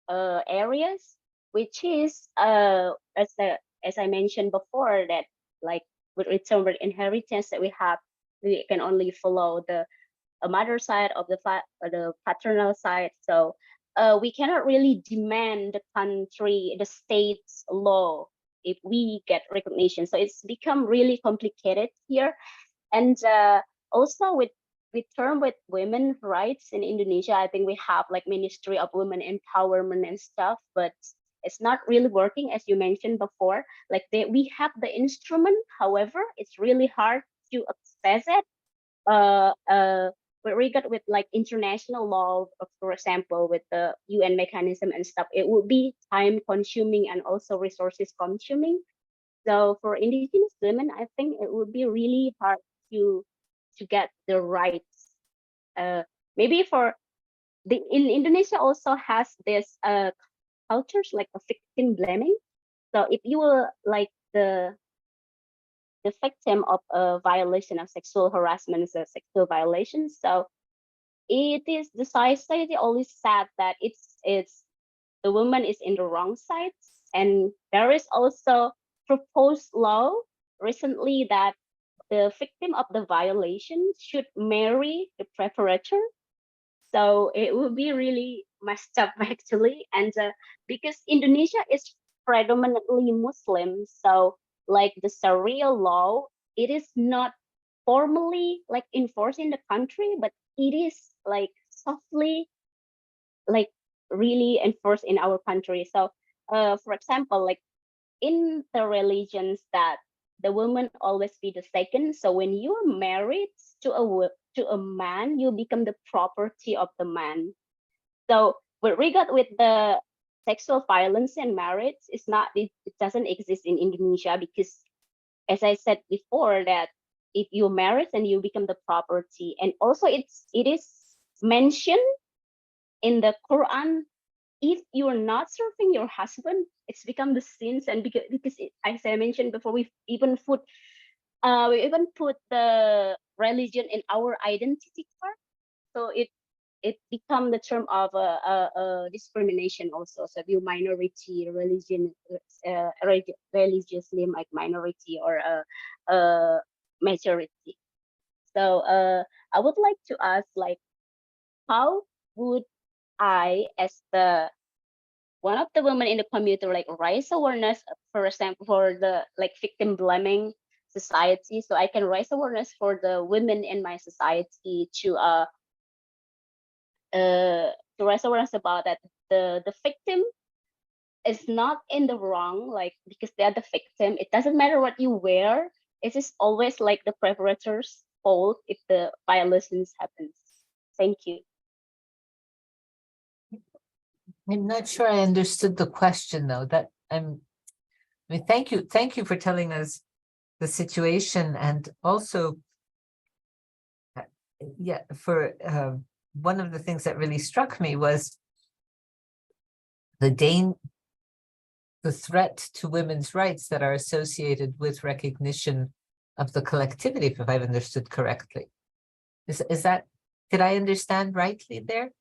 areas, which is as I mentioned before, that like with return with inheritance that we have, we can only follow the mother side of the paternal side. So we cannot really demand the state's law if we get recognition. So it's become really complicated here. And also with women rights in Indonesia, I think we have like Ministry of Women Empowerment and stuff, but it's not really working, as you mentioned before. Like we have the instrument, however, it's really hard to access it. With regard with like international law, for example, with the UN mechanism and stuff, it would be time consuming and also resources consuming. So for indigenous women, I think it would be really hard to get the rights. Maybe for in Indonesia also has this cultures like a victim blaming. So if you were like the victim of a violation of sexual harassment, is a sexual violation. So it is the society always said that it's the woman is in the wrong side. And there is also proposed law recently that the victim of the violation should marry the perpetrator. So it would be really messed up actually. And because Indonesia is predominantly Muslim, so like the Sharia law, it is not formally like enforced in the country, but it is like softly like really enforced in our country. So for example, like in the religions that the woman always be the second. So when you're married to a man, you become the property of the man. So with regard with the sexual violence and marriage, it doesn't exist in Indonesia because, as I said before, that if you marry then you become the property. And also it is mentioned in the Quran, if you're not serving your husband, it's become the sins. And because as I mentioned before, we even put the religion in our identity card. So it become the term of discrimination also. So if you minority religion, religiously like minority or a majority. So I would like to ask, like, how would I, as one of the women in the community, like raise awareness, for example, for the like victim blaming society, so I can raise awareness for the women in my society to raise awareness about that the victim is not in the wrong, like because they are the victim. It doesn't matter what you wear. It is always like the perpetrator's fault if the violations happens. Thank you. I'm not sure I understood the question though. Thank you for telling us the situation, and also, for one of the things that really struck me was the threat to women's rights that are associated with recognition of the collectivity, if I've understood correctly. Is that, did I understand rightly there?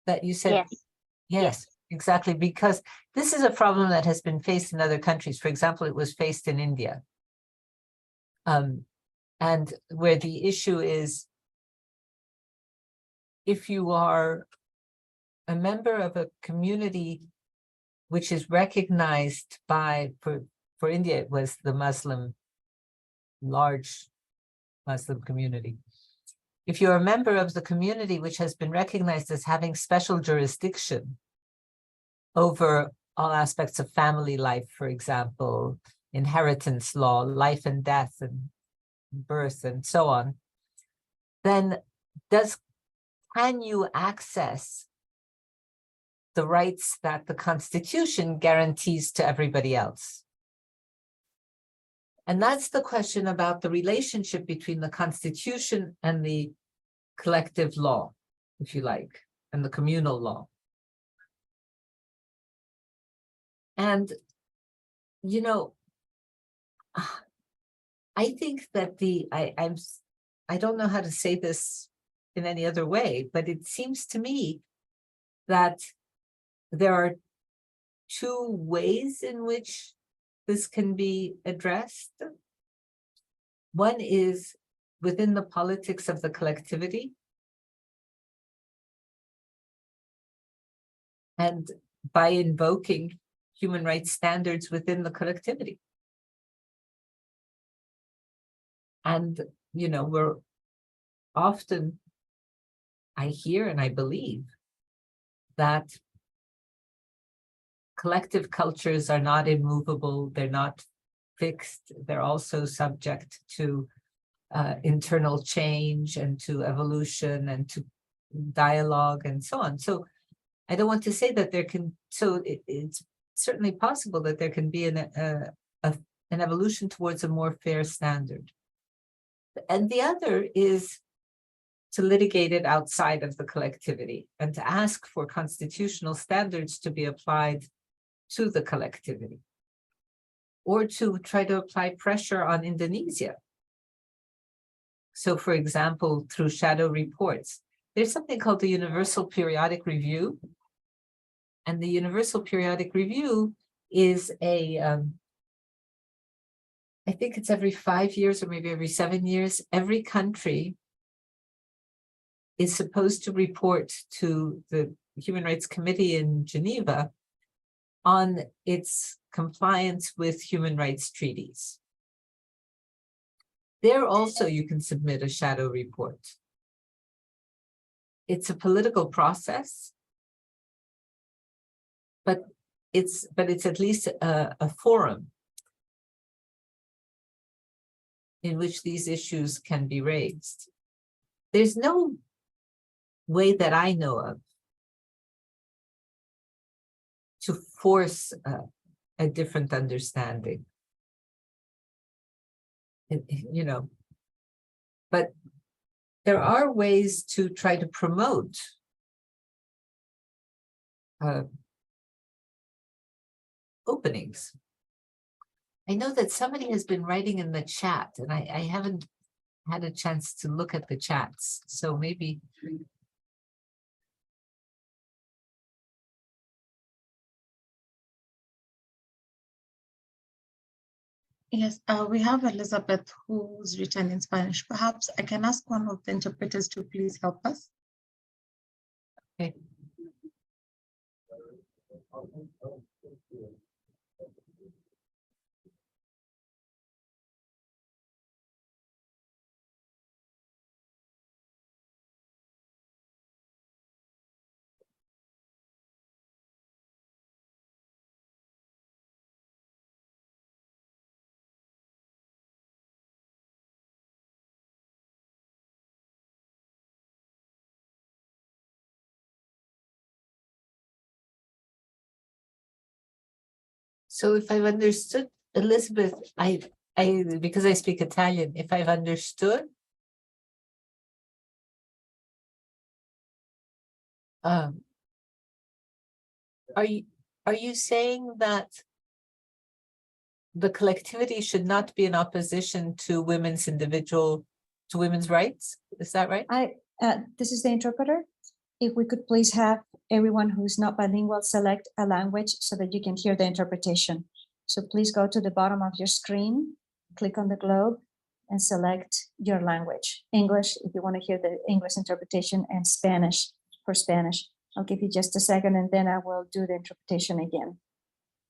That you said, yes. Yes. exactly, because this is a problem that has been faced in other countries. For example, it was faced in India. And where the issue is, if you are a member of a community which is recognized by, for India, it was the large Muslim community. If you're a member of the community which has been recognized as having special jurisdiction over all aspects of family life, for example, inheritance law, life and death, and birth, and so on, then can you access the rights that the Constitution guarantees to everybody else? And that's the question about the relationship between the Constitution and the collective law, if you like, and the communal law. And, you know, I think that I don't know how to say this in any other way, but it seems to me that there are two ways in which this can be addressed. One is within the politics of the collectivity, and by invoking human rights standards within the collectivity. And, you know, I hear and I believe that collective cultures are not immovable, they're not fixed, they're also subject to internal change and to evolution and to dialogue and so on. So I don't want to say that it's certainly possible that there can be an evolution towards a more fair standard. And the other is to litigate it outside of the collectivity and to ask for constitutional standards to be applied to the collectivity, or to try to apply pressure on Indonesia. So, for example, through shadow reports, there's something called the Universal Periodic Review. And the Universal Periodic Review is I think it's every 5 years or maybe every 7 years, every country is supposed to report to the Human Rights Committee in Geneva on its compliance with human rights treaties. There also you can submit a shadow report. It's a political process, but it's at least a forum in which these issues can be raised. There's no way that I know of to force a different understanding, you know, but there are ways to try to promote openings. I know that somebody has been writing in the chat, and I haven't had a chance to look at the chats, so maybe. Yes, we have Elizabeth who's written in Spanish. Perhaps I can ask one of the interpreters to please help us. Okay. So if I've understood, Elizabeth, because I speak Italian, if I've understood, are you saying that the collectivity should not be in opposition to women's rights? Is that right? This is the interpreter. If we could please have everyone who's not bilingual, select a language so that you can hear the interpretation. So please go to the bottom of your screen, click on the globe, and select your language. English, if you want to hear the English interpretation, and Spanish for Spanish. I'll give you just a second, and then I will do the interpretation again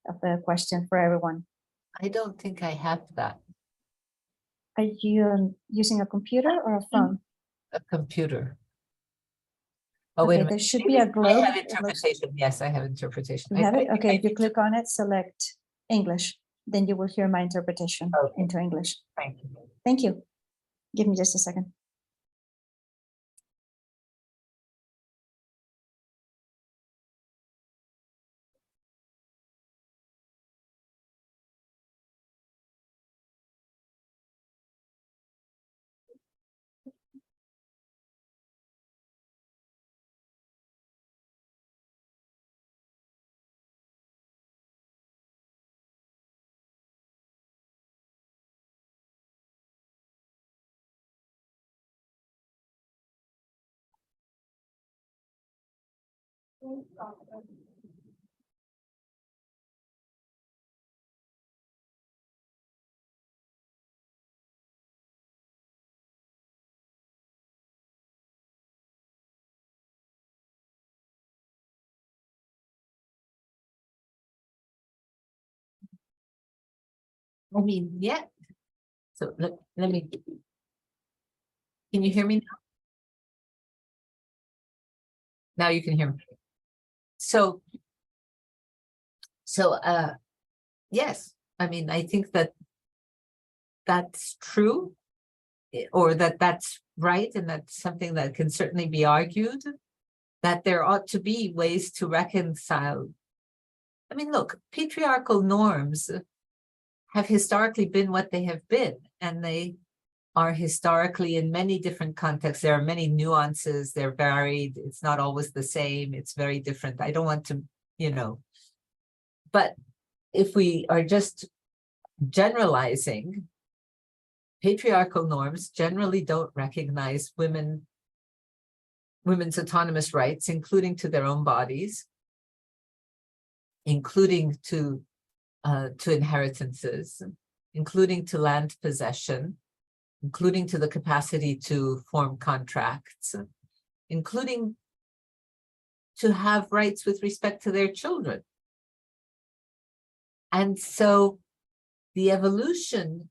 of the question for everyone. I don't think I have that. Are you using a computer or a phone? A computer. Oh, wait Okay, a minute. there should be a I globe. have It looks- interpretation. Yes, I have interpretation. You have I it? think Okay, I if you need to- click on it, select English, then you will hear my interpretation Okay. into English. Thank you. Thank you. Give me just a second. I mean, yeah. So let me. Can you hear me now? Now you can hear me. So yes, I mean, I think that that's true, or that's right, and that's something that can certainly be argued, that there ought to be ways to reconcile. I mean, look, patriarchal norms have historically been what they have been, and they are historically in many different contexts. There are many nuances, they're varied, it's not always the same, it's very different. I don't want to, but if we are just generalizing, patriarchal norms generally don't recognize women's autonomous rights, including to their own bodies, including to inheritances, including to land possession, including to the capacity to form contracts, including to have rights with respect to their children. And so the evolution,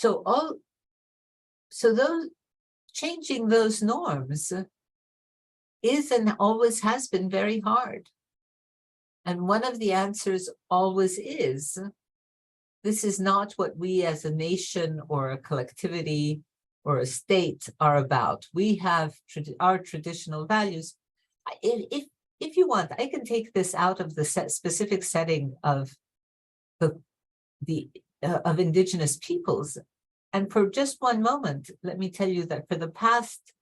those changing those norms is and always has been very hard. And one of the answers always is, this is not what we as a nation or a collectivity or a state are about. We have our traditional values. If you want, I can take this out of the specific setting of of Indigenous peoples. And for just one moment, let me tell you that for the past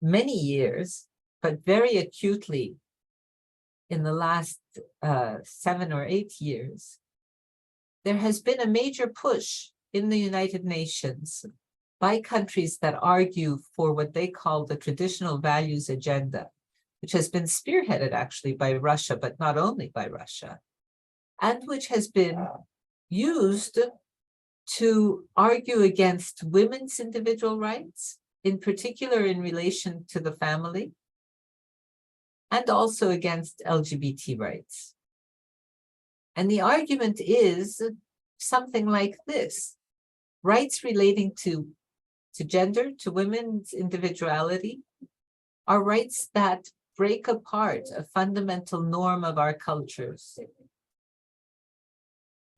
many years, but very acutely in the last 7 or 8 years, there has been a major push in the United Nations by countries that argue for what they call the traditional values agenda, which has been spearheaded actually by Russia, but not only by Russia, and which has been used to argue against women's individual rights, in particular in relation to the family, and also against LGBT rights. And the argument is something like this: rights relating to gender, to women's individuality, are rights that break apart a fundamental norm of our cultures.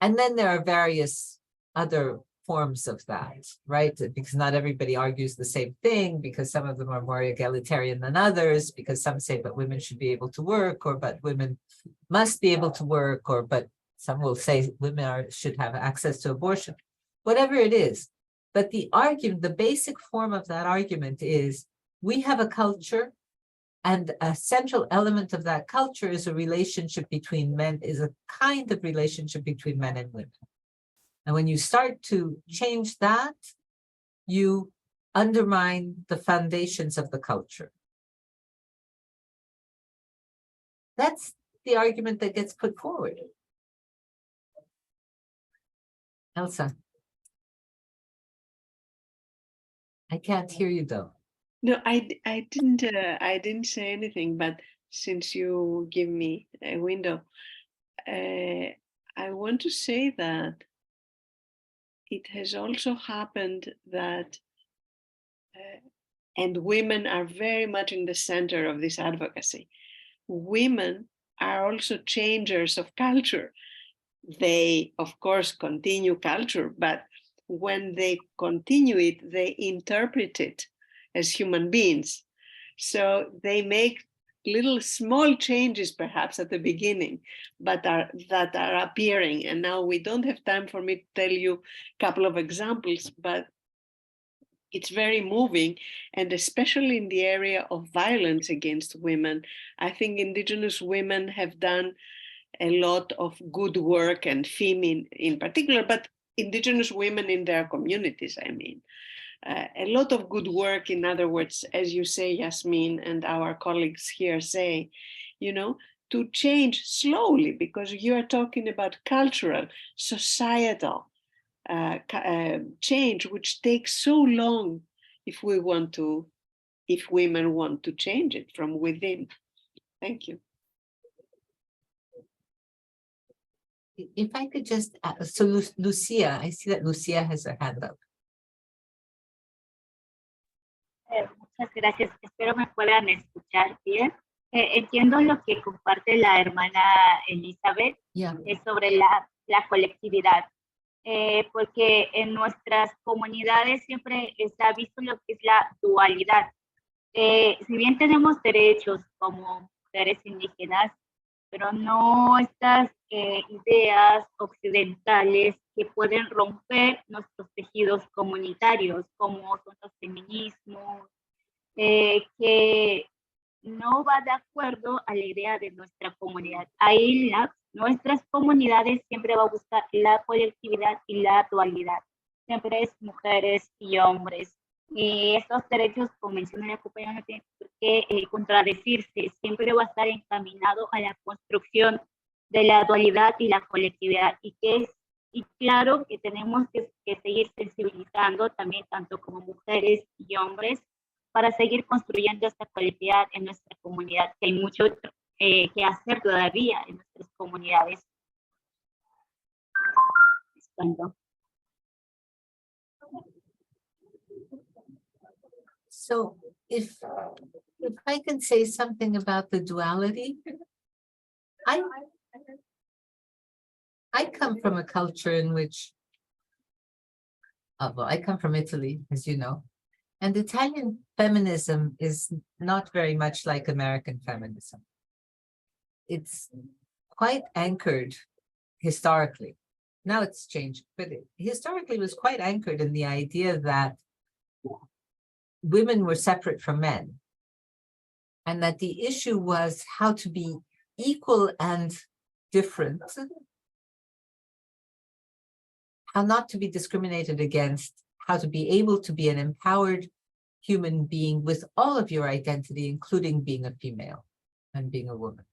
And then there are various other forms of that, right? Because not everybody argues the same thing, because some of them are more egalitarian than others, because some say, but women should be able to work, or but women must be able to work, or but some will say women should have access to abortion, whatever it is. But the argument, the basic form of that argument is, we have a culture, and a central element of that culture is a relationship between men, is a kind of relationship between men and women. And when you start to change that, you undermine the foundations of the culture. That's the argument that gets put forward. Elsa. I can't hear you though. No, I didn't say anything, but since you give me a window, I want to say that it has also happened that, and women are very much in the center of this advocacy. Women are also changers of culture. They, of course, continue culture, but when they continue it, they interpret it as human beings. So they make little small changes perhaps at the beginning, but that are appearing. And now we don't have time for me to tell you a couple of examples, but it's very moving. And especially in the area of violence against women, I think Indigenous women have done a lot of good work, and female in particular, but Indigenous women in their communities, I mean. A lot of good work, in other words, as you say, Yasmin, and our colleagues here say, you know, to change slowly, because you are talking about cultural, societal change, which takes so long if women want to change it from within. Thank you. If I could just, so Lucia, I see that Lucia has her hand up. Muchas gracias. Espero me puedan escuchar bien. Entiendo lo que comparte la hermana Elizabeth sobre la colectividad, porque en nuestras comunidades siempre está visto lo que es la dualidad. Si bien tenemos derechos como mujeres indígenas, pero no estas ideas occidentales que pueden romper nuestros tejidos comunitarios, como son los feminismos, que no va de acuerdo a la idea de nuestra comunidad. Ahí nuestras comunidades siempre va a buscar la colectividad y la dualidad. Siempre es mujeres y hombres. Y estos derechos, como menciona la compañera, no tienen por qué contradecirse, siempre va a estar encaminado a la construcción de la dualidad y la colectividad, y claro que tenemos que seguir sensibilizando también tanto como mujeres y hombres para seguir construyendo esta colectividad en nuestra comunidad, que hay mucho que hacer todavía en nuestras comunidades. ¿Cuándo? So if I can say something about the duality, I come from a culture in which, well, I come from Italy, as you know, and Italian feminism is not very much like American feminism. It's quite anchored historically. Now it's changed, but historically it was quite anchored in the idea that women were separate from men, and that the issue was how to be equal and different, how not to be discriminated against, how to be able to be an empowered human being with all of your identity, including being a female and being a woman.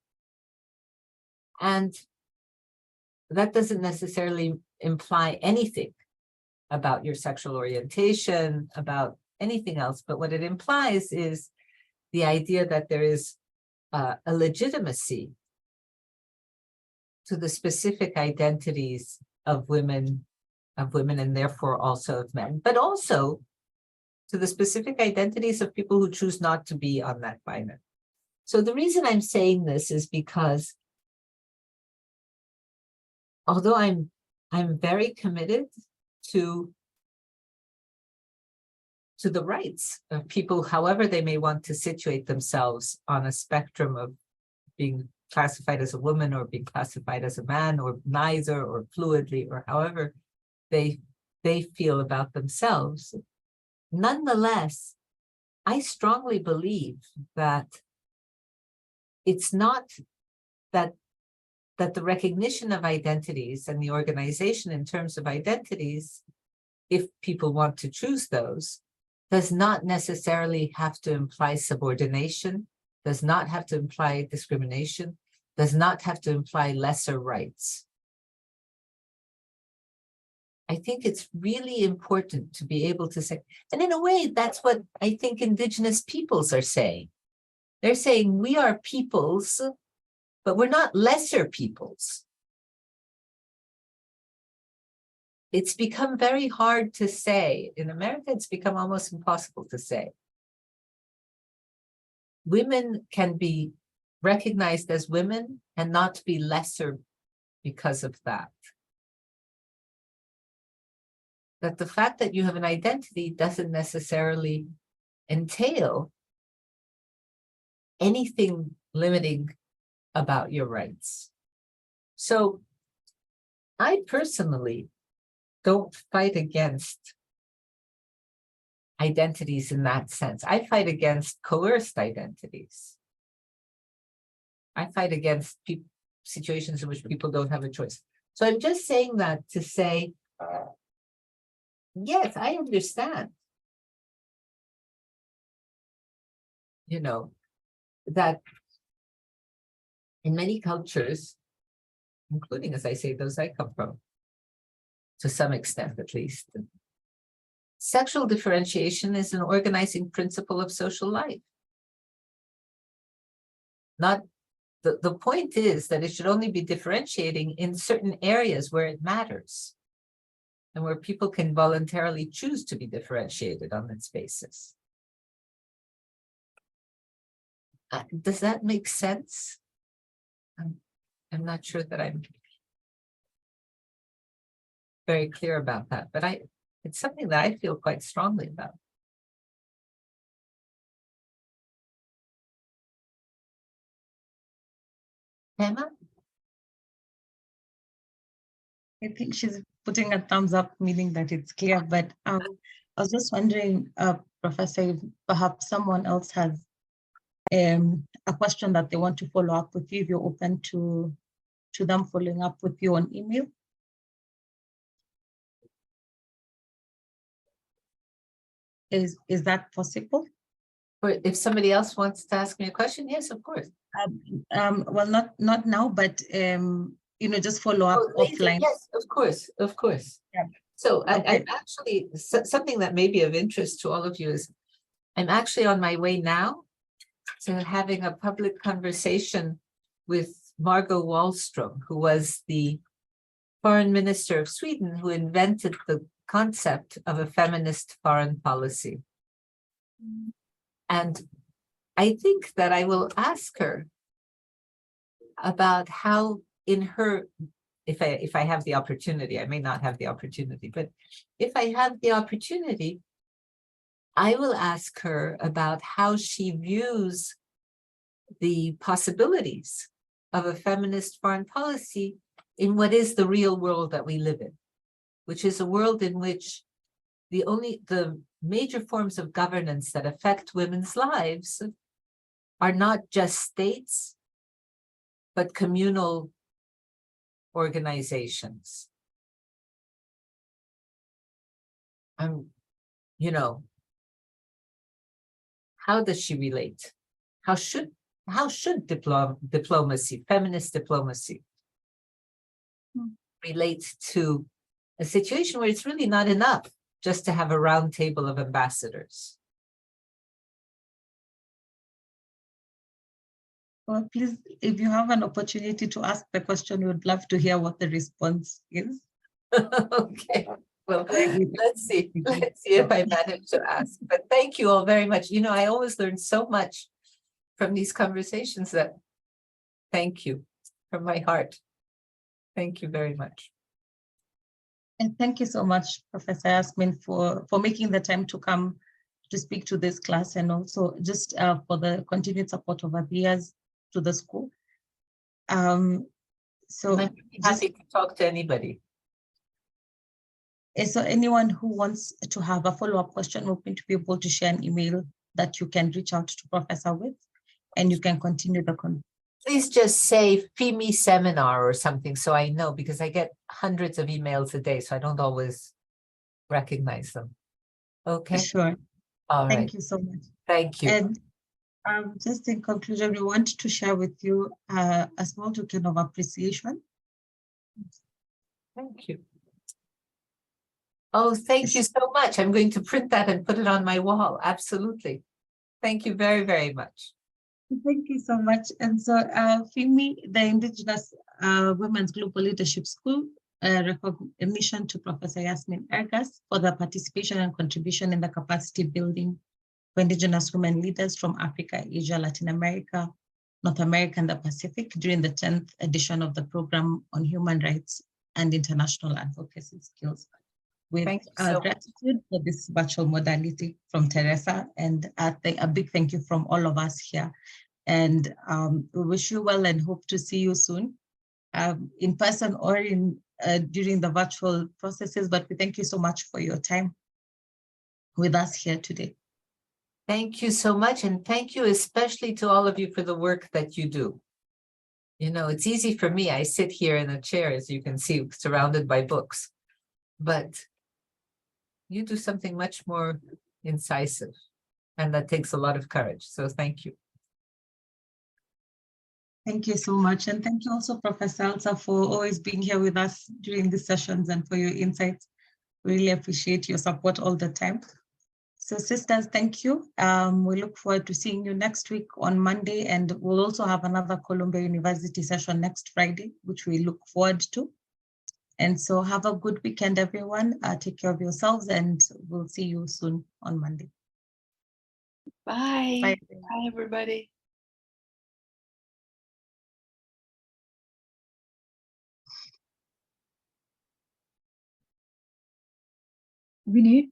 And that doesn't necessarily imply anything about your sexual orientation, about anything else, but what it implies is the idea that there is a legitimacy to the specific identities of women and therefore also of men, but also to the specific identities of people who choose not to be on that binary. So the reason I'm saying this is because although I'm very committed to the rights of people, however they may want to situate themselves on a spectrum of being classified as a woman or being classified as a man or neither or fluidly or however they feel about themselves. Nonetheless, I strongly believe that it's not that the recognition of identities and the organization in terms of identities, if people want to choose those, does not necessarily have to imply subordination, does not have to imply discrimination. does not have to imply lesser rights. I think it's really important to be able to say, and in a way, that's what I think Indigenous peoples are saying. They're saying we are peoples, but we're not lesser peoples. It's become very hard to say. In America, it's become almost impossible to say. Women can be recognized as women and not be lesser because of that. That the fact that you have an identity doesn't necessarily entail anything limiting about your rights. So I personally don't fight against identities in that sense. I fight against coerced identities. I fight against situations in which people don't have a choice. So I'm just saying that to say, yes, I understand. You know, that in many cultures, including, as I say, those I come from, to some extent at least, sexual differentiation is an organizing principle of social life. Not the point is that it should only be differentiating in certain areas where it matters and where people can voluntarily choose to be differentiated on this basis. Does that make sense? I'm not sure that I'm very clear about that, but it's something that I feel quite strongly about. Emma? I think she's putting a thumbs up, meaning that it's clear, but I was just wondering, Professor, if perhaps someone else has a question that they want to follow up with you, if you're open to them following up with you on email. Is that possible? Or if somebody else wants to ask me a question, yes, of course. Well, not now, but you know, just follow up offline. Yes, of course, of course. Yeah. So Okay. I'm actually, something that may be of interest to all of you is, I'm actually on my way now to having a public conversation with Margot Wallström, who was the foreign minister of Sweden, who invented the concept of a feminist foreign policy. And I think that I will ask her about how in her, if I have the opportunity, I may not have the opportunity, but if I have the opportunity, I will ask her about how she views the possibilities of a feminist foreign policy in what is the real world that we live in, which is a world in which the major forms of governance that affect women's lives are not just states, but communal organizations. You know, how does she relate? How should diplomacy, feminist diplomacy, relate to a situation where it's really not enough just to have a round table of ambassadors? Well, please, if you have an opportunity to ask the question, we would love to hear what the response is. Okay, well, let's see if I manage to ask. But thank you all very much. You know, I always learn so much from these conversations that thank you from my heart. Thank you very much. And thank you so much, Professor Yasmin, for making the time to come to speak to this class, and also just for the continued support over the years to the school. So I'm happy to talk to anybody. So anyone who wants to have a follow-up question, we're going to be able to share an email that you can reach out to Professor with, and you can continue the conversation. Please just say FEME seminar or something so I know, because I get hundreds of emails a day, so I don't always recognize them. Okay. Sure. All right. Thank you so much. Thank you. And Just in conclusion, we want to share with you a small token of appreciation. Thank you. Oh, thank you so much. I'm going to print that and put it on my wall. Absolutely. Thank you very, very much. Thank you so much. And so FIMI, the Indigenous Women's Global Leadership School, recognition to Professor Yasmin Ergas for the participation and contribution in the capacity building for Indigenous women leaders from Africa, Asia, Latin America, North America, and the Pacific during the 10th edition of the program on human rights and international advocacy skills. With gratitude for this virtual modality from Teresa, and a big thank you from all of us here. And we wish you well and hope to see you soon, in person or during the virtual processes. But we thank you so much for your time with us here today. Thank you so much. And thank you especially to all of you for the work that you do. You know, it's easy for me. I sit here in a chair, as you can see, surrounded by books. But you do something much more incisive, and that takes a lot of courage. So thank you. Thank you so much. And thank you also, Professor Elsa, for always being here with us during these sessions and for your insights. Really appreciate your support all the time. So sisters, thank you. We look forward to seeing you next week on Monday, and we'll also have another Columbia University session next Friday, which we look forward to. And so have a good weekend, everyone. Take care of yourselves, and we'll see you soon on Monday. Bye. Bye, Bye everybody. Vinay,